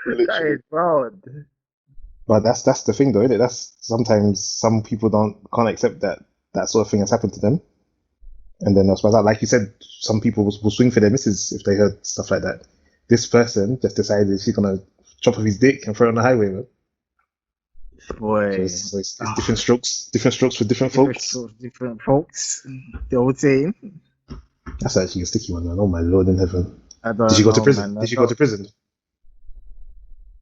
Speaker 2: That
Speaker 4: literally.
Speaker 2: is wild.
Speaker 3: But that's the thing, though, isn't it? That's sometimes some people can't accept that sort of thing has happened to them. And then that's why, like you said, some people will swing for their misses if they heard stuff like that. This person just decided she's gonna chop off his dick and throw it on the highway, man.
Speaker 2: Boy,
Speaker 3: So it's different strokes for different
Speaker 2: different
Speaker 3: folks.
Speaker 2: strokes, different folks. The old saying.
Speaker 3: That's actually a sticky one, man. Oh my lord in heaven.
Speaker 2: I
Speaker 3: Did
Speaker 2: don't
Speaker 3: she go to
Speaker 2: know,
Speaker 3: prison?
Speaker 2: man.
Speaker 3: Did she go to prison?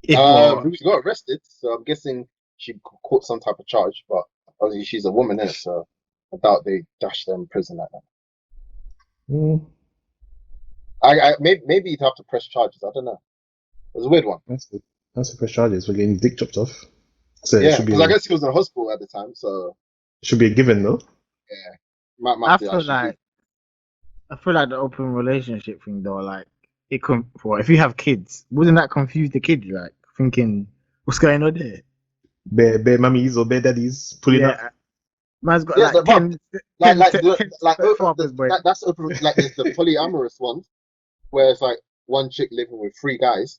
Speaker 2: If what?
Speaker 4: She got arrested, so I'm guessing she caught some type of charge. But obviously, she's a woman, innit? So I doubt they dashed her in prison like that.
Speaker 3: Mm,
Speaker 4: Maybe you'd have to press charges. I don't know. It was a weird one.
Speaker 3: that's good. That's the press charges for getting his dick chopped off. So it
Speaker 4: Yeah,
Speaker 3: should
Speaker 4: because I
Speaker 3: be
Speaker 4: guess he was in the hospital at the time, so
Speaker 3: a given, though.
Speaker 4: yeah, might
Speaker 2: I
Speaker 4: be
Speaker 2: feel like the open relationship thing though, like it can. Well, if you have kids, wouldn't that confuse the kids? Like thinking, what's going on there?
Speaker 3: Bare mummies or bare daddies pulling up.
Speaker 2: Yeah, man's got
Speaker 4: yeah,
Speaker 2: like
Speaker 4: but
Speaker 2: 10
Speaker 4: like
Speaker 2: fathers, boy.
Speaker 4: that's open. Like there's the polyamorous ones where it's like one chick living with three guys.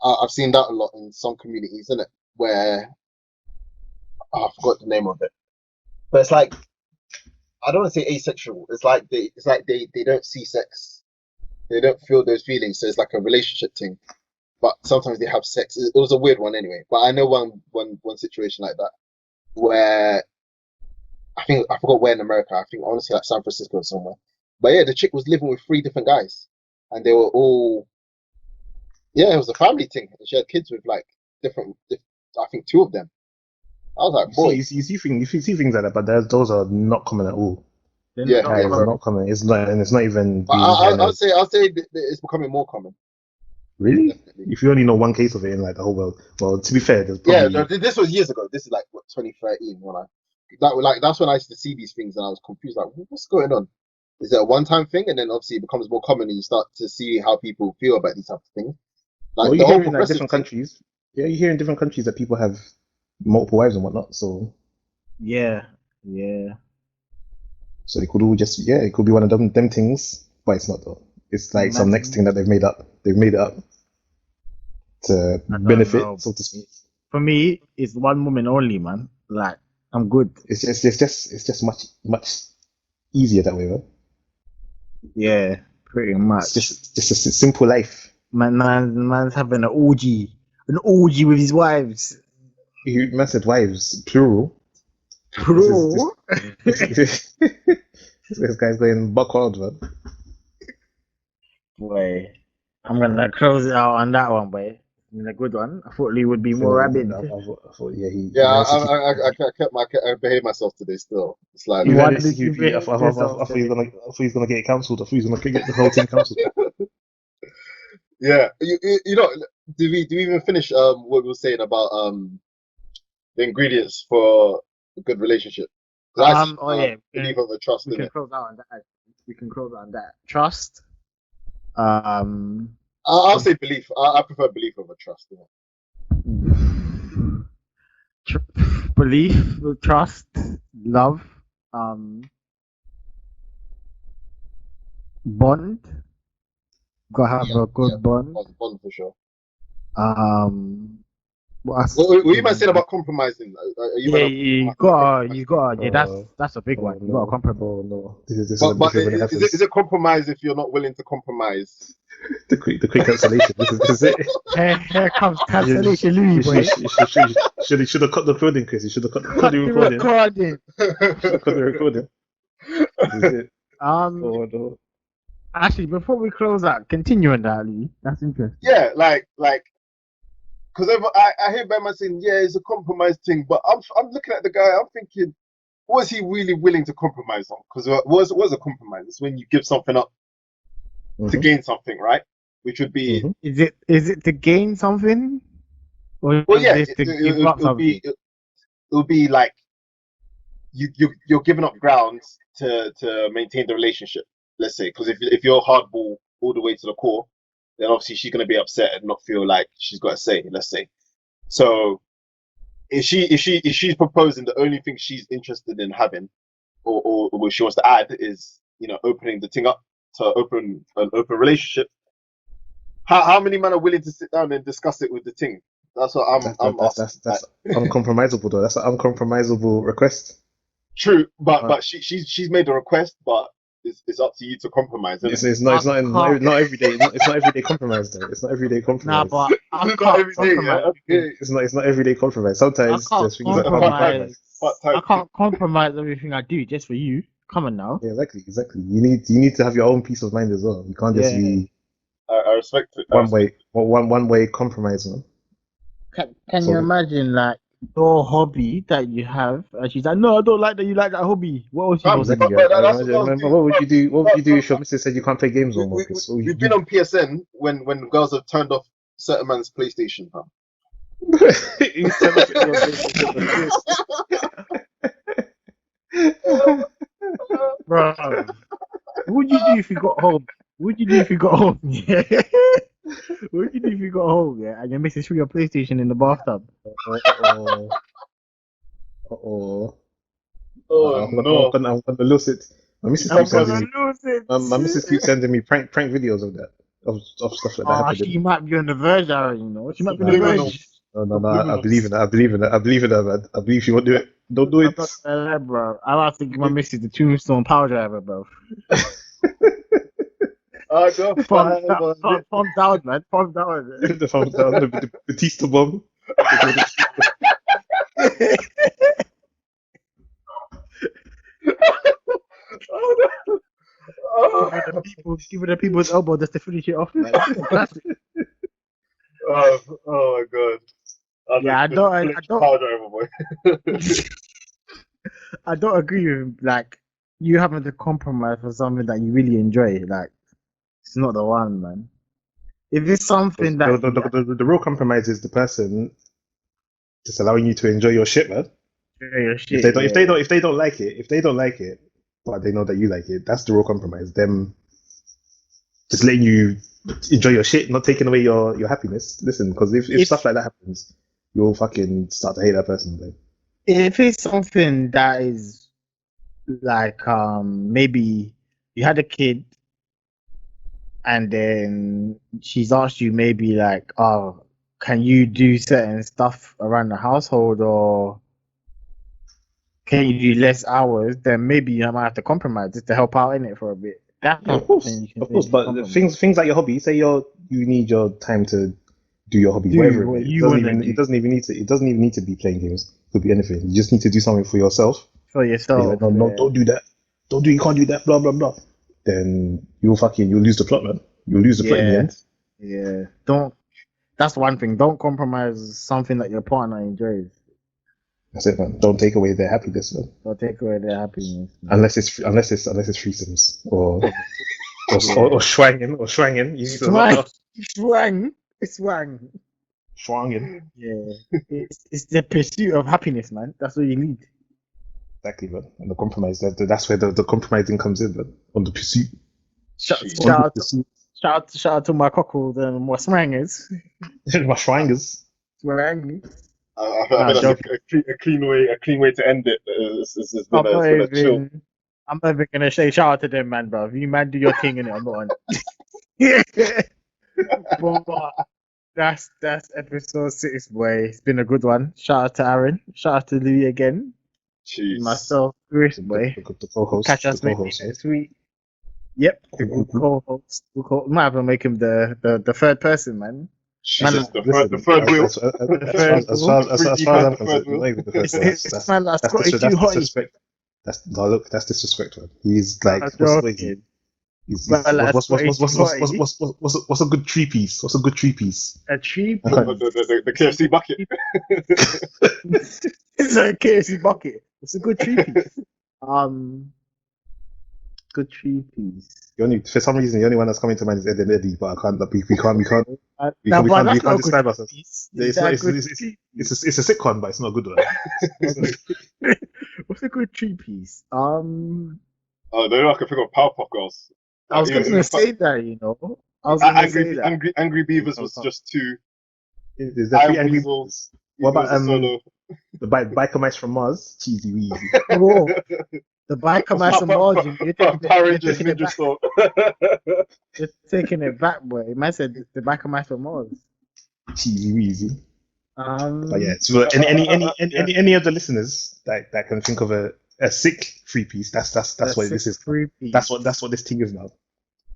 Speaker 4: I've seen that a lot in some communities, isn't it? Where I forgot the name of it, but it's like I don't want to say asexual. It's like they don't see sex, they don't feel those feelings, so it's like a relationship thing. But sometimes they have sex. It was a weird one anyway. But I know one situation like that where I forgot where in America. I think honestly like San Francisco or somewhere. But yeah, the chick was living with three different guys, and they were all yeah. It was a family thing. And she had kids with like I think two of them. I was like, boy,
Speaker 3: You see things like that, but those are not common at all.
Speaker 2: Then
Speaker 4: yeah,
Speaker 2: not
Speaker 3: That
Speaker 4: yeah,
Speaker 3: is
Speaker 4: bro.
Speaker 2: common.
Speaker 3: not common. It's not, and it's not even
Speaker 4: But
Speaker 3: being kind of
Speaker 4: I'll say it's becoming more common.
Speaker 3: really.
Speaker 4: Definitely.
Speaker 3: If you only know one case of it in like the whole world, well, to be fair, there's
Speaker 4: Yeah,
Speaker 3: probably
Speaker 4: this was years ago. This is like what 2013 when that's when I used to see these things and I was confused. Like, what's going on? Is it a one-time thing? And then obviously it becomes more common and you start to see how people feel about these type of things.
Speaker 3: well,
Speaker 4: Like the
Speaker 3: you
Speaker 4: whole
Speaker 3: hear in like
Speaker 4: progressive
Speaker 3: different
Speaker 4: thing.
Speaker 3: countries. Yeah, you hear in different countries that people have multiple wives and whatnot.
Speaker 2: Yeah.
Speaker 3: So it could all just it could be one of them things, but it's not though. It's like some next thing
Speaker 2: Man,
Speaker 3: that they've made up. They've made it up to
Speaker 2: I don't know.
Speaker 3: benefit, so to speak.
Speaker 2: For me, it's one woman only, man. Like I'm good.
Speaker 3: It's just much easier that way, man.
Speaker 2: Yeah, pretty
Speaker 3: It's
Speaker 2: much.
Speaker 3: just a simple life.
Speaker 2: Man's having an orgy with his wives.
Speaker 3: Man said wives, plural.
Speaker 2: Bro,
Speaker 3: This guy's going buck wild, man.
Speaker 2: boy, I'm gonna close it out on that one, boy. It's a good one. I thought Lee would be more rabid.
Speaker 3: I thought, yeah,
Speaker 4: Yeah,
Speaker 3: he managed to keep.
Speaker 4: I behaved myself today still. It's like
Speaker 3: He
Speaker 2: Why
Speaker 3: managed to
Speaker 2: did you
Speaker 3: keep. I
Speaker 2: behave
Speaker 3: thought, I
Speaker 2: yourself
Speaker 3: thought he was
Speaker 2: today?
Speaker 3: gonna get it cancelled. I thought he was gonna get the whole thing cancelled.
Speaker 4: yeah, you know, do we even finish what we were saying about the ingredients for a good relationship? 'Cause I see
Speaker 2: Oh yeah,
Speaker 4: belief over trust
Speaker 2: we
Speaker 4: in
Speaker 2: can
Speaker 4: it.
Speaker 2: close out on that. We can close out on that. Trust. Um,
Speaker 4: I'll say belief. I prefer belief over trust. You
Speaker 2: belief, trust, love, bond. Gotta have
Speaker 4: Yeah,
Speaker 2: a
Speaker 4: yeah,
Speaker 2: good bond.
Speaker 4: bond for sure.
Speaker 2: What else?
Speaker 4: What you might say about compromising? Are you
Speaker 2: Yeah,
Speaker 4: man
Speaker 2: you
Speaker 4: in a
Speaker 2: gotta,
Speaker 4: compromise
Speaker 2: you
Speaker 4: thing?
Speaker 2: gotta. Yeah, that's a big
Speaker 3: Oh
Speaker 2: one. You gotta
Speaker 3: no!
Speaker 2: compromise.
Speaker 3: Oh no! This is
Speaker 4: But
Speaker 3: when it
Speaker 4: is
Speaker 3: happens.
Speaker 4: it compromise if you're not willing to compromise?
Speaker 3: The quick cancellation. This is it.
Speaker 2: Here comes
Speaker 3: You,
Speaker 2: cancellation, Louis boy.
Speaker 3: should have cut the recording, Chris. You should have cut
Speaker 2: Cut
Speaker 3: the
Speaker 2: the
Speaker 3: recording.
Speaker 2: recording.
Speaker 3: Should have cut the recording. This is it.
Speaker 2: Um,
Speaker 3: Oh no!
Speaker 2: actually, before we close out, continue on that, Louis. That's interesting.
Speaker 4: Yeah, like because I hear Batman saying, yeah, it's a compromise thing, but I'm looking at the guy, I'm thinking, was he really willing to compromise on? Because was a compromise? It's when you give something up to
Speaker 3: Mm-hmm.
Speaker 4: gain something, right? Which would be,
Speaker 3: Mm-hmm.
Speaker 2: Is it to gain something, or
Speaker 4: well,
Speaker 2: is
Speaker 4: yeah,
Speaker 2: this to give up something?
Speaker 4: it'll be like you're giving up grounds to maintain the relationship. Let's say, because if you're hardball all the way to the core, then obviously she's gonna be upset and not feel like she's got a say. Let's say, so if she's proposing the only thing she's interested in having or what she wants to add is opening the thing up to open an open relationship. How many men are willing to sit down and discuss it with the thing? That's what I'm asking.
Speaker 3: That's uncompromisable though. That's an uncompromisable request.
Speaker 4: True, but she's made a request, but it's up to you to compromise, isn't
Speaker 3: It's not not every day. It's not everyday compromise though. It's not everyday
Speaker 2: Nah,
Speaker 3: compromise.
Speaker 2: but I
Speaker 4: it? Not
Speaker 2: can't
Speaker 4: every day, yeah.
Speaker 2: compromise.
Speaker 4: Okay.
Speaker 3: It's not everyday compromise. Sometimes
Speaker 2: can't
Speaker 3: there's things
Speaker 4: It's
Speaker 3: that
Speaker 4: a
Speaker 3: can't be
Speaker 4: part time.
Speaker 2: compromise.
Speaker 3: compromised.
Speaker 4: Part
Speaker 2: I
Speaker 4: time.
Speaker 2: can't compromise everything I do just for you. Come on now.
Speaker 3: Yeah, exactly. You need to have your own peace of mind as well. You can't just
Speaker 2: Yeah.
Speaker 3: be
Speaker 4: I respect it.
Speaker 3: one way compromise, man.
Speaker 2: Can you
Speaker 3: So-
Speaker 2: imagine like your hobby that you have? And she's like, no, I don't like that you like that hobby. What else you
Speaker 4: Fam,
Speaker 2: supposed to
Speaker 3: Exactly.
Speaker 2: do?
Speaker 4: but that's what
Speaker 3: Imagine,
Speaker 4: girls do.
Speaker 3: what would you do? What would you do
Speaker 4: But
Speaker 3: if your missus said you can't play games no more?
Speaker 4: we've been on PSN when girls have turned off certain man's PlayStation, fam.
Speaker 3: You turn off your PlayStation for this.
Speaker 2: Bro, what would you do if you got home? What would you do if you got home? Yeah. What would you do if you got home? Yeah, and your missus threw your PlayStation in the bathtub.
Speaker 3: Uh-oh. Uh-oh.
Speaker 4: Oh no.
Speaker 3: I'm gonna lose it. My missus
Speaker 2: I'm
Speaker 3: keeps
Speaker 2: gonna
Speaker 3: sending me.
Speaker 2: lose it.
Speaker 3: My missus keeps sending me prank videos of that, of stuff like that
Speaker 2: Oh,
Speaker 3: happened.
Speaker 2: she might be on the verge, Aaron, you know. She might be on the
Speaker 4: Subliminal.
Speaker 2: verge.
Speaker 3: No. I believe in that. I believe in that, man. I believe she won't do it. Don't do
Speaker 2: I'm
Speaker 3: it.
Speaker 2: not gonna lie, bro. I have to give my missus the Tombstone power driver, bro.
Speaker 4: I got
Speaker 2: Palm
Speaker 4: 5 on it.
Speaker 2: down, man. Palm down.
Speaker 3: The thumbs down, the Batista bomb.
Speaker 4: Oh no. Oh,
Speaker 2: Give it the people's elbow just to finish it off, man. Classic.
Speaker 4: oh my god.
Speaker 2: Yeah, I don't,
Speaker 4: Power driver, boy.
Speaker 2: I don't agree with like you having to compromise for something that you really enjoy. Like, it's not the one, man. If it's something that
Speaker 3: The real compromise is the person just allowing you to enjoy your shit, man.
Speaker 2: your shit,
Speaker 3: If they don't like it, but they know that you like it, that's the real compromise. Them just letting you enjoy your shit, not taking away your happiness. Listen, because if stuff like that happens, you'll fucking start to hate that person. Like.
Speaker 2: if it's something that is like maybe you had a kid and then she's asked you maybe like, oh, can you do certain stuff around the household or can you do less hours, then maybe you might have to compromise just to help out in it for a bit. That's
Speaker 3: Yeah,
Speaker 2: not something you can
Speaker 3: of course.
Speaker 2: really
Speaker 3: But
Speaker 2: compromise.
Speaker 3: things like your hobby, say you need your time to do your hobby,
Speaker 2: Do
Speaker 3: whatever
Speaker 2: what
Speaker 3: it is.
Speaker 2: you want to do
Speaker 3: It doesn't even need to be playing games. It could be anything. You just need to do something for yourself.
Speaker 2: for
Speaker 3: And you're like,
Speaker 2: yourself.
Speaker 3: no,
Speaker 2: Yeah.
Speaker 3: don't do that. You can't do that. Blah blah blah. Then you'll lose the plot, man. You'll lose the plot in the
Speaker 2: Yeah.
Speaker 3: end.
Speaker 2: Yeah. Don't. That's one thing. Don't compromise something that your partner enjoys.
Speaker 3: That's it, man. Don't take away their happiness, man.
Speaker 2: Don't take away their happiness. Man.
Speaker 3: Unless it's threesomes or schwangin. You need to
Speaker 2: Swang. Swang.
Speaker 3: schwangin.
Speaker 2: Yeah. It's the pursuit of happiness, man. That's all you need.
Speaker 3: Exactly, man. And the compromise, that's where the compromising comes in, man. On the pursuit.
Speaker 2: Shout
Speaker 3: On
Speaker 2: out
Speaker 3: the pursuit.
Speaker 2: to my cockles and my swangers.
Speaker 3: My schwangers.
Speaker 2: Swang.
Speaker 4: I think that's a clean way to end it. It's been a chill.
Speaker 2: I'm not even gonna say shout out to them, man, bro. If you man do your thing in it, I'm not on it. But that's episode 6, boy. It's been a good one. Shout out to Aaron. Shout out to Louie again.
Speaker 4: Jeez.
Speaker 2: Myself, Chris, boy.
Speaker 3: The co-host.
Speaker 2: Catch us maybe next week. Yep, the good co-host. Might have to make him the third person, man.
Speaker 4: Jesus, the
Speaker 3: Listen,
Speaker 4: third wheel.
Speaker 3: as far as I'm concerned, not even the first.
Speaker 2: It's man like Scotty
Speaker 3: That's
Speaker 2: too hot.
Speaker 3: disrespect. That's disrespect, man. He's like,
Speaker 2: I'm
Speaker 3: what's the
Speaker 2: joking.
Speaker 3: He's,
Speaker 2: Man like Scotty too hot.
Speaker 3: what's a good tree piece? What's a good tree piece?
Speaker 2: A tree
Speaker 3: Okay.
Speaker 4: The KFC bucket.
Speaker 2: It's a KFC bucket. It's a good tree piece. Good tree piece.
Speaker 3: For some reason, the only one that's coming to mind is Ed and Eddie, but I can't. We can't describe ourselves. It's a sitcom, but it's not a good one.
Speaker 2: What's a good tree piece?
Speaker 4: Oh, no, I can think of Powerpuff Girls.
Speaker 2: I was gonna say that, you know. I was gonna say that.
Speaker 4: Angry Beavers was just two.
Speaker 3: Is there 3 Angry
Speaker 4: Weasels?
Speaker 3: What about
Speaker 4: Solo.
Speaker 3: the biker mice from Mars? Cheesy Weezy.
Speaker 2: Whoa. The biker mice and margin.
Speaker 4: Power Rangers Ninja Storm.
Speaker 2: You're taking it back, boy. Man said the biker mice from Mars.
Speaker 3: Cheesy Weezy. But yeah, so any of the listeners that can think of A sick three piece. That's what this is.
Speaker 2: Three-piece.
Speaker 3: That's what this thing is now.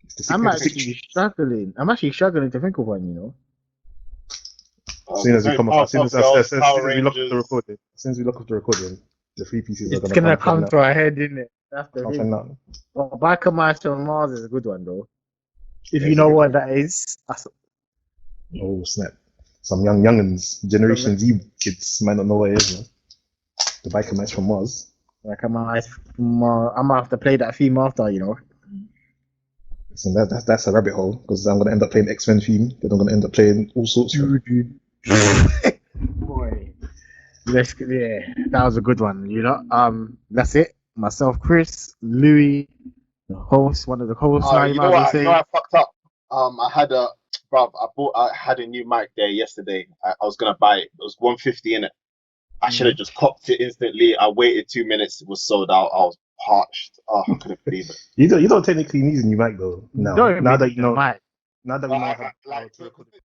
Speaker 3: It's the sick,
Speaker 2: I'm
Speaker 3: the
Speaker 2: actually
Speaker 3: sick.
Speaker 2: struggling. I'm actually struggling to think of one. You know.
Speaker 3: As soon as we come off, as soon as
Speaker 4: Power
Speaker 3: we lock off the
Speaker 4: Rangers.
Speaker 3: recording, as soon as we lock off the recording, the three pieces are
Speaker 2: It's
Speaker 3: gonna
Speaker 2: gonna
Speaker 3: come
Speaker 2: come
Speaker 3: flying
Speaker 2: to
Speaker 3: out.
Speaker 2: our head, isn't it? That's the
Speaker 3: Come
Speaker 2: thing.
Speaker 3: flying out.
Speaker 2: Well, Biker Mice on Mars is a good one though. If
Speaker 3: Yeah,
Speaker 2: you
Speaker 3: it's a
Speaker 2: know
Speaker 3: good
Speaker 2: what
Speaker 3: one.
Speaker 2: that is,
Speaker 3: Oh snap! Some youngins, Generation Z kids might not know what it is. Man. The biker match from Mars.
Speaker 2: like I'm gonna have to play that theme after, you know.
Speaker 3: So that's a rabbit hole because I'm gonna end up playing X-Men theme. Then I'm gonna end up playing all sorts.
Speaker 2: Boy, that was a good one. You know, that's it. Myself, Chris, Louie, the host, one of the hosts. Now you
Speaker 4: You
Speaker 2: might
Speaker 4: know
Speaker 2: as well
Speaker 4: what? You know
Speaker 2: say.
Speaker 4: I fucked up. I had a new mic there yesterday. I was gonna buy it. It was 150 in it. I should have just copped it instantly. I waited 2 minutes. It was sold out. I was parched. Oh, I couldn't believe it.
Speaker 3: You don't technically need a new mic though.
Speaker 2: Don't even
Speaker 3: Now that
Speaker 2: need
Speaker 3: you
Speaker 2: the
Speaker 3: know,
Speaker 2: mic.
Speaker 3: now that we know how to record it.